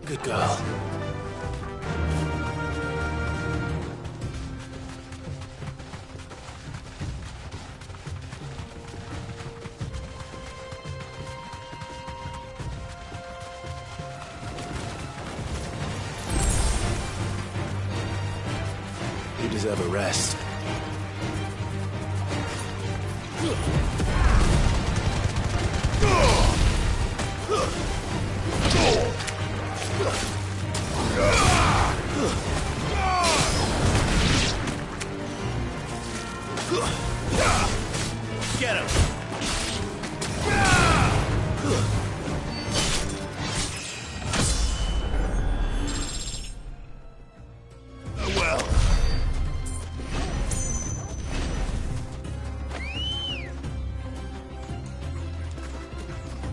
Good girl. You deserve a rest. Get him! Well.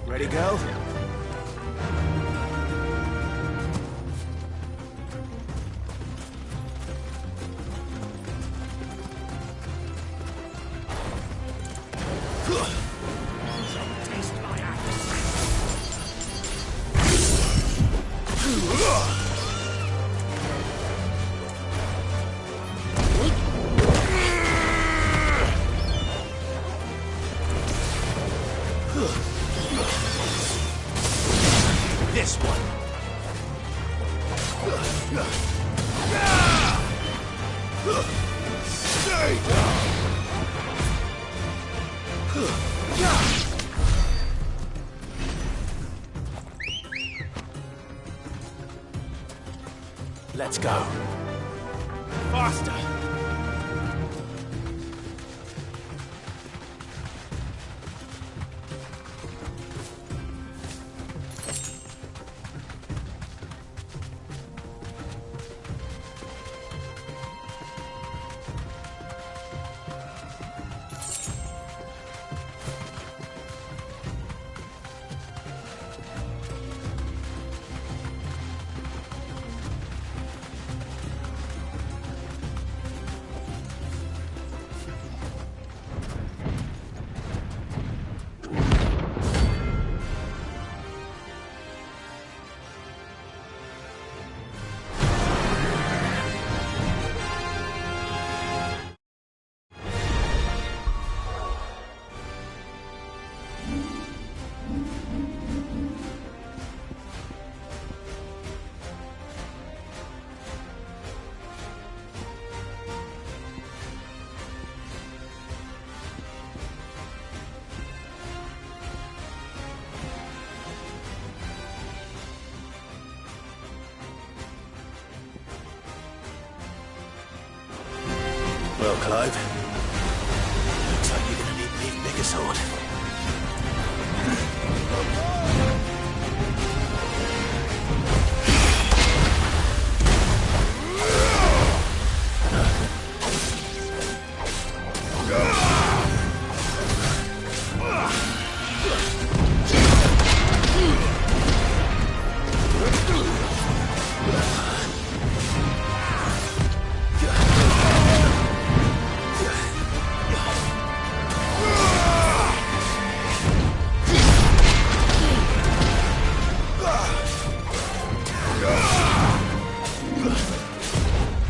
Ready, go? This one. Stay down. Let's go. Faster. Well, Clive, looks like you're gonna need an even bigger sword.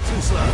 Too slow.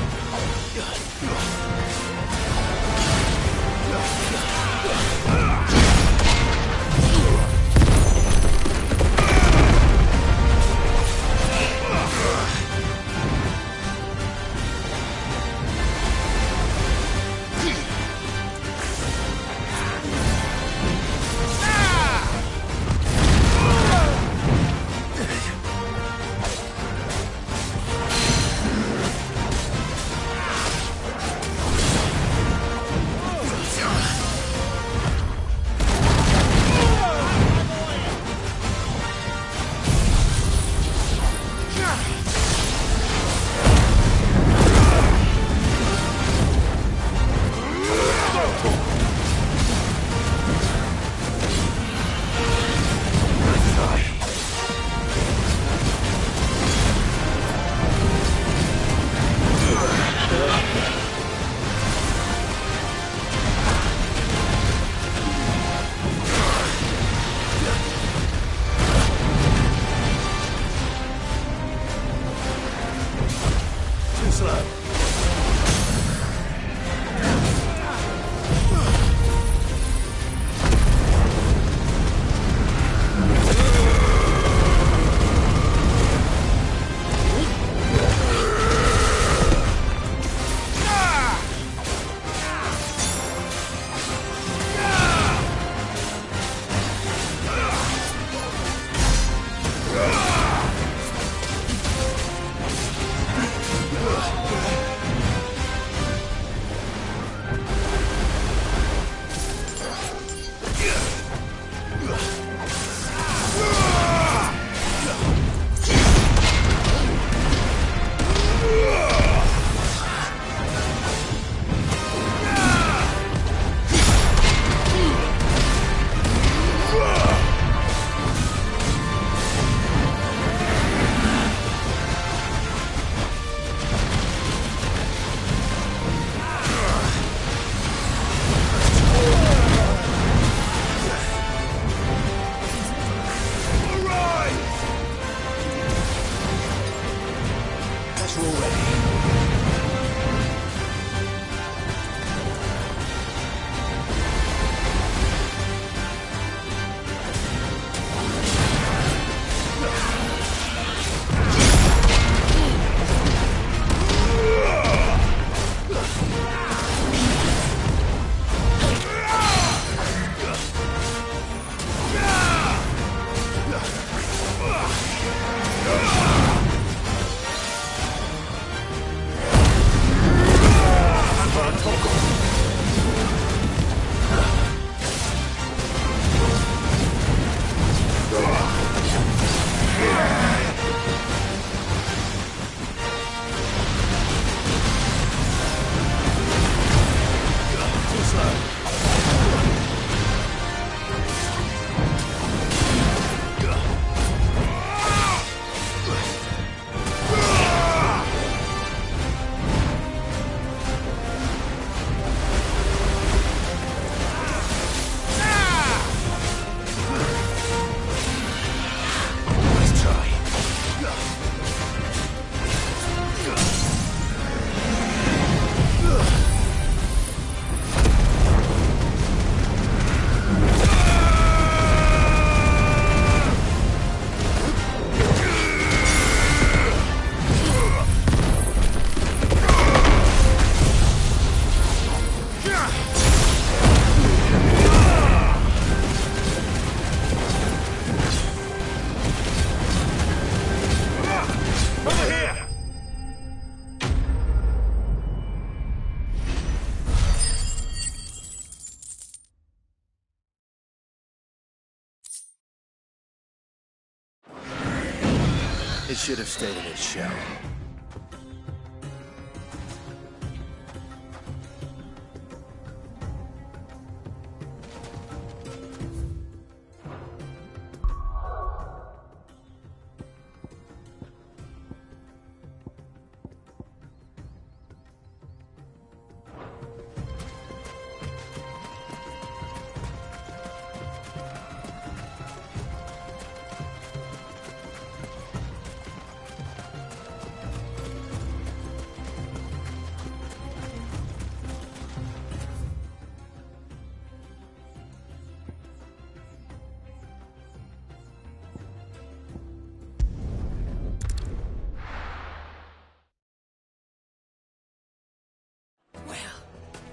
It should have stayed in its shell.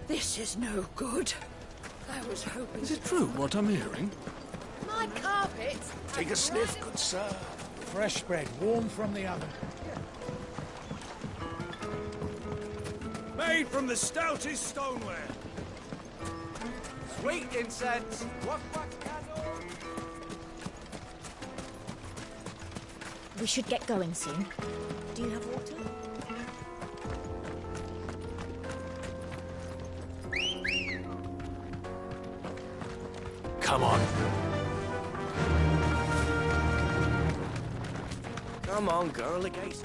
This is no good. I was hoping... Is it true what I'm hearing? My carpet! Take a sniff, good sir. Fresh bread, warm from the oven. Made from the stoutest stoneware. Sweet incense. Wax candle. We should get going soon. Do you have water? Come on. Come on, girl, the gates.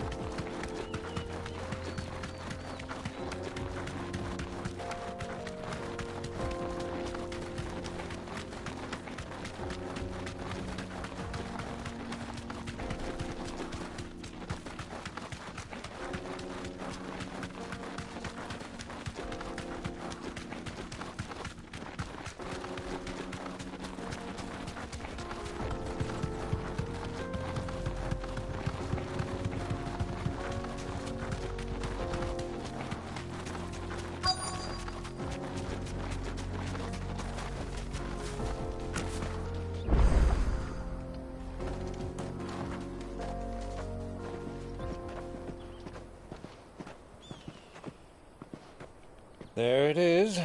There it is.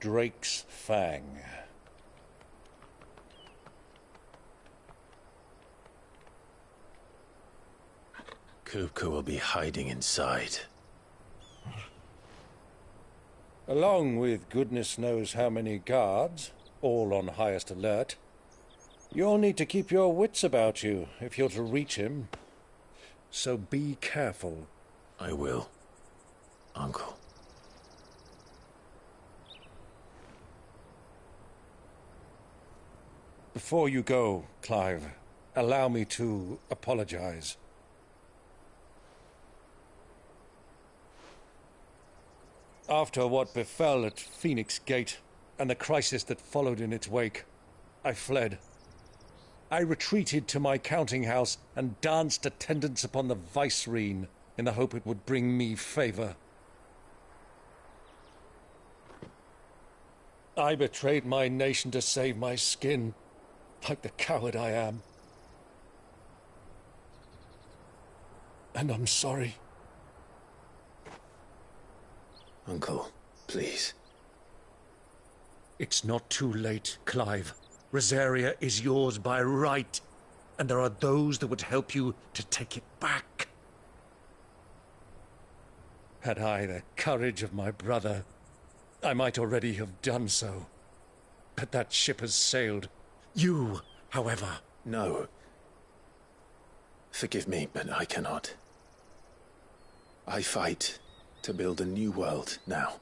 Drake's Fang. Kupka will be hiding inside. Along with goodness knows how many guards, all on highest alert. You'll need to keep your wits about you if you're to reach him. So be careful. I will, Uncle. Before you go, Clive, allow me to apologize. After what befell at Phoenix Gate and the crisis that followed in its wake, I fled. I retreated to my counting house and danced attendance upon the Vicereine in the hope it would bring me favor. I betrayed my nation to save my skin, like the coward I am. And I'm sorry. Uncle, please. It's not too late, Clive. Rosaria is yours by right, and there are those that would help you to take it back. Had I the courage of my brother, I might already have done so. But that ship has sailed. You, however... No. Forgive me, but I cannot. I fight to build a new world now.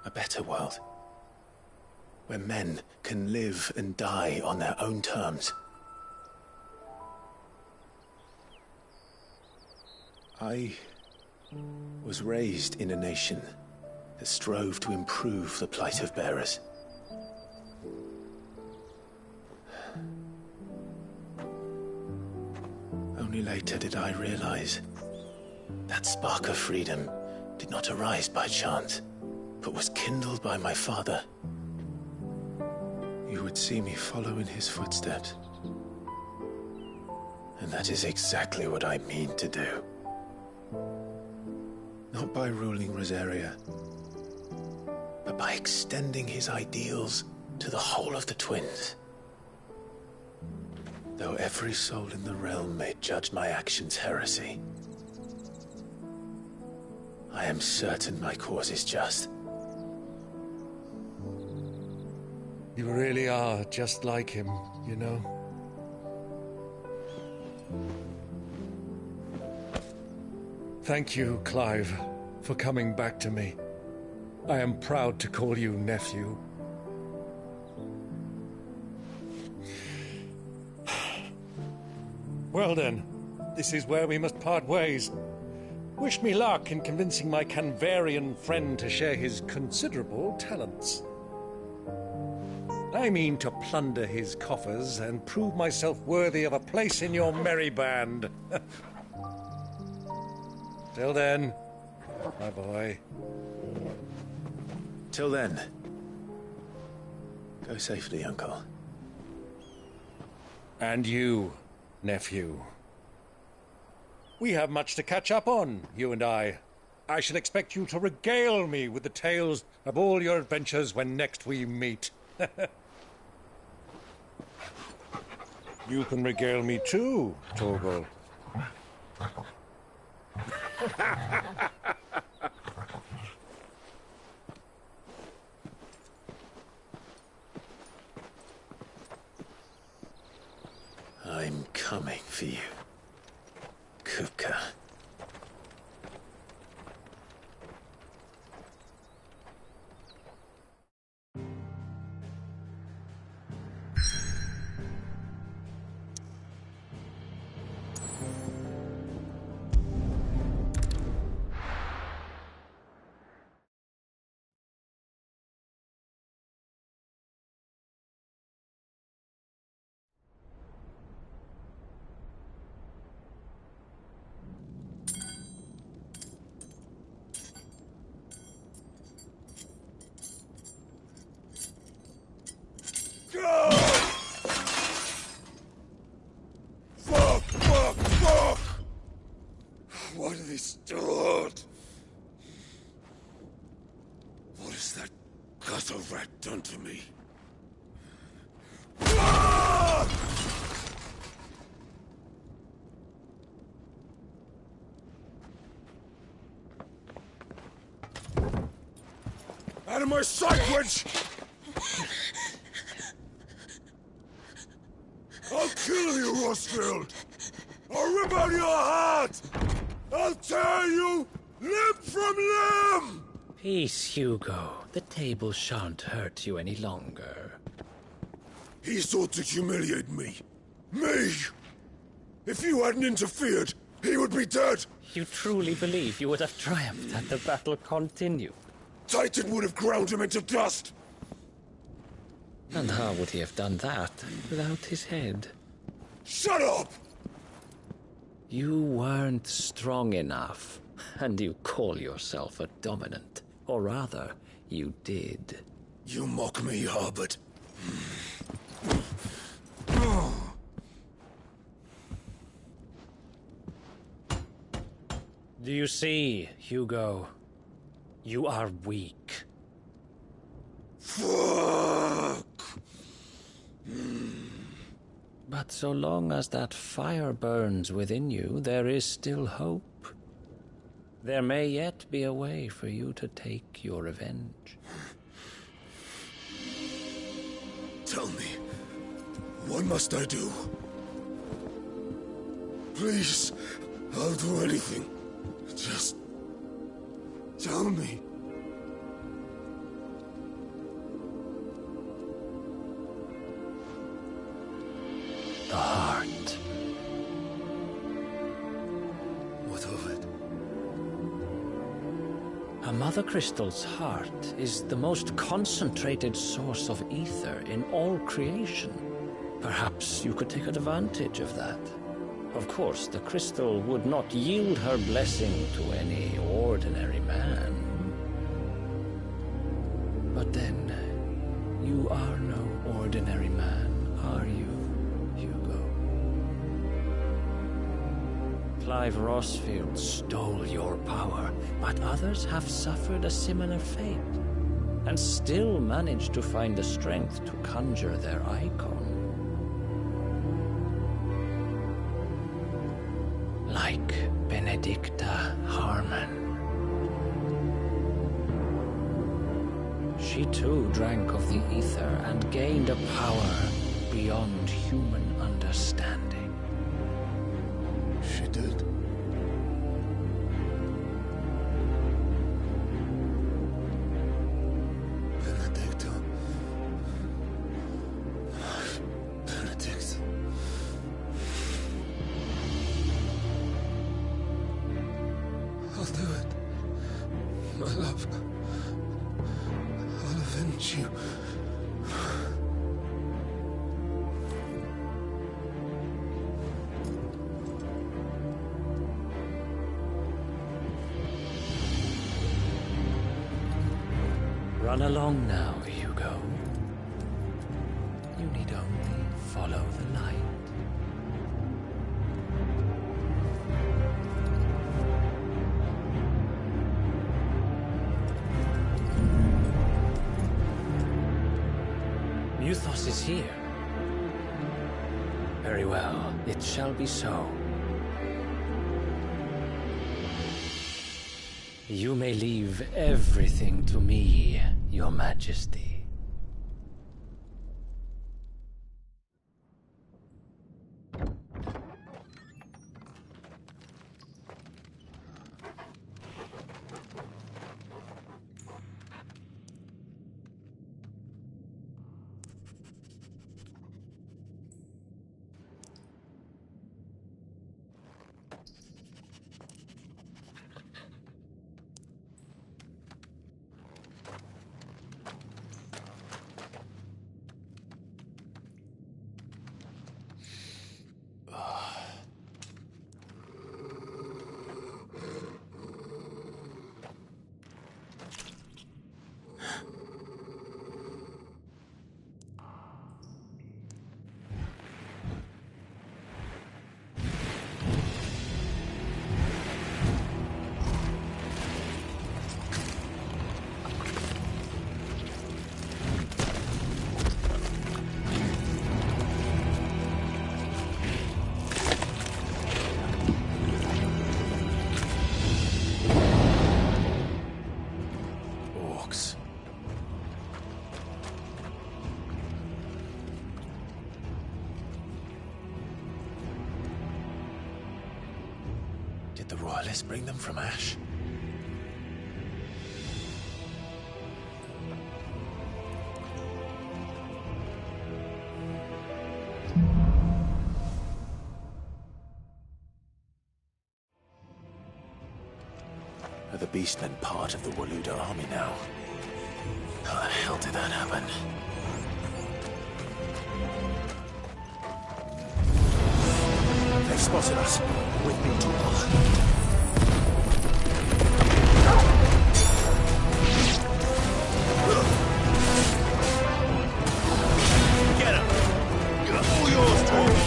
A better world. Where men can live and die on their own terms. I was raised in a nation that strove to improve the plight of bearers. Only later did I realize that spark of freedom did not arise by chance, but was kindled by my father. You would see me follow in his footsteps. And that is exactly what I mean to do. Not by ruling Rosaria, but by extending his ideals to the whole of the Twins. Though every soul in the realm may judge my actions heresy, I am certain my cause is just. You really are just like him, you know? Thank you, Clive, for coming back to me. I am proud to call you nephew. Well then, this is where we must part ways. Wish me luck in convincing my Canvarian friend to share his considerable talents. I mean to plunder his coffers and prove myself worthy of a place in your merry band. Till then, my boy. Till then, go safely, Uncle. And you, nephew. We have much to catch up on, you and I. I shall expect you to regale me with the tales of all your adventures when next we meet. You can regale me too, Torgal. I'm coming for you, Kupka. Fuck! What have they stored? What has that gutter rat done to me? Out of my sight, witch! I'll kill you, Rosfield! I'll rip out your heart! I'll tear you limb from limb! Peace, Hugo. The table shan't hurt you any longer. He sought to humiliate me. Me! If you hadn't interfered, he would be dead! You truly believe you would have triumphed had the battle continued? Titan would have ground him into dust! And how would he have done that without his head? Shut up! You weren't strong enough, and you call yourself a dominant. Or rather, you did. You mock me, Harbert. Do you see, Hugo? You are weak. Fuck! But so long as that fire burns within you, there is still hope. There may yet be a way for you to take your revenge. Tell me, what must I do? Please, I'll do anything. Just tell me. The heart. What of it? A Mother Crystal's heart is the most concentrated source of ether in all creation. Perhaps you could take advantage of that. Of course, the crystal would not yield her blessing to any ordinary man. But then, you are no ordinary man, are you? Clive Rosfield stole your power, but others have suffered a similar fate, and still managed to find the strength to conjure their icon. Benedicta Harmon. She too drank of the ether and gained a power beyond human understanding. She did. Benedicta. Benedict. I'll do it. My love. I'll avenge you. Run along now, Hugo. You need only follow the light. Muthos is here. Very well, it shall be so. You may leave everything to me, Your Majesty. Did the Royalists bring them from Ash? Are the Beastmen part of the Waluda army now? How the hell did that happen? They've spotted us. With me, Torgal. Get him! All yours, Torgal!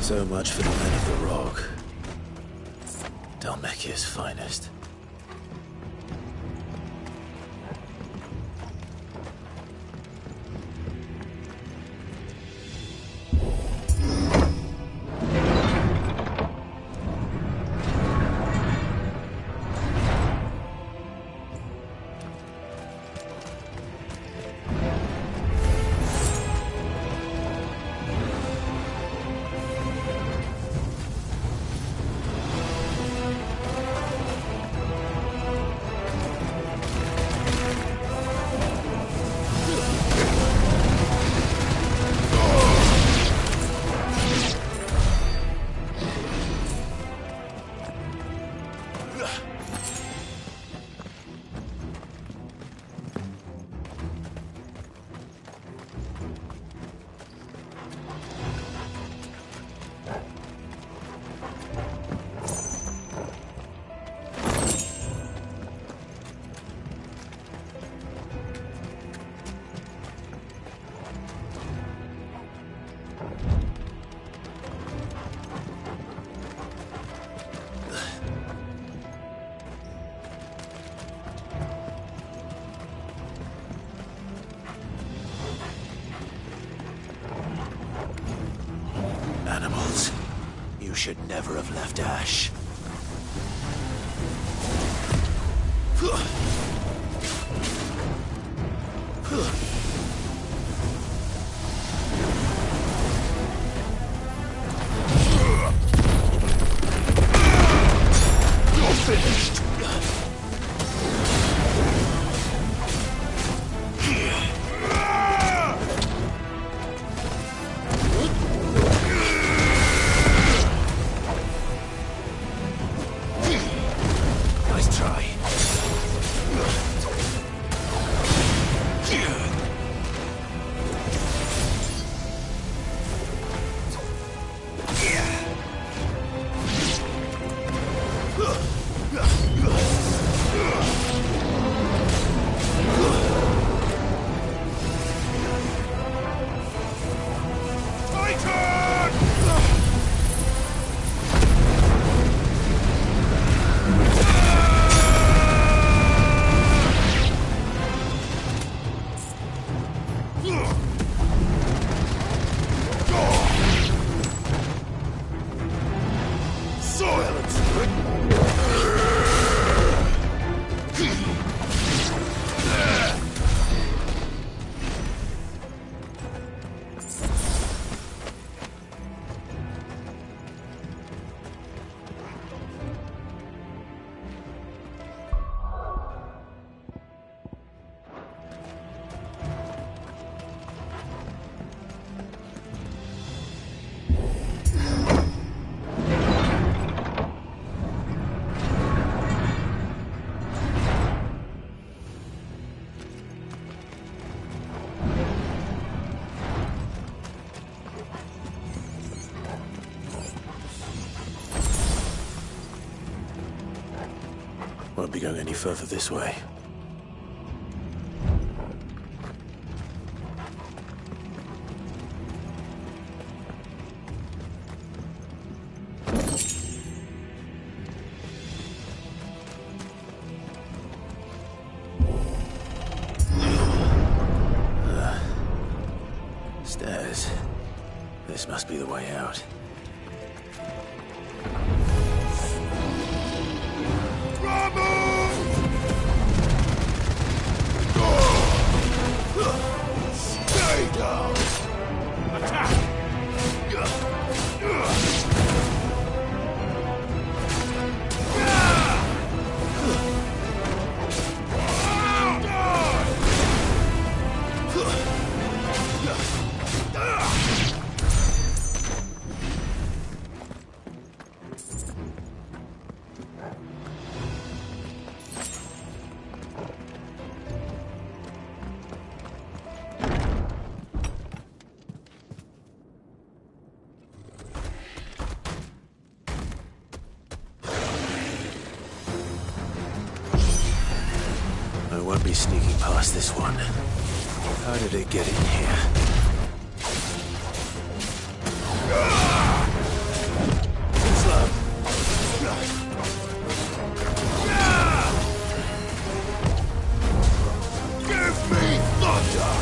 So much for the men of the Rock. Dhalmekia's finest. Animals, you should never have left Ash. You're finished. Nice try. Won't be going any further this way. Stairs. This must be the way out. Stay down! Attack! I won't be sneaking past this one. How did it get in here? Give me thunder!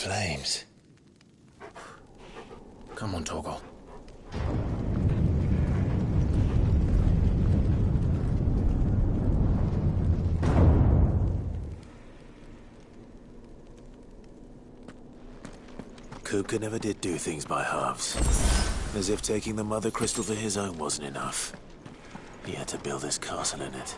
flames. Come on, Torgal. Kupka never did do things by halves. As if taking the Mother Crystal for his own wasn't enough. He had to build his castle in it.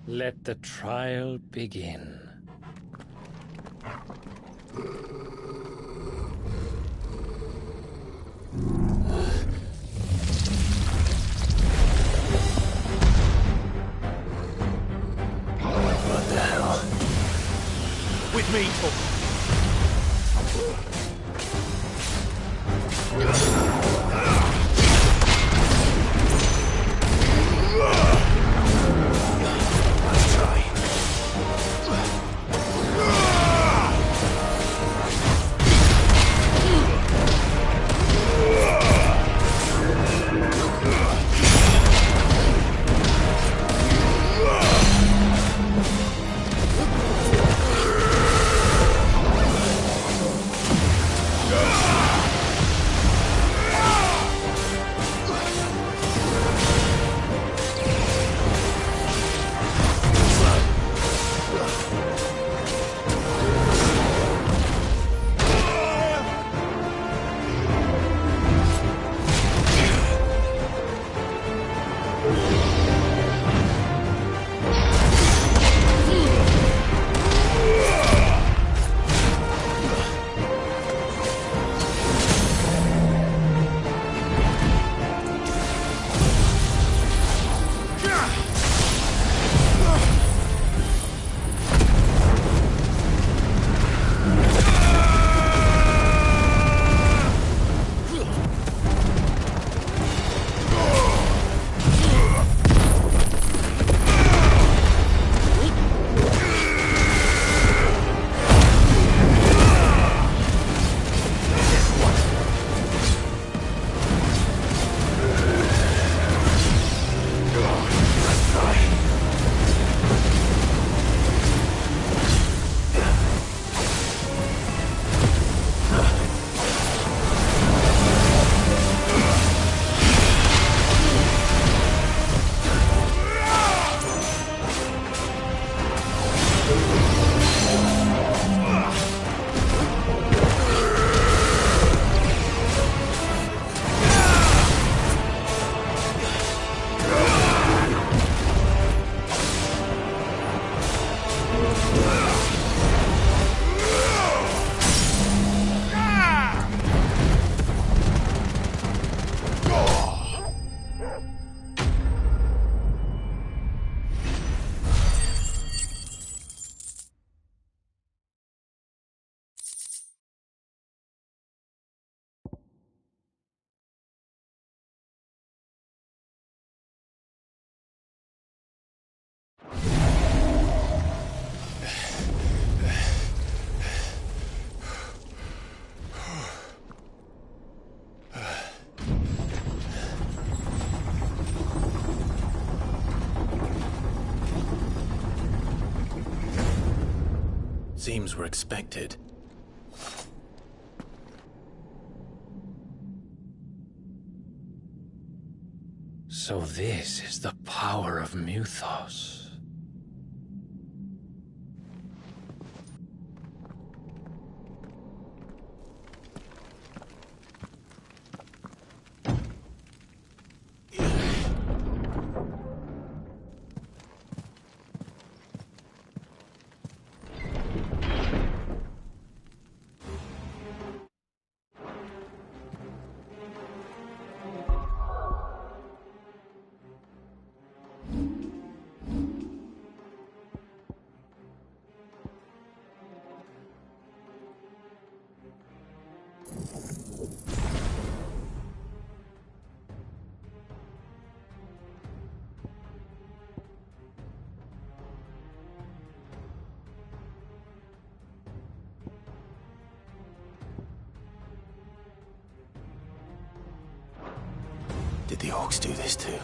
Let the trial begin. What the hell? With me, Torgal. Seems we're expected. So this is the power of Muthos. Did the orcs do this too?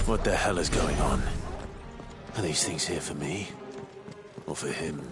What the hell is going on? Are these things here for me? Or for him?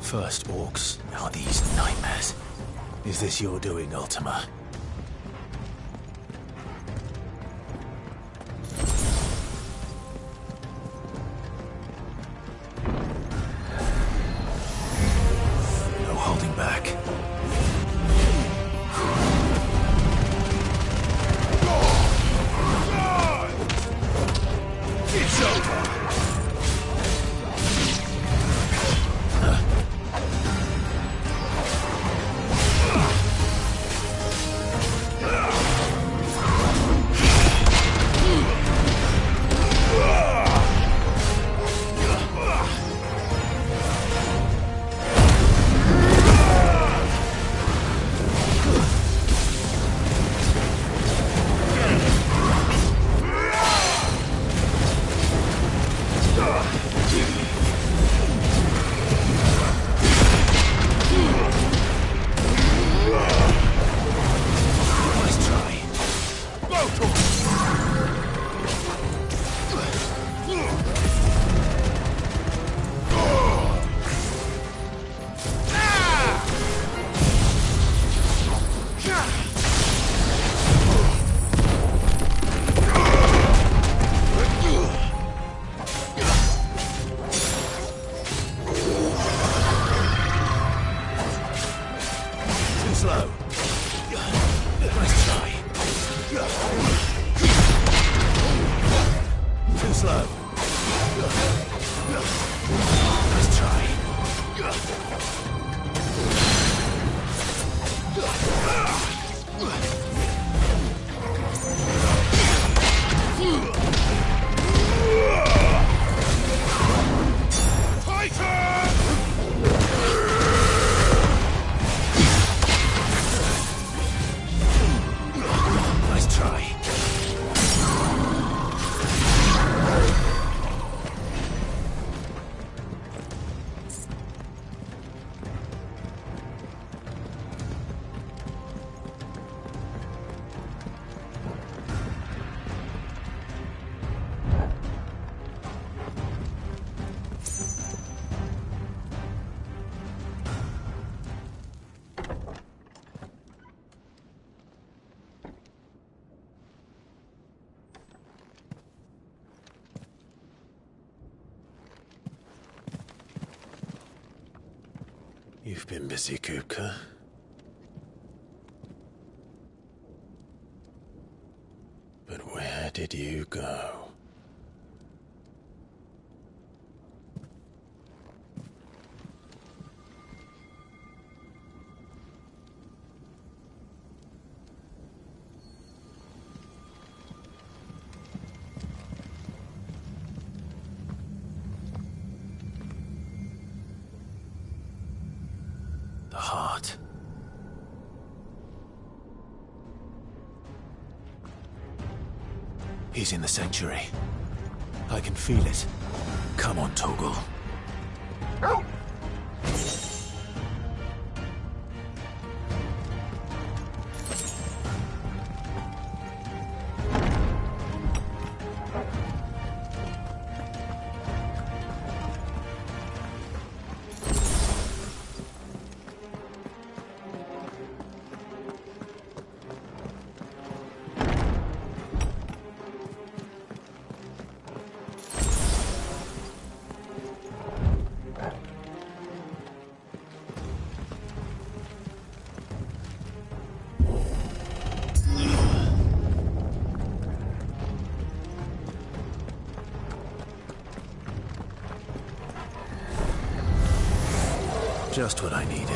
First orcs, now these nightmares. Is this your doing, Ultima? No holding back. It's over! You've been busy, Kupka. But where did you go? The heart. He's in the sanctuary. I can feel it. Come on, Torgal. Just what I needed.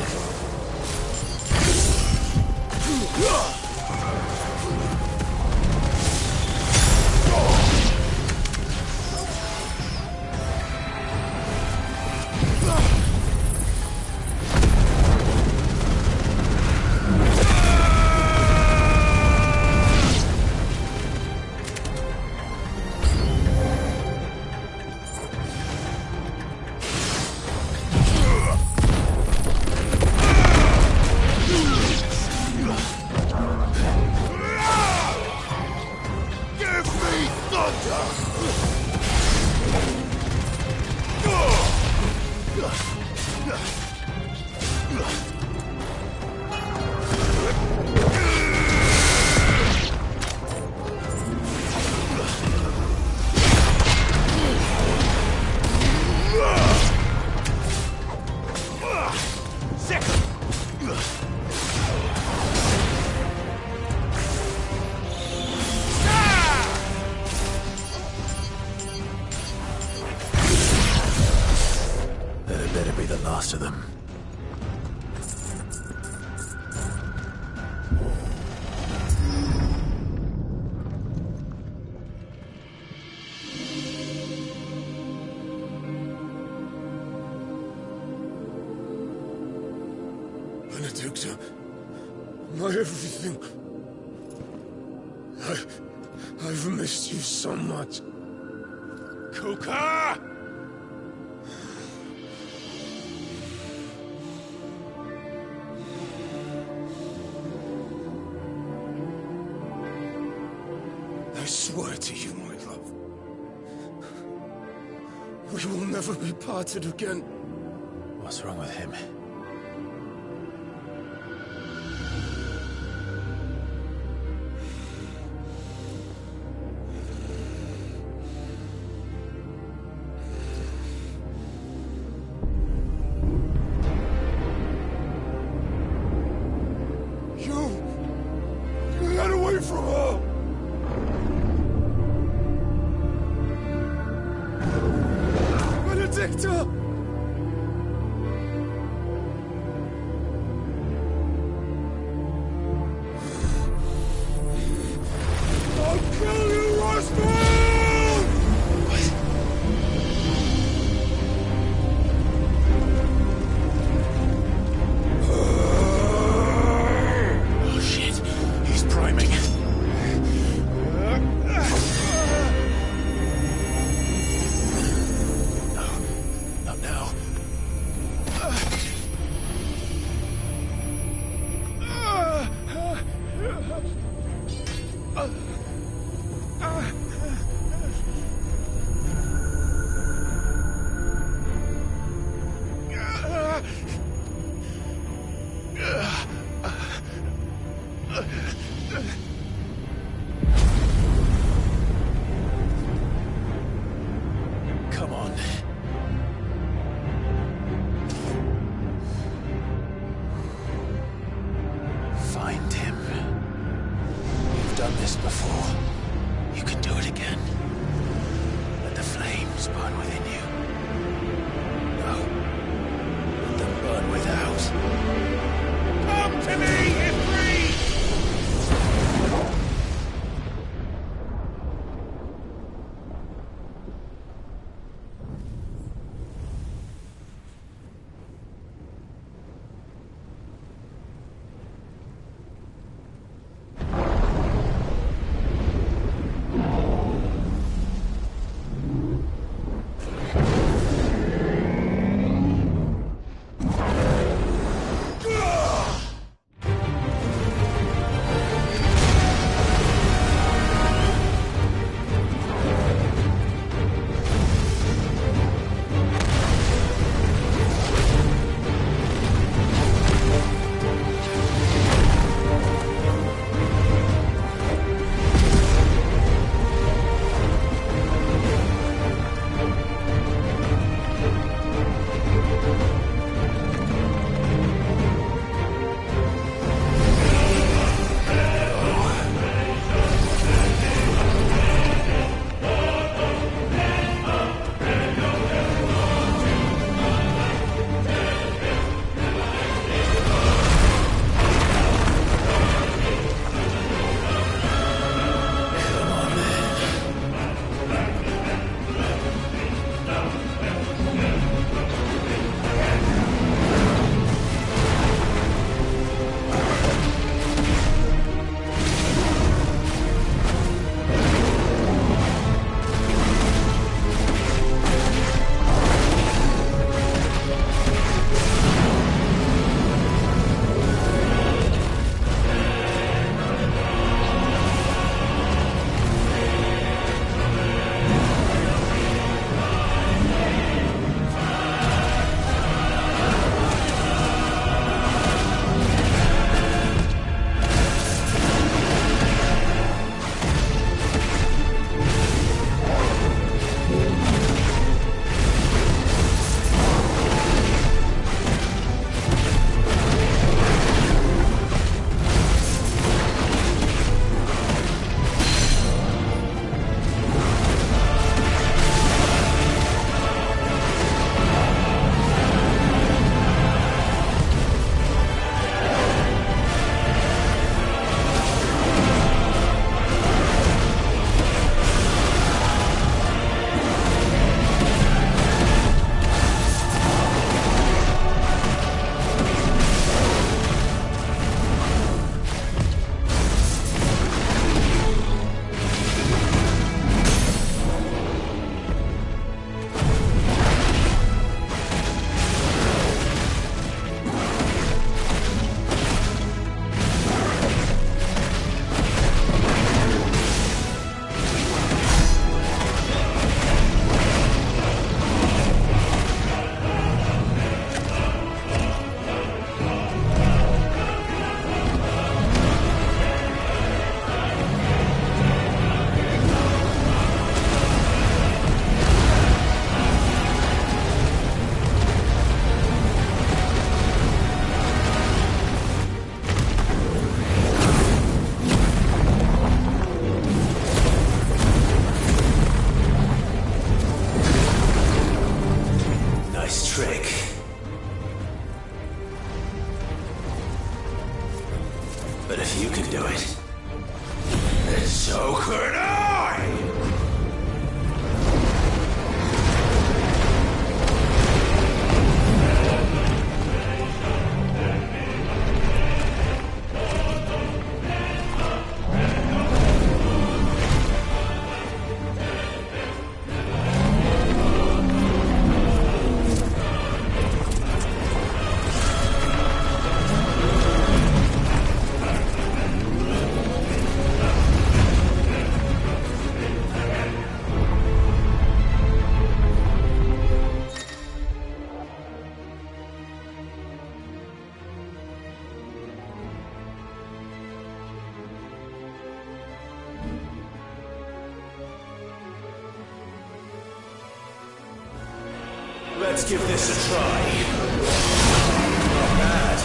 That better be the last of them. Benedicta, my everything. I've missed you so much. Kupka! I swear to you, my love, we will never be parted again. What's wrong with him? You got away from her! Benedicta! I'll kill you, Roscoe! Oh shit, he's priming. No, trick. But if you can do it, then so could I! Let's give this a try. Not bad.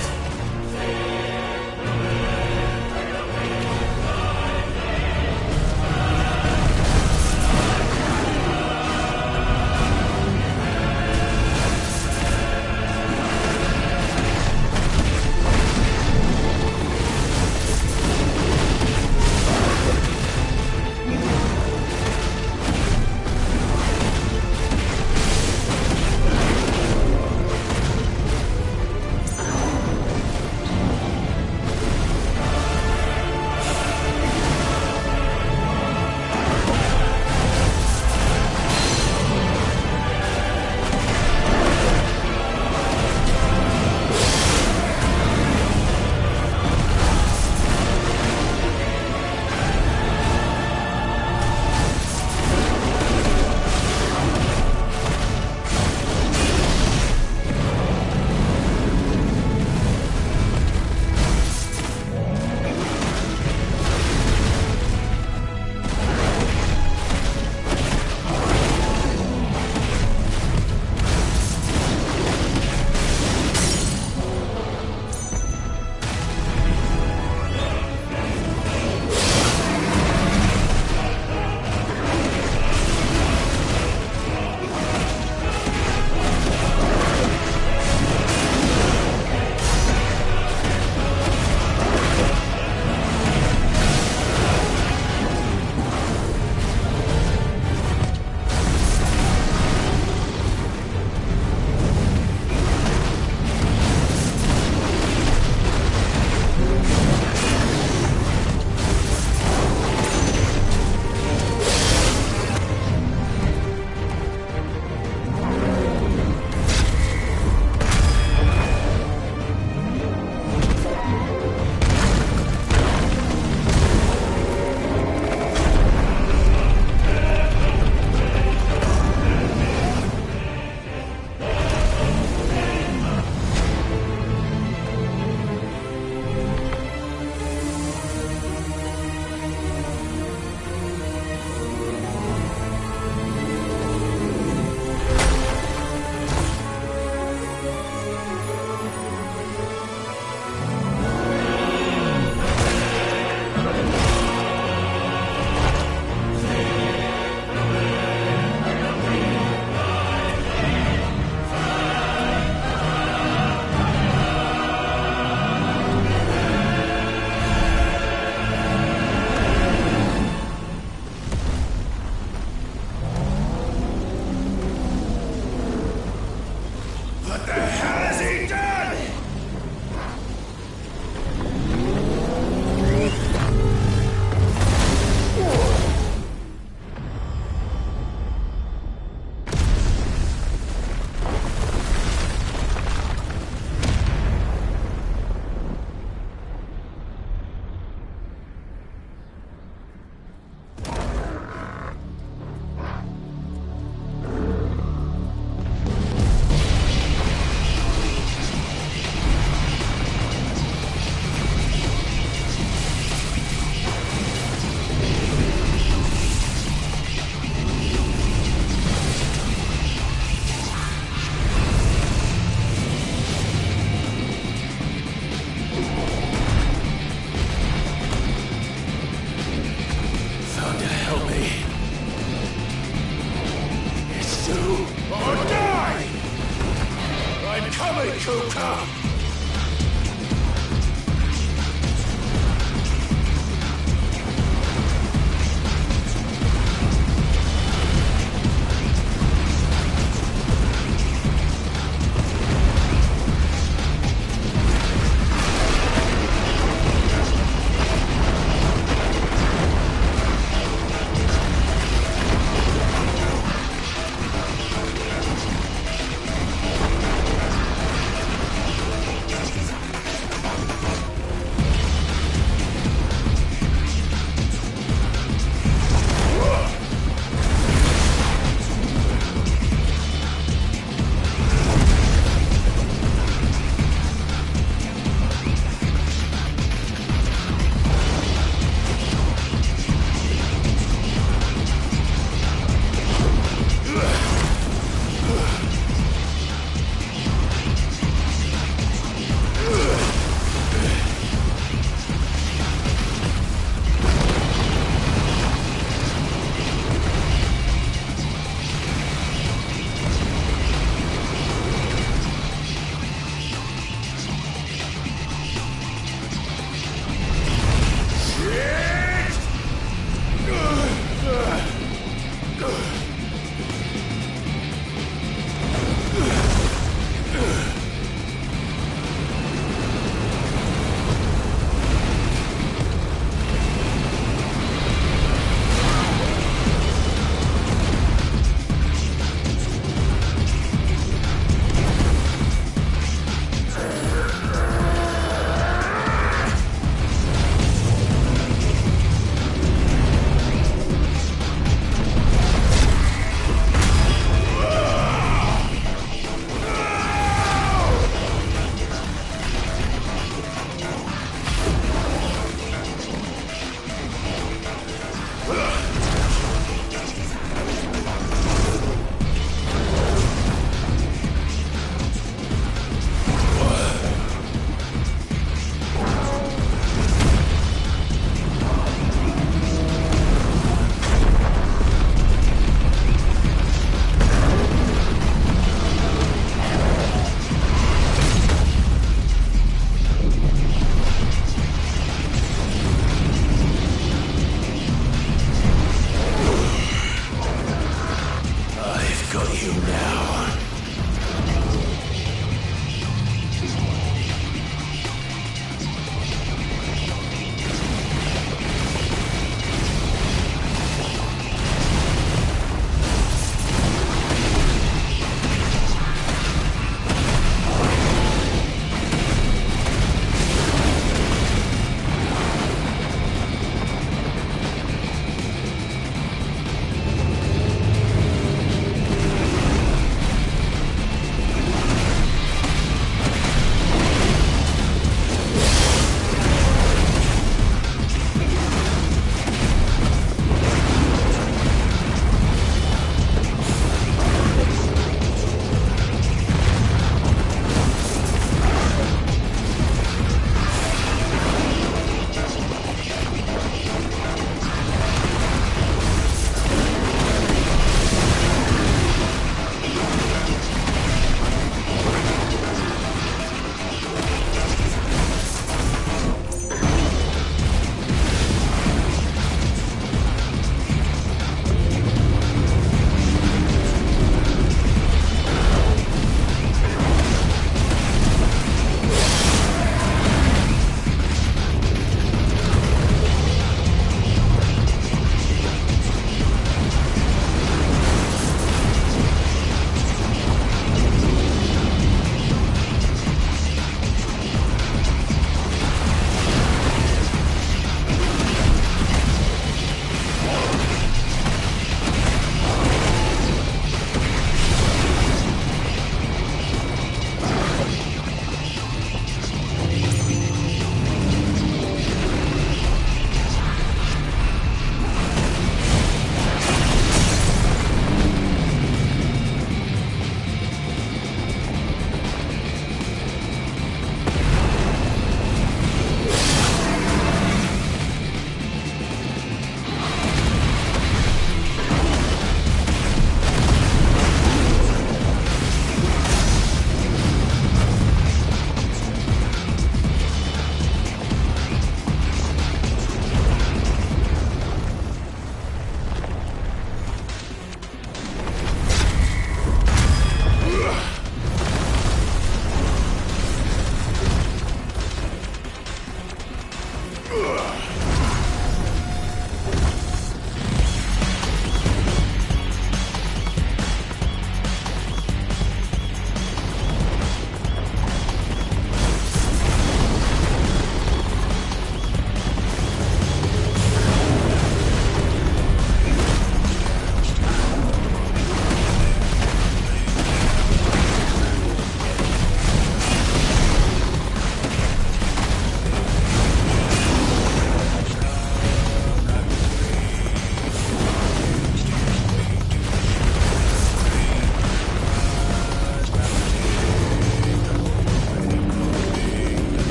Do or die! I'm coming, Kuka!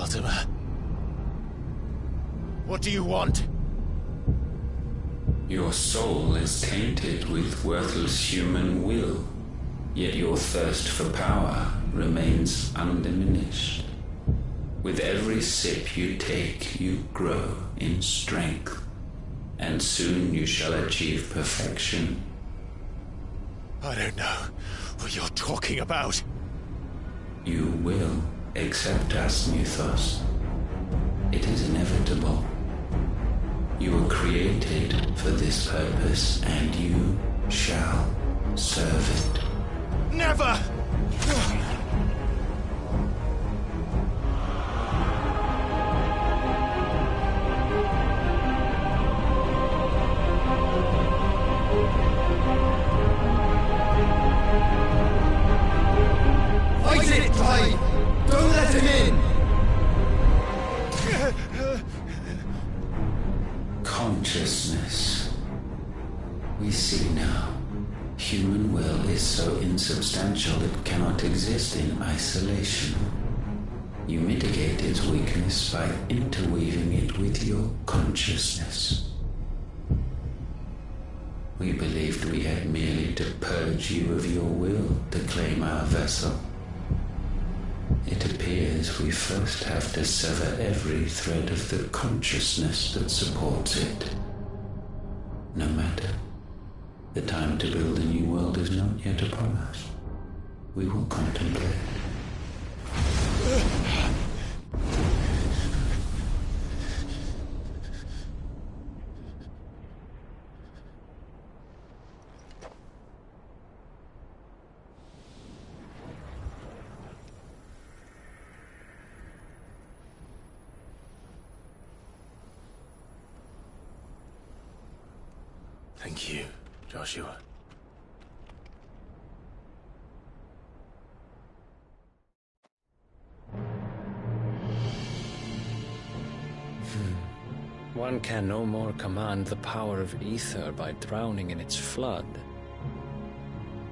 Mortimer. What do you want? Your soul is tainted with worthless human will, yet your thirst for power remains undiminished. With every sip you take, you grow in strength, and soon you shall achieve perfection. I don't know what you're talking about. You will accept us, Mythos. It is inevitable. You were created for this purpose, and you shall serve it. Never! Fight it, Clive! Don't let him in! Consciousness. We see now. Human will is so insubstantial it cannot exist in isolation. You mitigate its weakness by interweaving it with your consciousness. We believed we had merely to purge you of your will to claim our vessel. It appears we first have to sever every thread of the consciousness that supports it. No matter. The time to build a new world is not yet upon us. We will contemplate. Thank you, Joshua. One can no more command the power of ether by drowning in its flood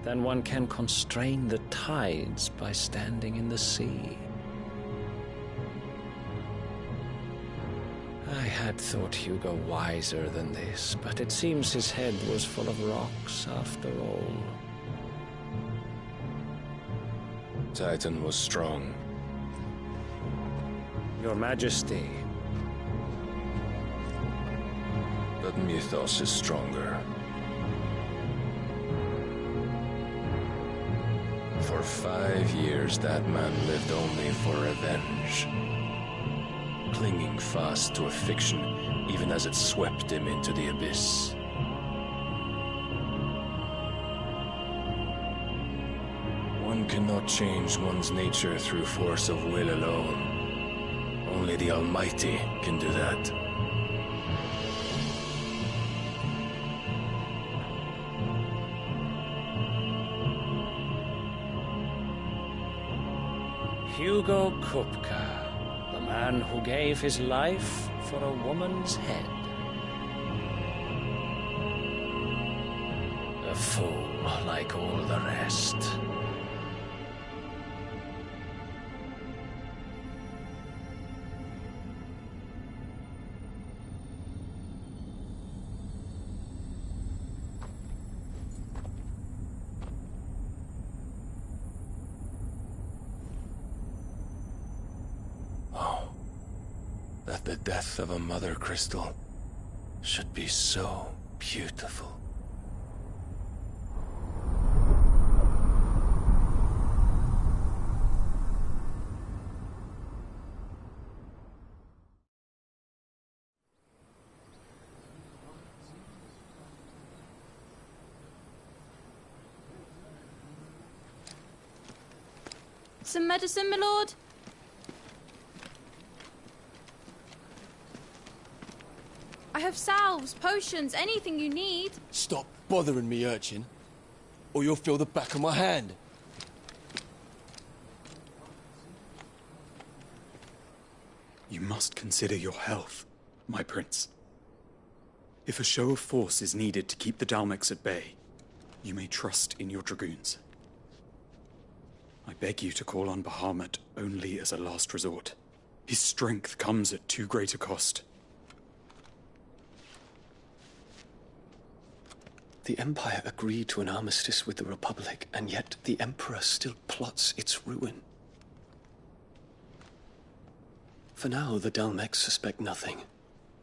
than one can constrain the tides by standing in the sea. I had thought Hugo wiser than this, but it seems his head was full of rocks after all. Titan was strong. Your Majesty. But Mythos is stronger. For 5 years, that man lived only for revenge. Clinging fast to a fiction, even as it swept him into the abyss. One cannot change one's nature through force of will alone. Only the Almighty can do that. Hugo Kupka, the man who gave his life for a woman's head. A fool like all the rest. That the death of a mother crystal should be so beautiful. Some medicine, my lord? I have salves, potions, anything you need. Stop bothering me, urchin, or you'll feel the back of my hand. You must consider your health, my prince. If a show of force is needed to keep the Dalmex at bay, you may trust in your dragoons. I beg you to call on Bahamut only as a last resort. His strength comes at too great a cost. The Empire agreed to an armistice with the Republic, and yet the Emperor still plots its ruin. For now, the Dalmex suspect nothing,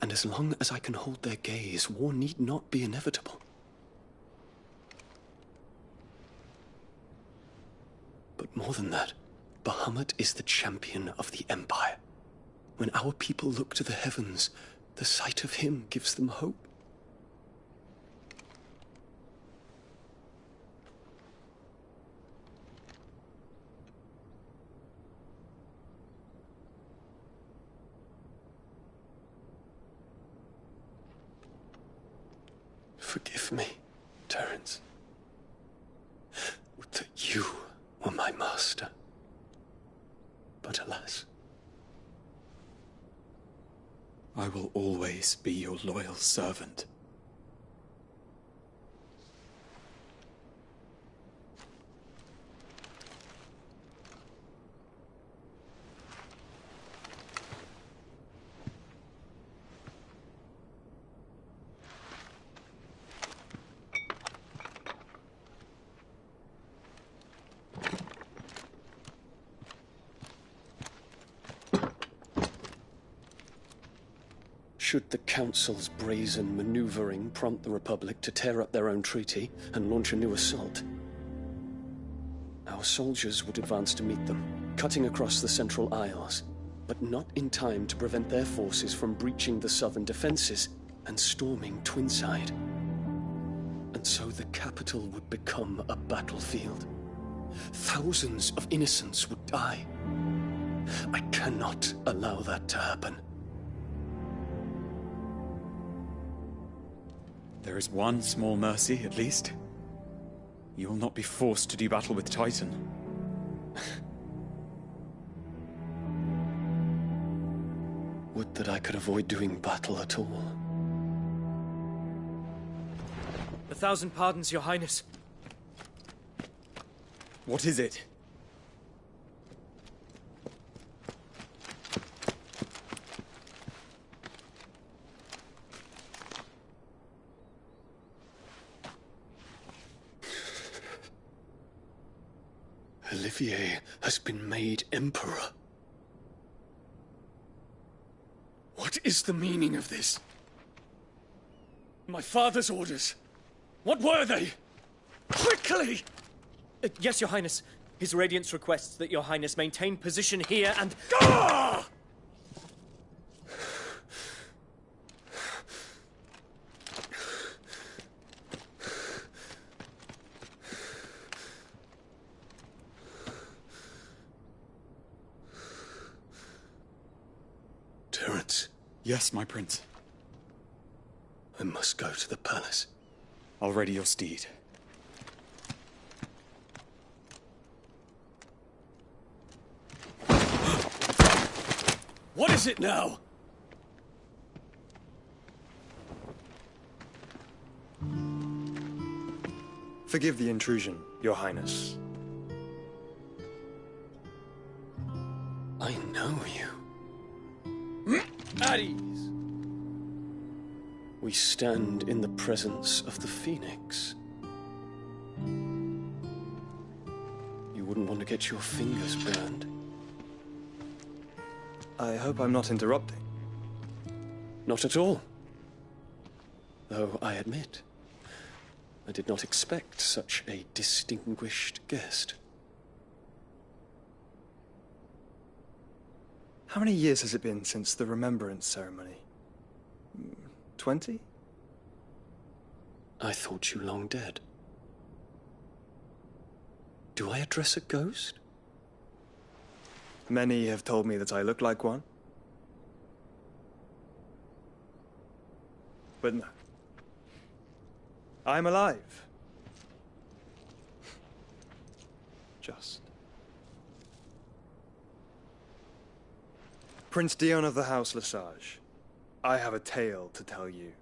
and as long as I can hold their gaze, war need not be inevitable. But more than that, Bahamut is the champion of the Empire. When our people look to the heavens, the sight of him gives them hope. Forgive me, Terence. Would that you were my master. But alas. I will always be your loyal servant. Should the Council's brazen maneuvering prompt the Republic to tear up their own treaty and launch a new assault, our soldiers would advance to meet them, cutting across the Central Isles, but not in time to prevent their forces from breaching the southern defenses and storming Twinside. And so the capital would become a battlefield. Thousands of innocents would die. I cannot allow that to happen. There is one small mercy, at least. You will not be forced to do battle with Titan. Would that I could avoid doing battle at all. 1,000 pardons, Your Highness. What is it? Olivier has been made Emperor. What is the meaning of this? My father's orders. What were they? Quickly! Yes, Your Highness. His Radiance requests that Your Highness maintain position here and... Ah! Terence. Yes, my prince. I must go to the palace. I'll ready your steed. What is it now? Forgive the intrusion, Your Highness. I know you. At ease. We stand in the presence of the Phoenix. You wouldn't want to get your fingers burned. I hope I'm not interrupting. Not at all. Though I admit, I did not expect such a distinguished guest. How many years has it been since the Remembrance ceremony? 20? I thought you long dead. Do I address a ghost? Many have told me that I look like one. But no. I'm alive. Just. Prince Dion of the House Lesage, I have a tale to tell you.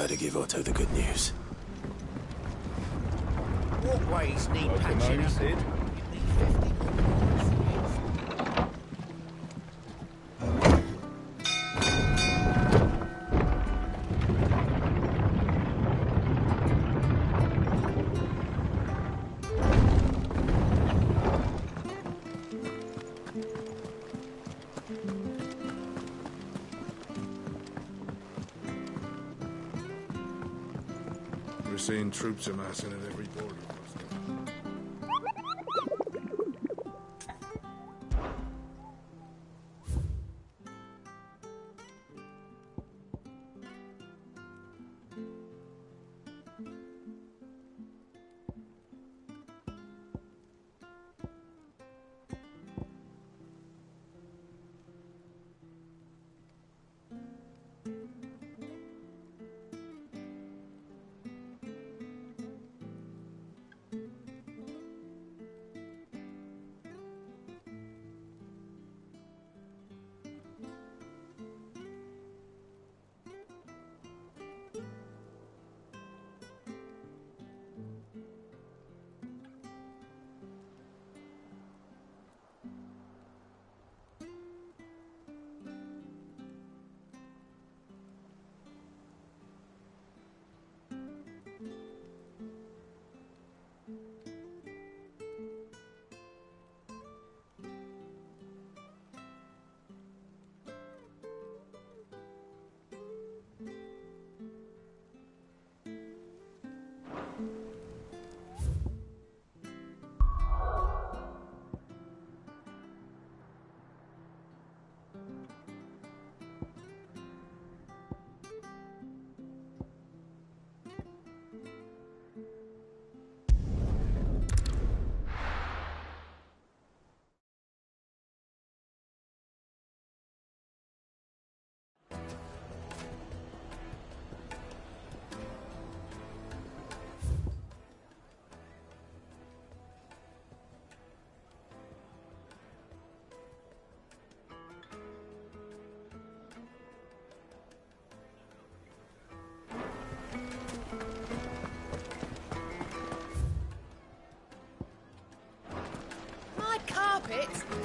better give Otto the good news. Walkways need patching up. We're seeing troops amassing at every border crossing.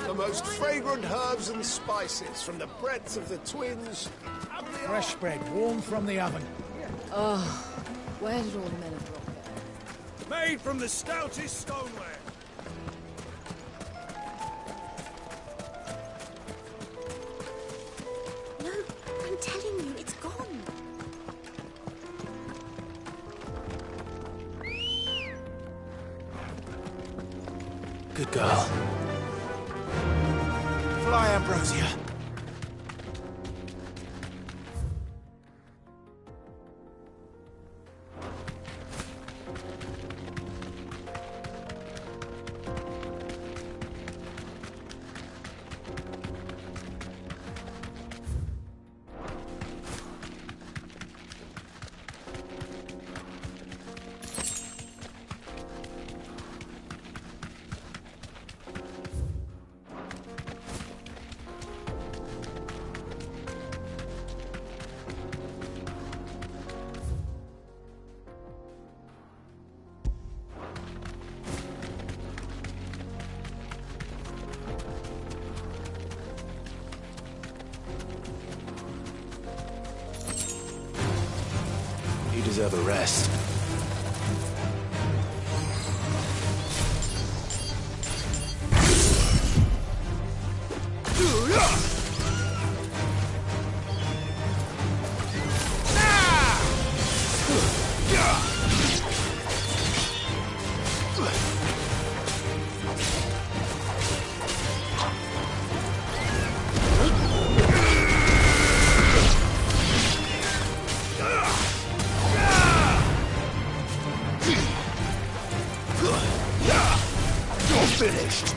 The most fragrant herbs and spices from the breadth of the twins. Fresh bread, warm from the oven. Oh, where did all the men have dropped there? Made from the stoutest stoneware. No, I'm telling you, it's gone. Good girl. Fly, Ambrosia. You deserve a rest. Finished.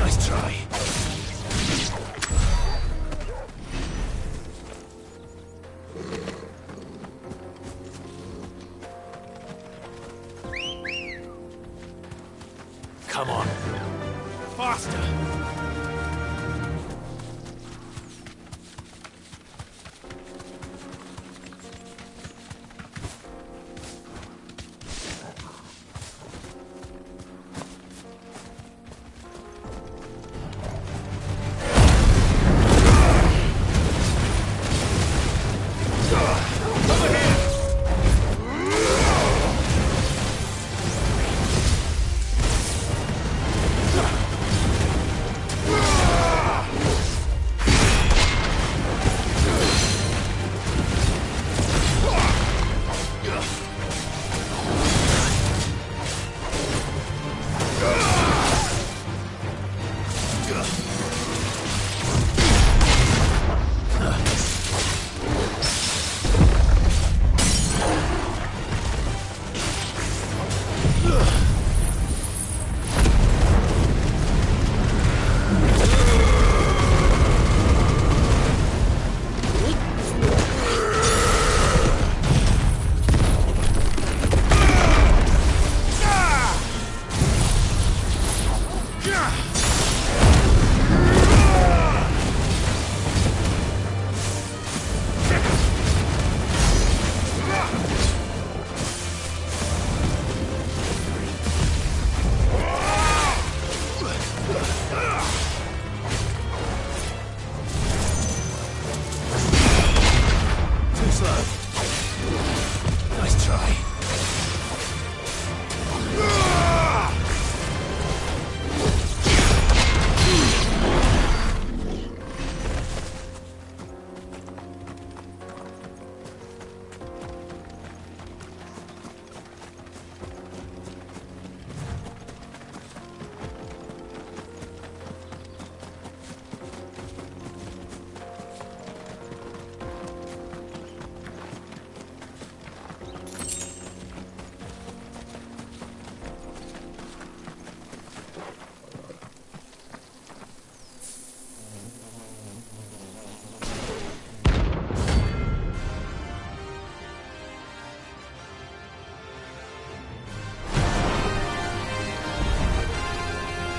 Nice try. Come on. Faster. Nice try.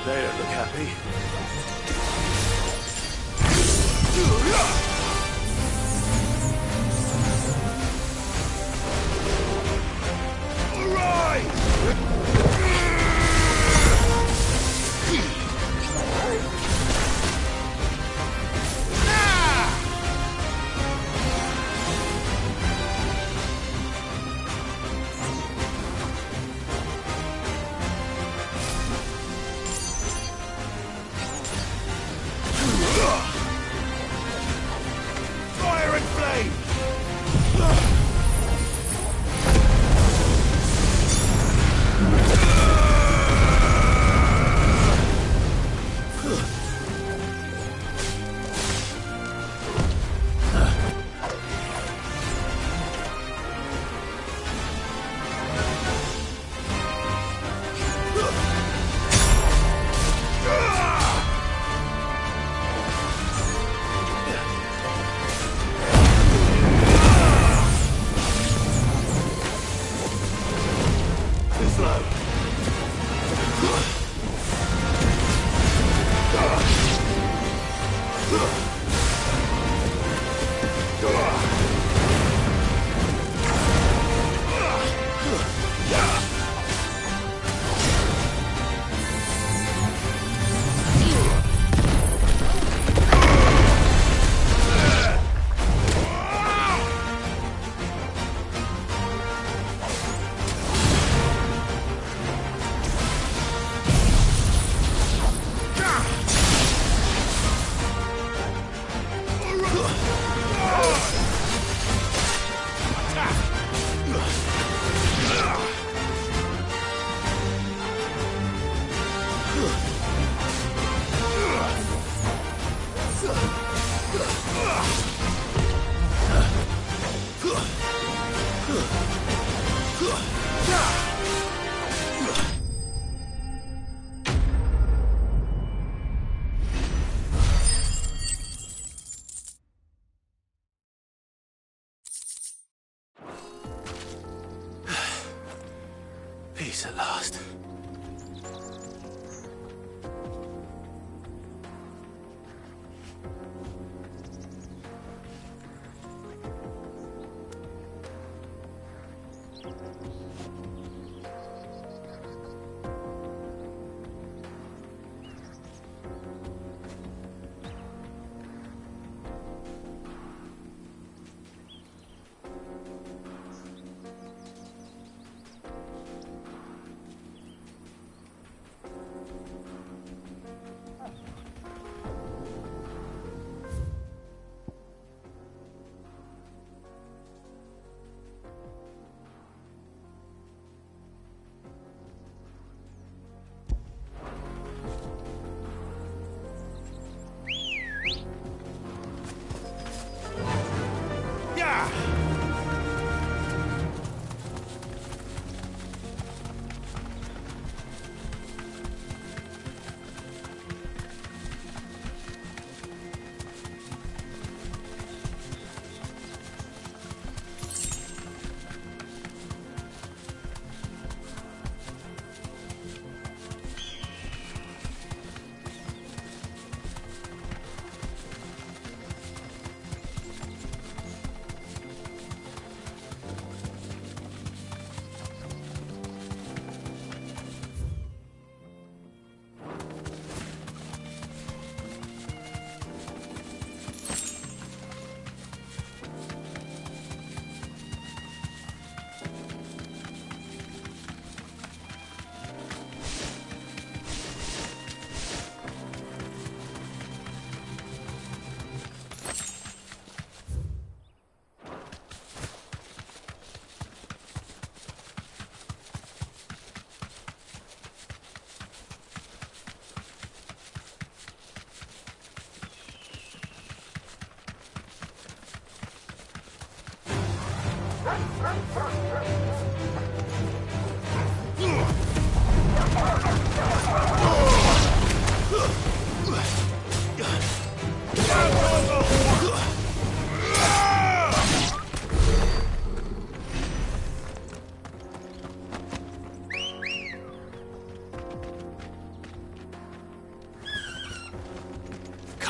They don't look happy. All right!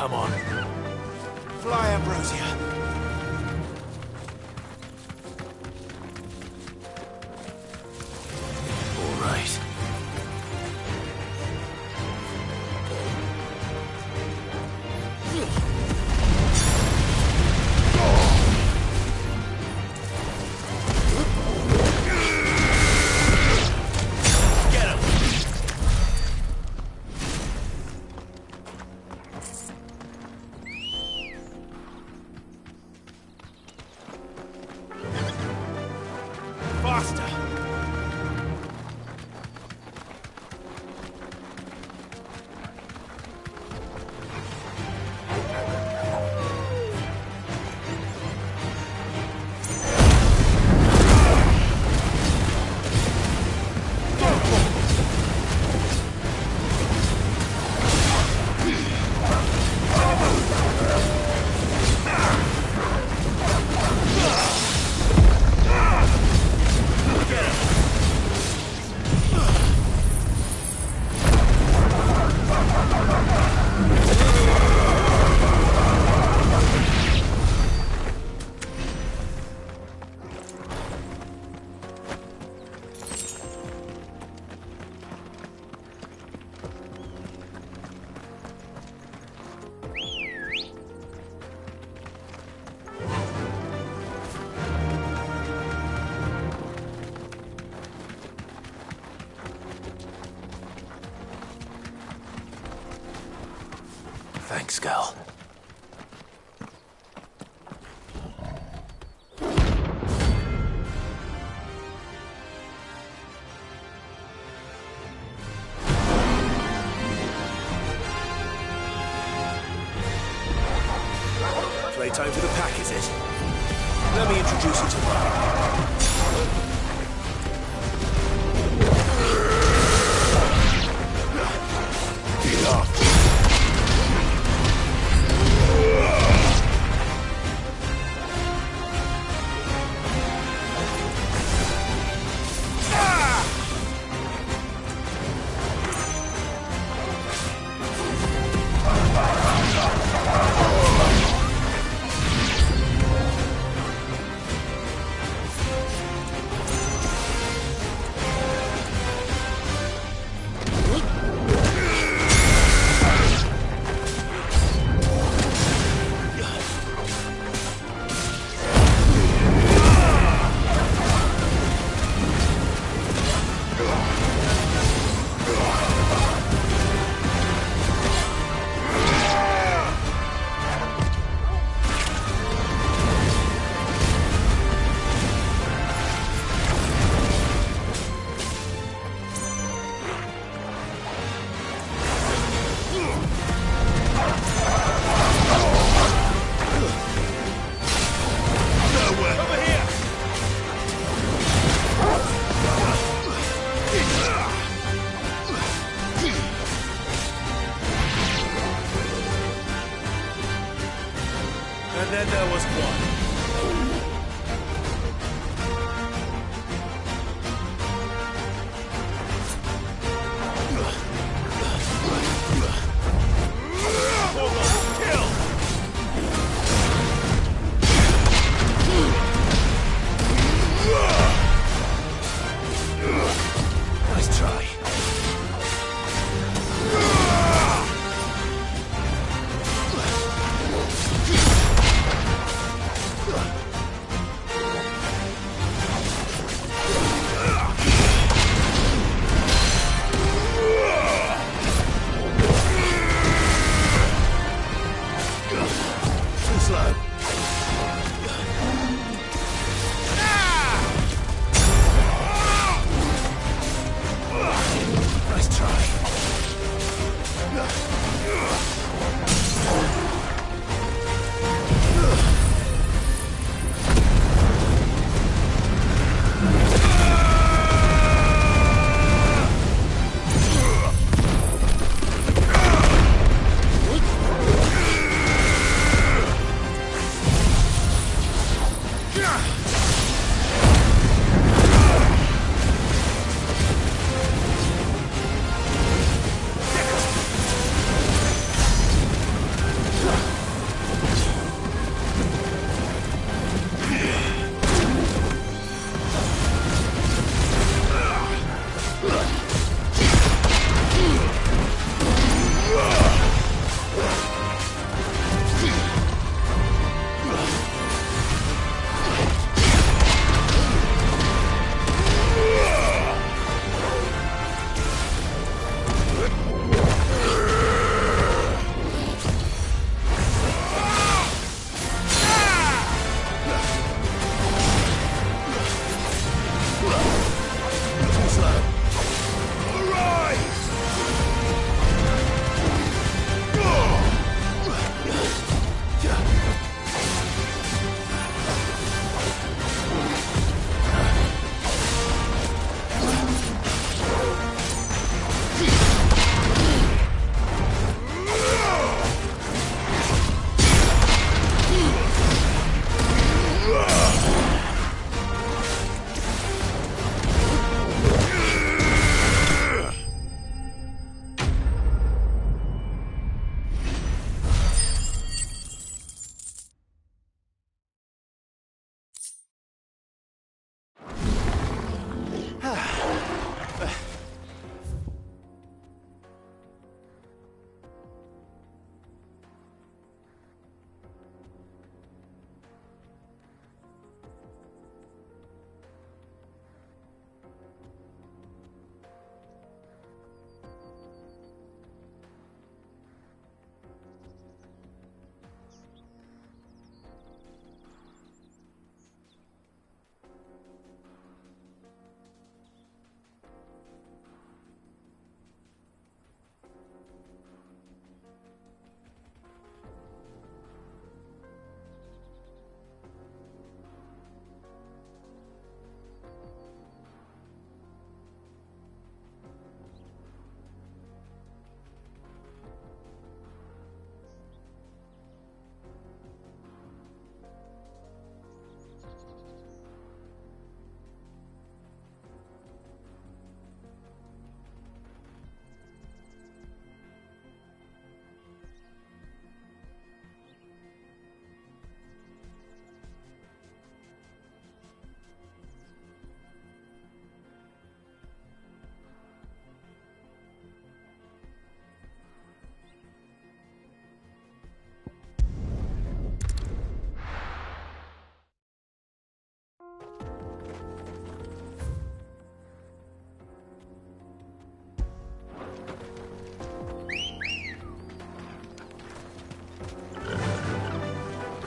Come on. Fly, Ambrosia. All right. Faster! Thanks, Gal. Playtime for the pack, is it? Let me introduce you to mine. Get off. And then there was one. Nice try.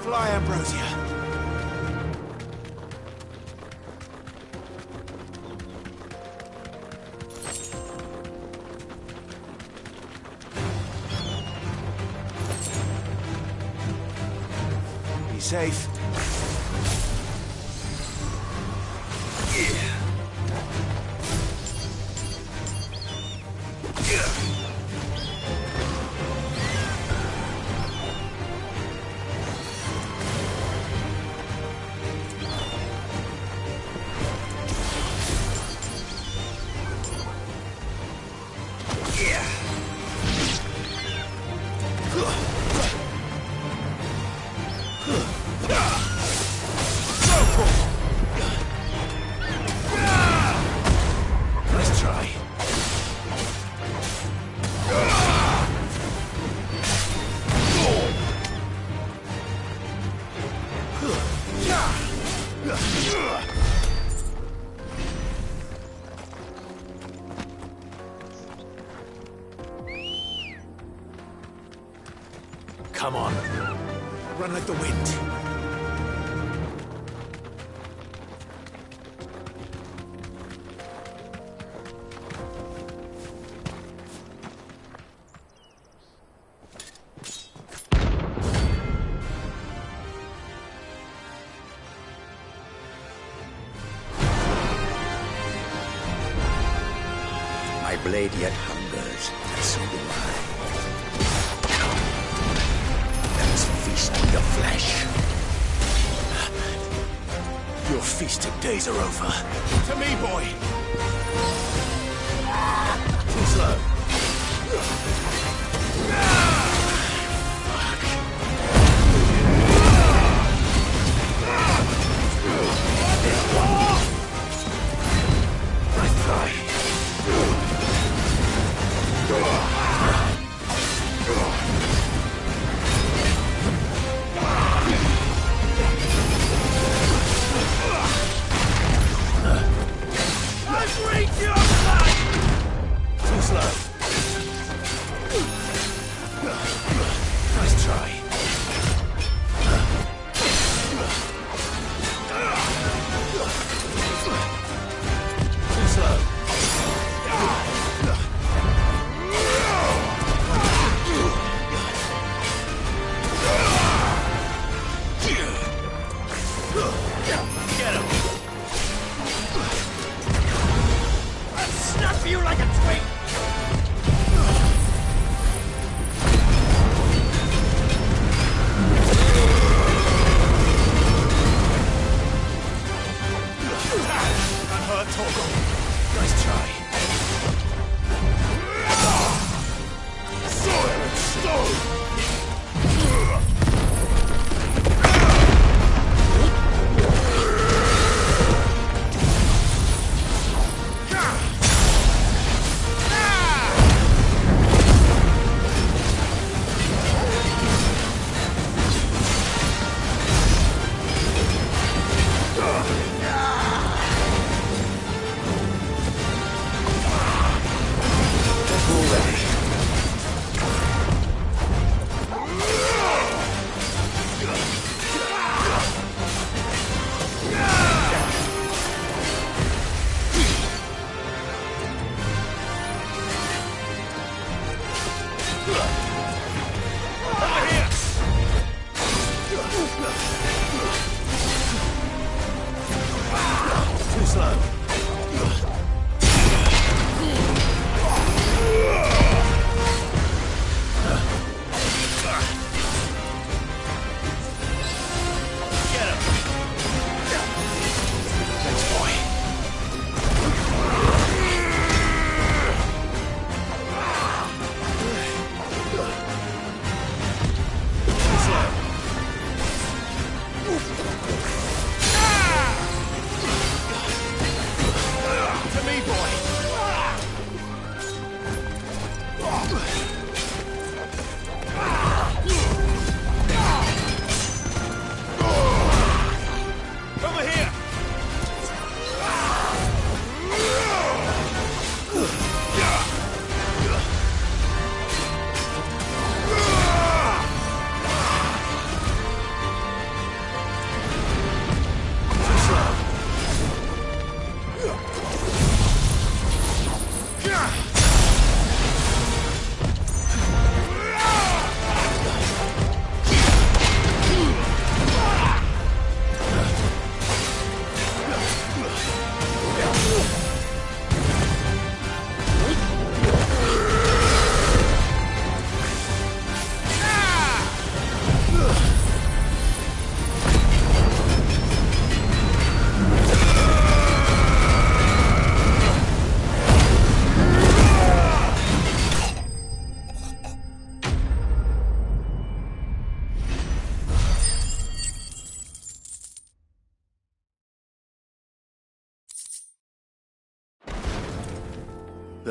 Fly, Ambrosia. Be safe. Nice try. Come on. Run like the wind. My blade yet hungers, and so do I. Let us feast on your flesh. Your feasting days are over. To me, boy. Too slow. Nice try. Too slow. Nice try. Too slow. Get him. I'll snap you like a twig. Unhurt, Torgal. Nice try. Soil and stone! Too slow. Get him. Thanks, boy. Too slow.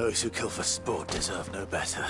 Those who kill for sport deserve no better.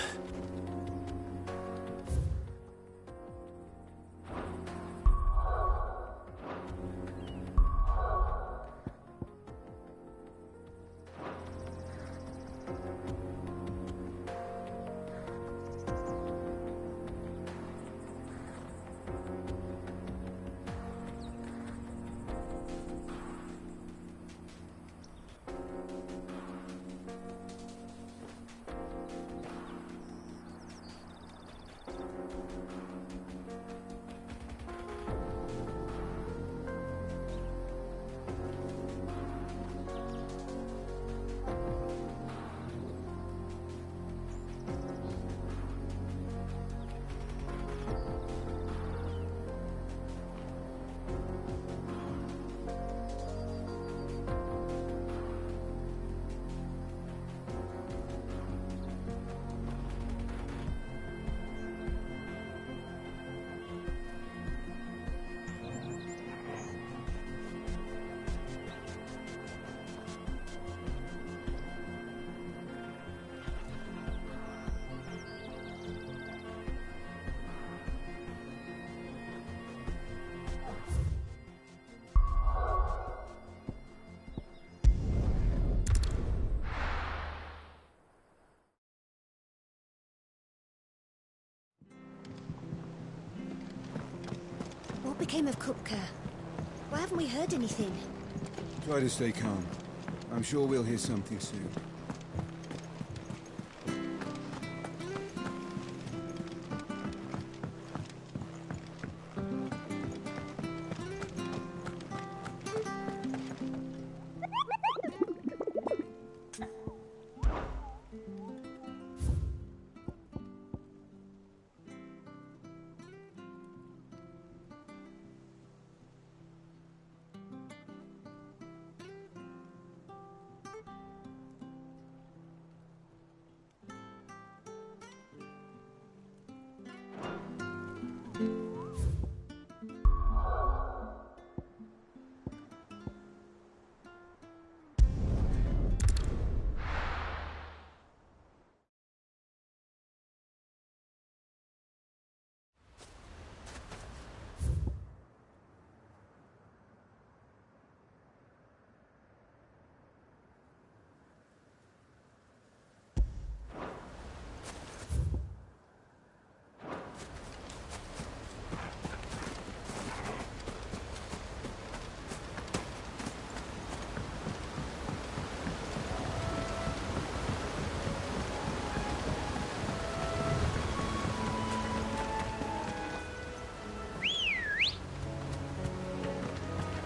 What became of Kupka? Why haven't we heard anything? Try to stay calm. I'm sure we'll hear something soon.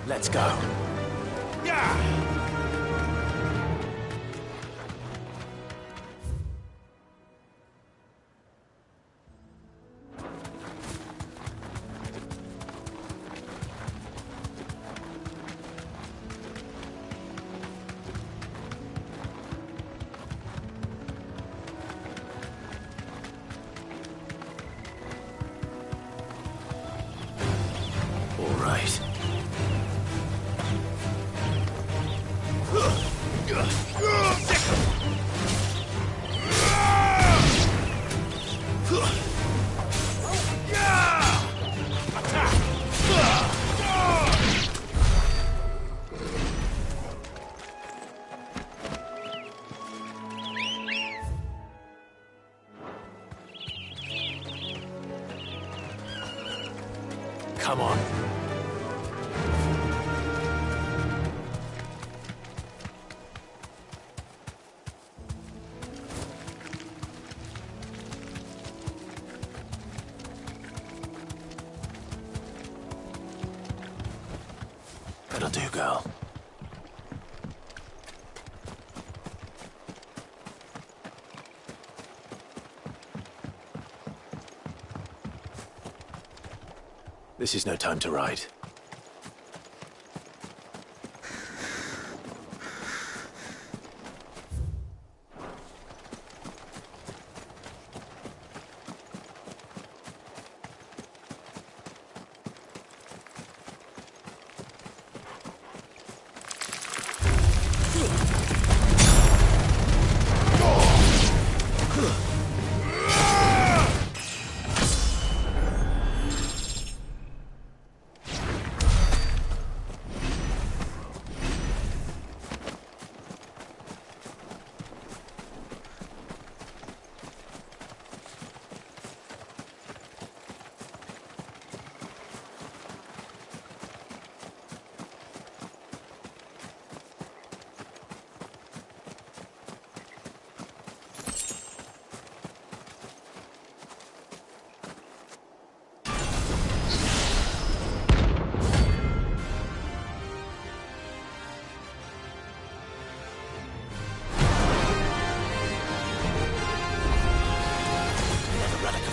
Let's go. All right. Come on. That'll do, girl. This is no time to ride. Go!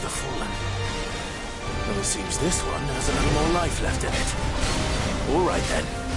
the Fallen. Though it seems this one has a little more life left in it. All right, then.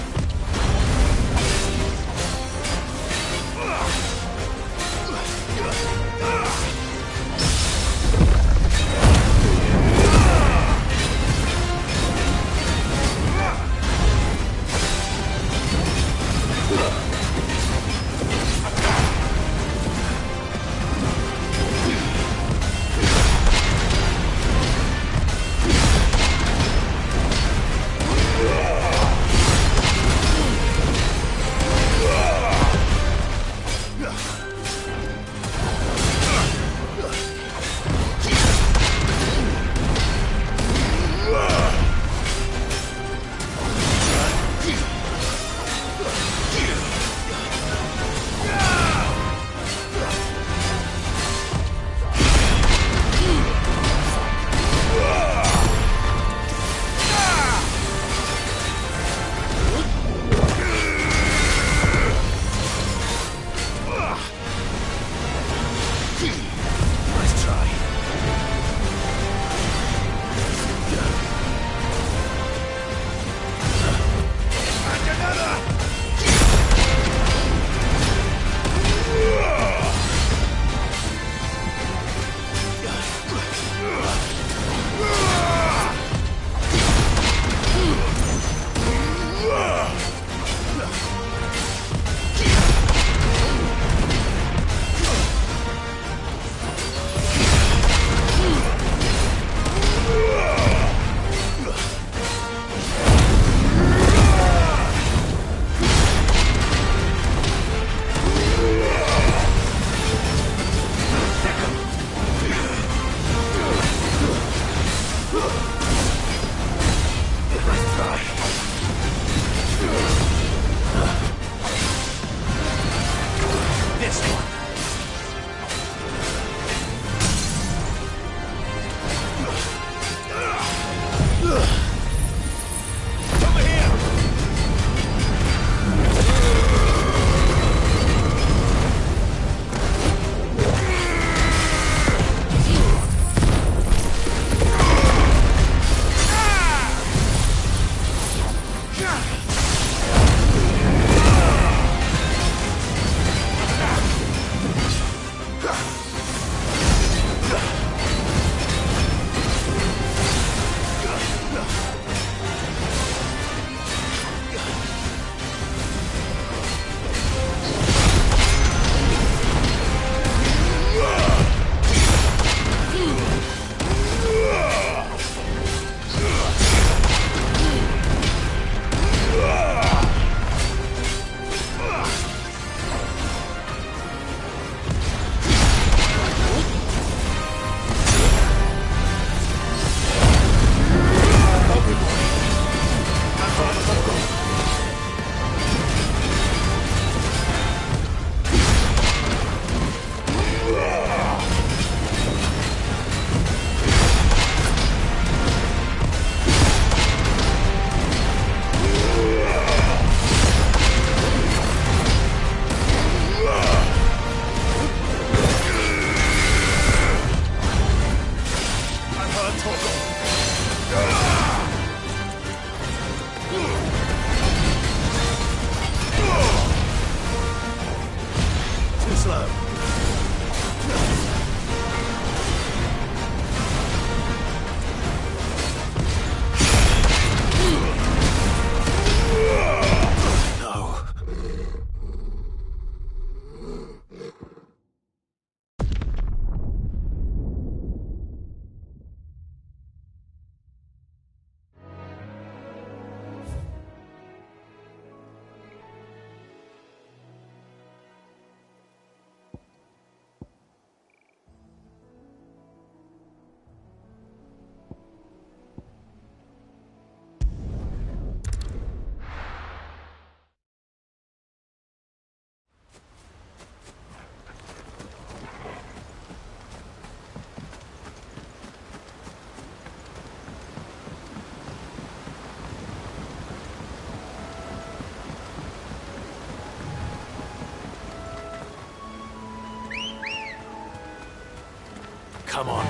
Come on.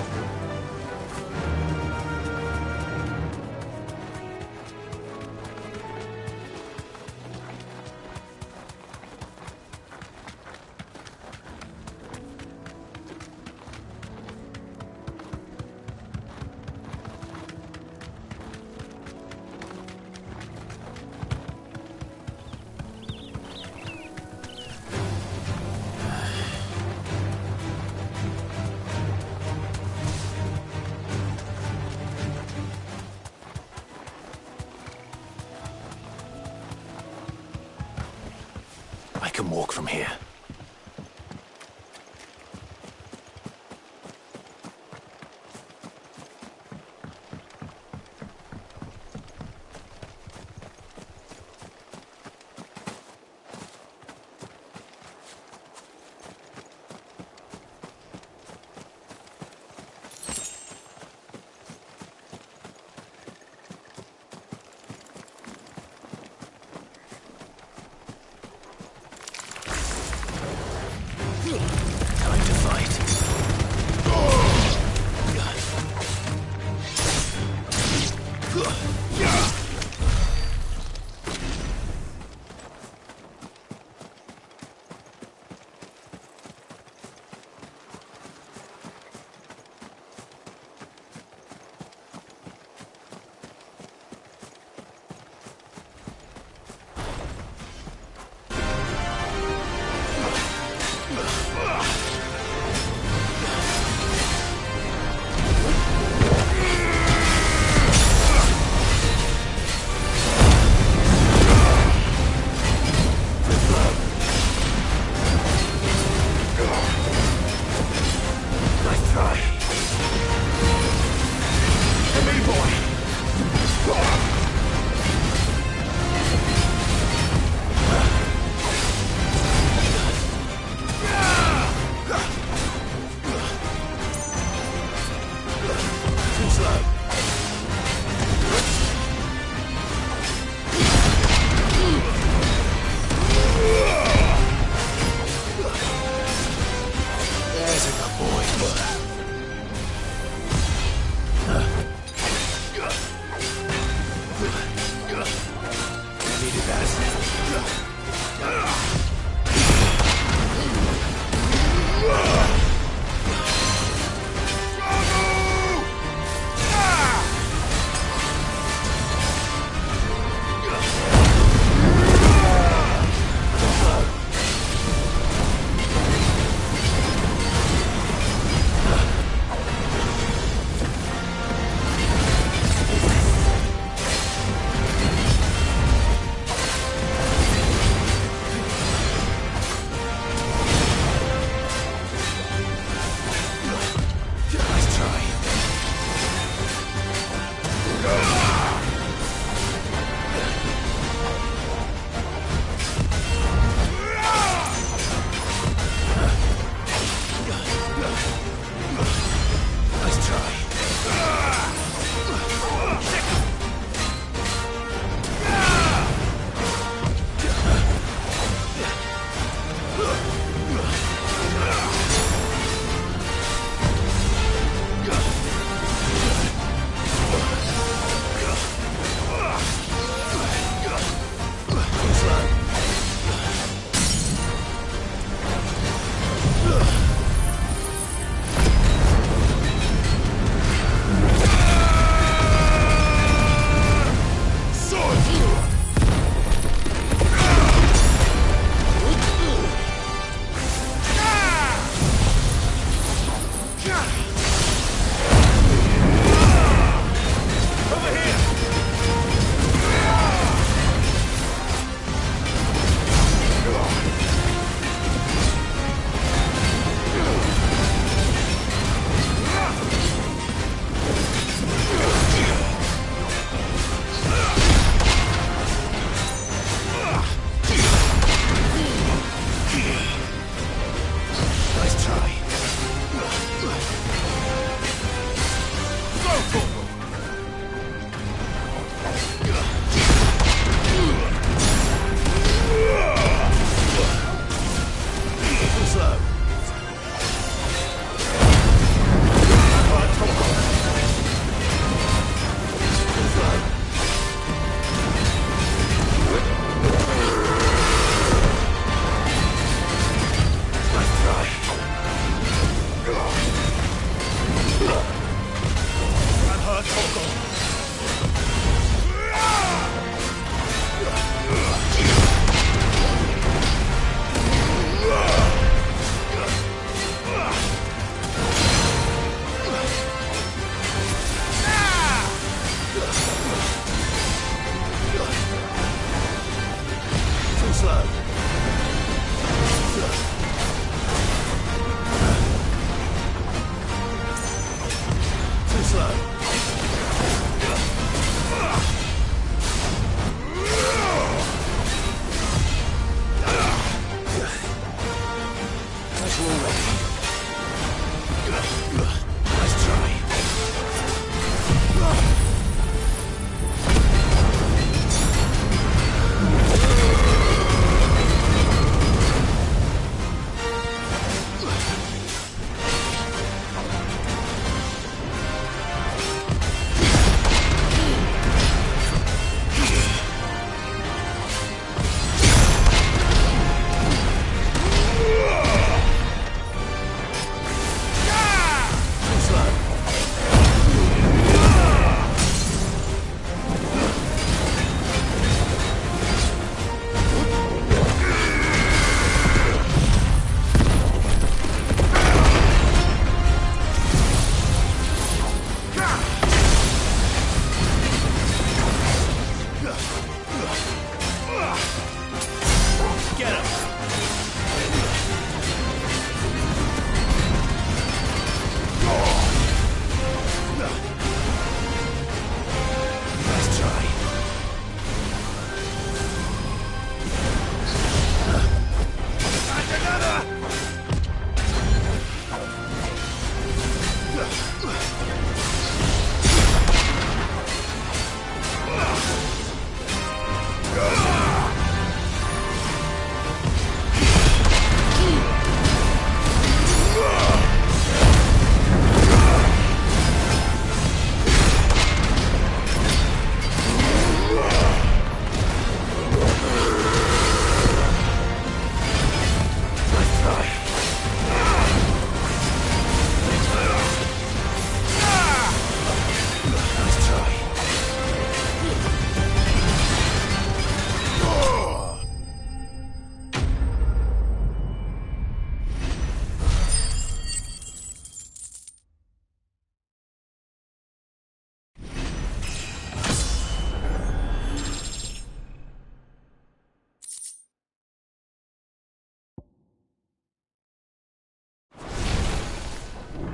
can walk from here. Time to fight.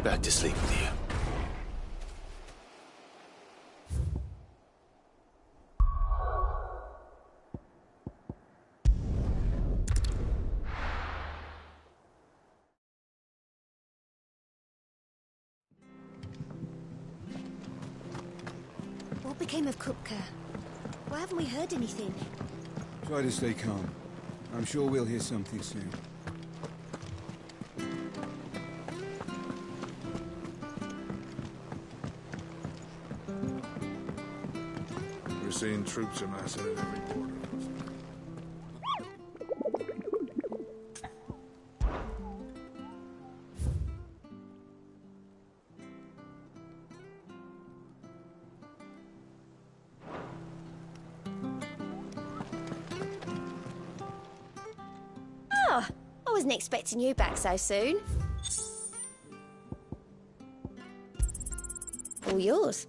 back to sleep with you. What became of Kupka? Why haven't we heard anything? Try to stay calm. I'm sure we'll hear something soon. We're seeing troops amassing at every border. Oh, I wasn't expecting you back so soon. All yours.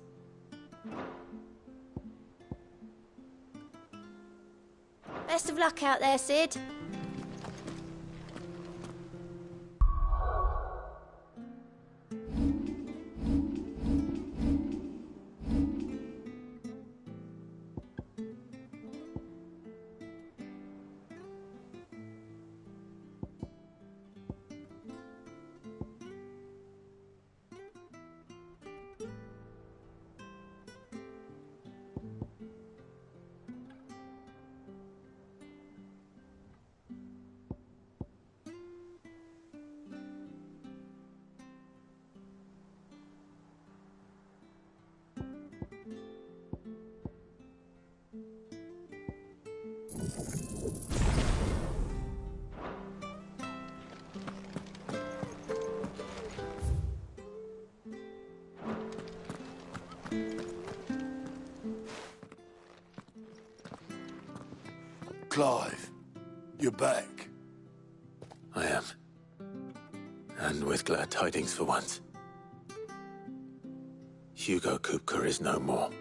Best of luck out there, Sid. Clive, you're back. I am. And with glad tidings for once. Hugo Kupka is no more.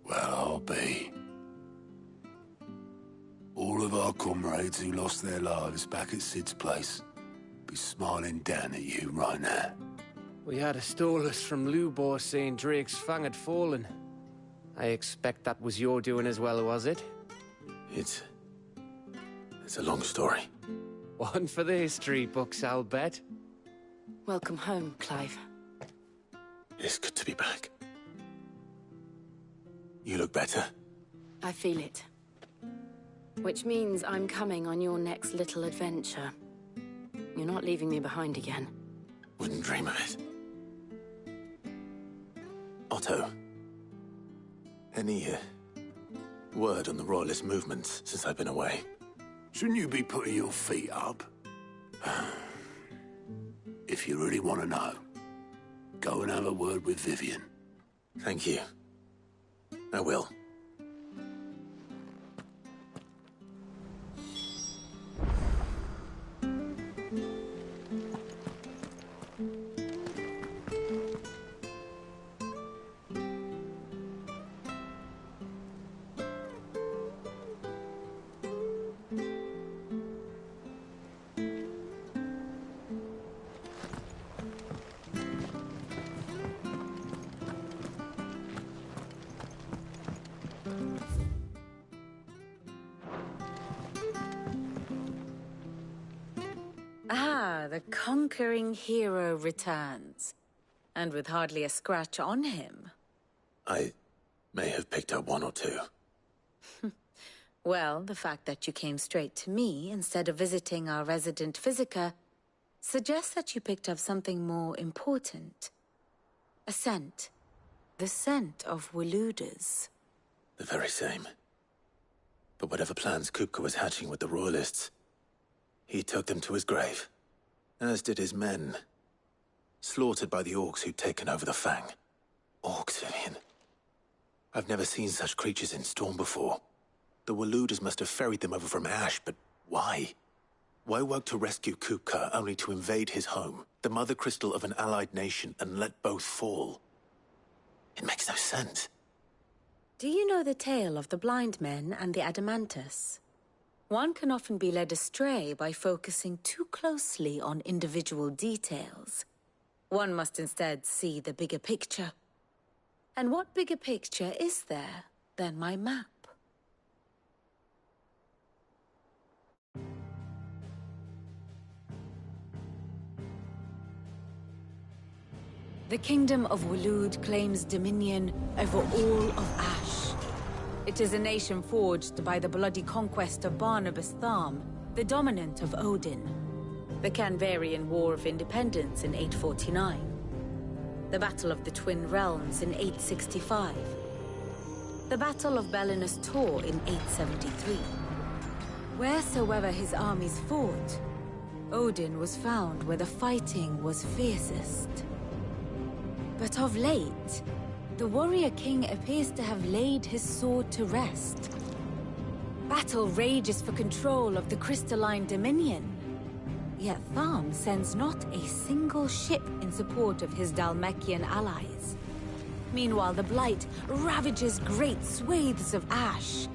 Well, I'll be. All of our comrades who lost their lives back at Sid's place be smiling down at you right now. We had a stolus from Lubor saying Drake's fang had fallen. I expect that was your doing as well, was it? It's a long story. One for the history books, I'll bet. Welcome home, Clive. It's good to be back. You look better. I feel it. Which means I'm coming on your next little adventure. You're not leaving me behind again. Wouldn't dream of it. Otto. Any word on the Royalist movements since I've been away? Shouldn't you be putting your feet up? If you really want to know, go and have a word with Vivian. Thank you. I will. Ah, the conquering hero returns. And with hardly a scratch on him. I may have picked up one or two. Well, the fact that you came straight to me instead of visiting our resident Physica suggests that you picked up something more important. A scent. The scent of Waludas. The very same. But whatever plans Kupka was hatching with the Royalists, he took them to his grave. As did his men. Slaughtered by the Orcs who'd taken over the Fang. Orcs, Vivian. I've never seen such creatures in Storm before. The Waludas must have ferried them over from Ash, but why? Why work to rescue Kupka only to invade his home, the mother crystal of an allied nation, and let both fall? It makes no sense. Do you know the tale of the blind men and the Adamantus? One can often be led astray by focusing too closely on individual details. One must instead see the bigger picture. And what bigger picture is there than my map? The Kingdom of Waloed claims dominion over all of Ash. It is a nation forged by the bloody conquest of Barnabas Tharm, the dominant of Odin. The Canvarian War of Independence in 849. The Battle of the Twin Realms in 865. The Battle of Belinus Tor in 873. Wheresoever his armies fought, Odin was found where the fighting was fiercest. But of late, the warrior king appears to have laid his sword to rest. Battle rages for control of the crystalline dominion. Yet Tharm sends not a single ship in support of his Dhalmekian allies. Meanwhile, the Blight ravages great swathes of Ash.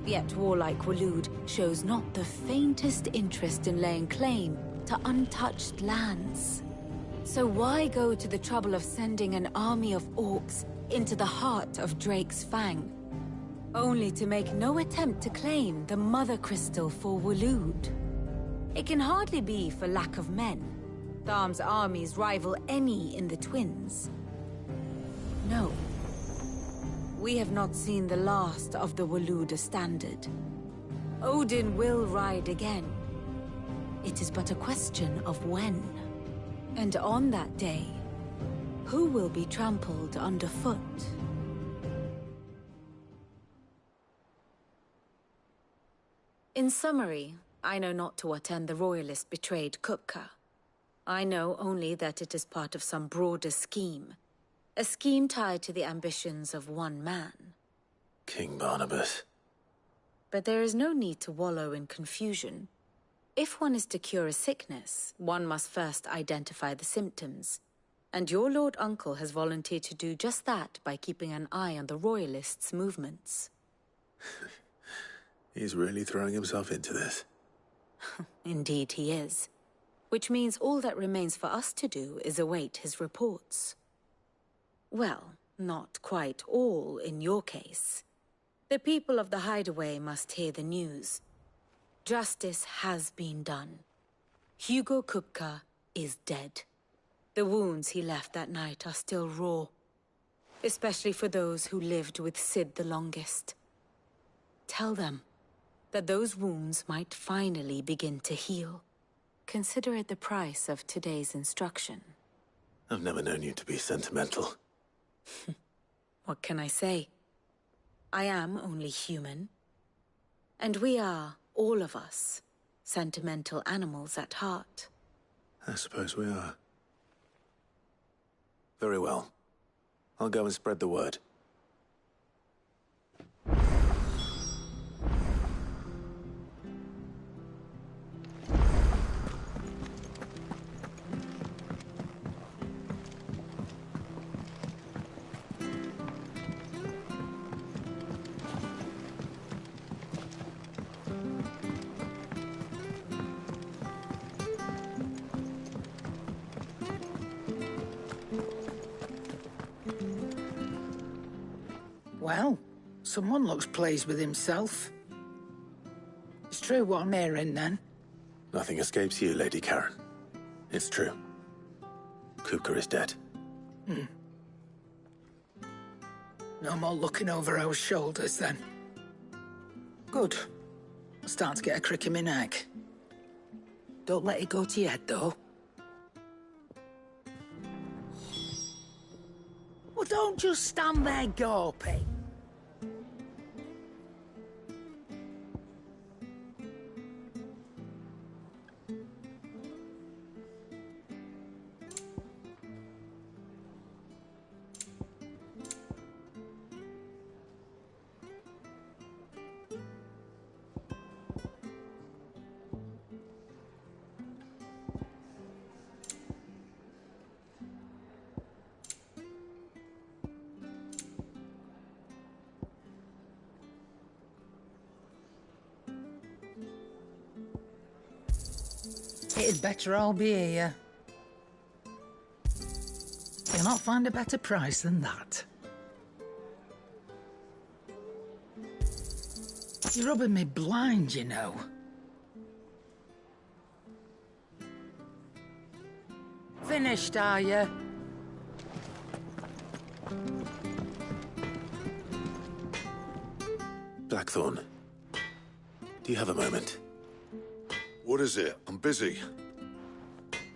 Yet warlike Waloed shows not the faintest interest in laying claim to untouched lands. So why go to the trouble of sending an army of orcs into the heart of Drake's Fang, only to make no attempt to claim the Mother Crystal for Waloed? It can hardly be for lack of men. Tharm's armies rival any in the Twins. No. We have not seen the last of the Waloed standard. Odin will ride again. It is but a question of when. And on that day, who will be trampled underfoot? In summary, I know not to what end the Royalists betrayed Kupka. I know only that it is part of some broader scheme. A scheme tied to the ambitions of one man. King Barnabas. But there is no need to wallow in confusion. If one is to cure a sickness, one must first identify the symptoms. And your Lord Uncle has volunteered to do just that by keeping an eye on the Royalists' movements. He's really throwing himself into this. Indeed he is. Which means all that remains for us to do is await his reports. Well, not quite all in your case. The people of the Hideaway must hear the news. Justice has been done. Hugo Kupka is dead. The wounds he left that night are still raw. Especially for those who lived with Sid the longest. Tell them that those wounds might finally begin to heal. Consider it the price of today's instruction. I've never known you to be sentimental. What can I say? I am only human. And we are, all of us, sentimental animals at heart. I suppose we are. Very well. I'll go and spread the word. Well, someone looks pleased with himself. It's true what I'm hearing, then. Nothing escapes you, Lady Karen. It's true. Kupka is dead. No more looking over our shoulders, then. Good. I'm starting to get a crick in my neck. Don't let it go to your head, though. Well, don't just stand there gawping. It'd better all be here. You'll not find a better price than that. You're rubbing me blind, you know. Finished, are you? Blackthorn, do you have a moment? What is it? I'm busy.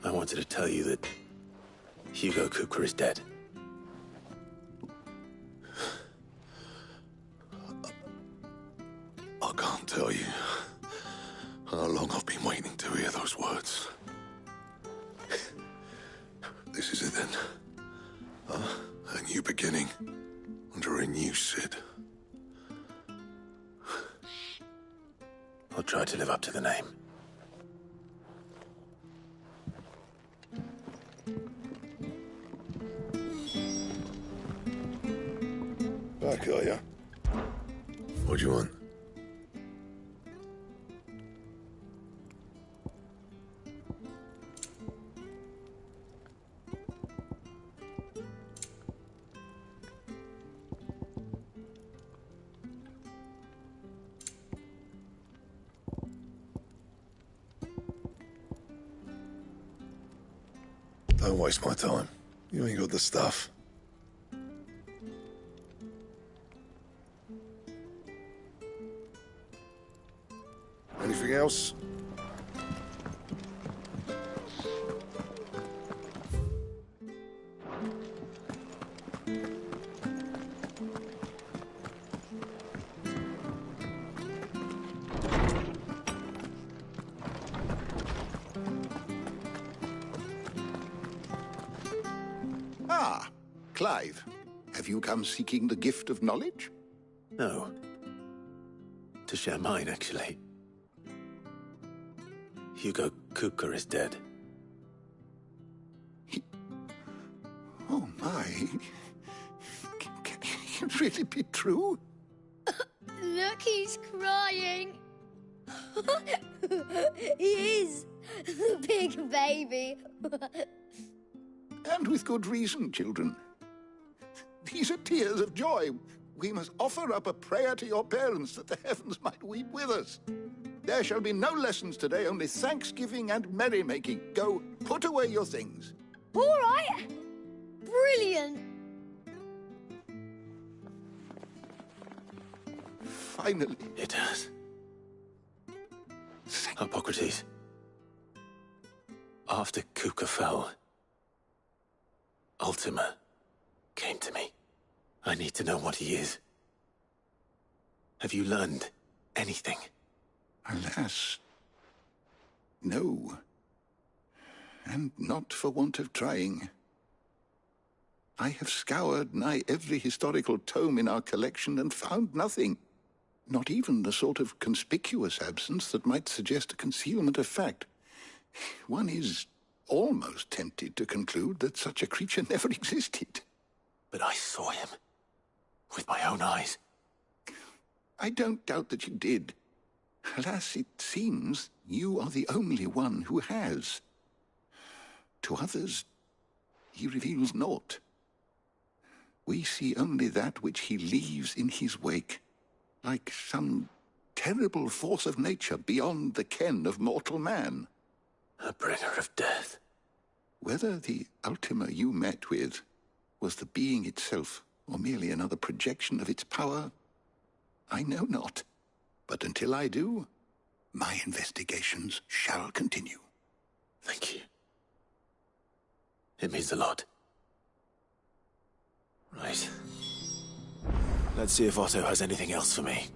I wanted to tell you that Hugo Kupka is dead. I can't tell you how long I've been waiting to hear those words. This is it then. A new beginning under a new Cid. I'll try to live up to the name. Back, are ya? What do you want? Don't waste my time. You ain't got the stuff. Anything else? Ah, Clive. Have you come seeking the gift of knowledge? No. To share mine, actually. Hugo Kupka is dead. Oh, my. Can it really be true? Look, he's crying. He is. The big baby. And with good reason, children. These are tears of joy. We must offer up a prayer to your parents that the heavens might weep with us. There shall be no lessons today, only thanksgiving and merrymaking. Go, put away your things. All right. Brilliant. Finally. It has. Hippocrates. After Kupka fell, Ultima came to me. I need to know what he is. Have you learned anything? Alas, no. And not for want of trying. I have scoured nigh every historical tome in our collection and found nothing. Not even the sort of conspicuous absence that might suggest a concealment of fact. One is almost tempted to conclude that such a creature never existed. But I saw him. With my own eyes. I don't doubt that you did. Alas, it seems you are the only one who has. To others, he reveals naught. We see only that which he leaves in his wake, like some terrible force of nature beyond the ken of mortal man. A bringer of death. Whether the Ultima you met with was the being itself, or merely another projection of its power, I know not. But until I do, my investigations shall continue. Thank you. It means a lot. Right. Let's see if Otto has anything else for me.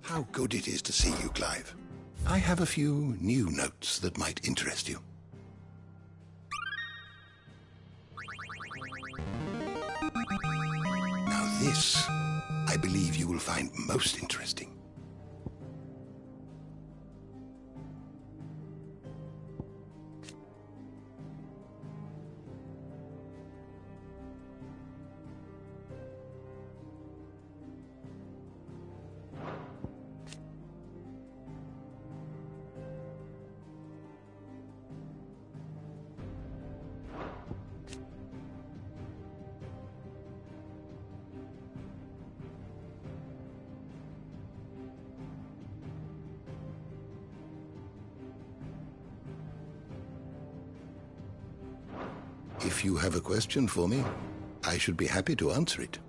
How good it is to see you, Clive. I have a few new notes that might interest you. Now this, I believe you will find most interesting. If you have a question for me, I should be happy to answer it.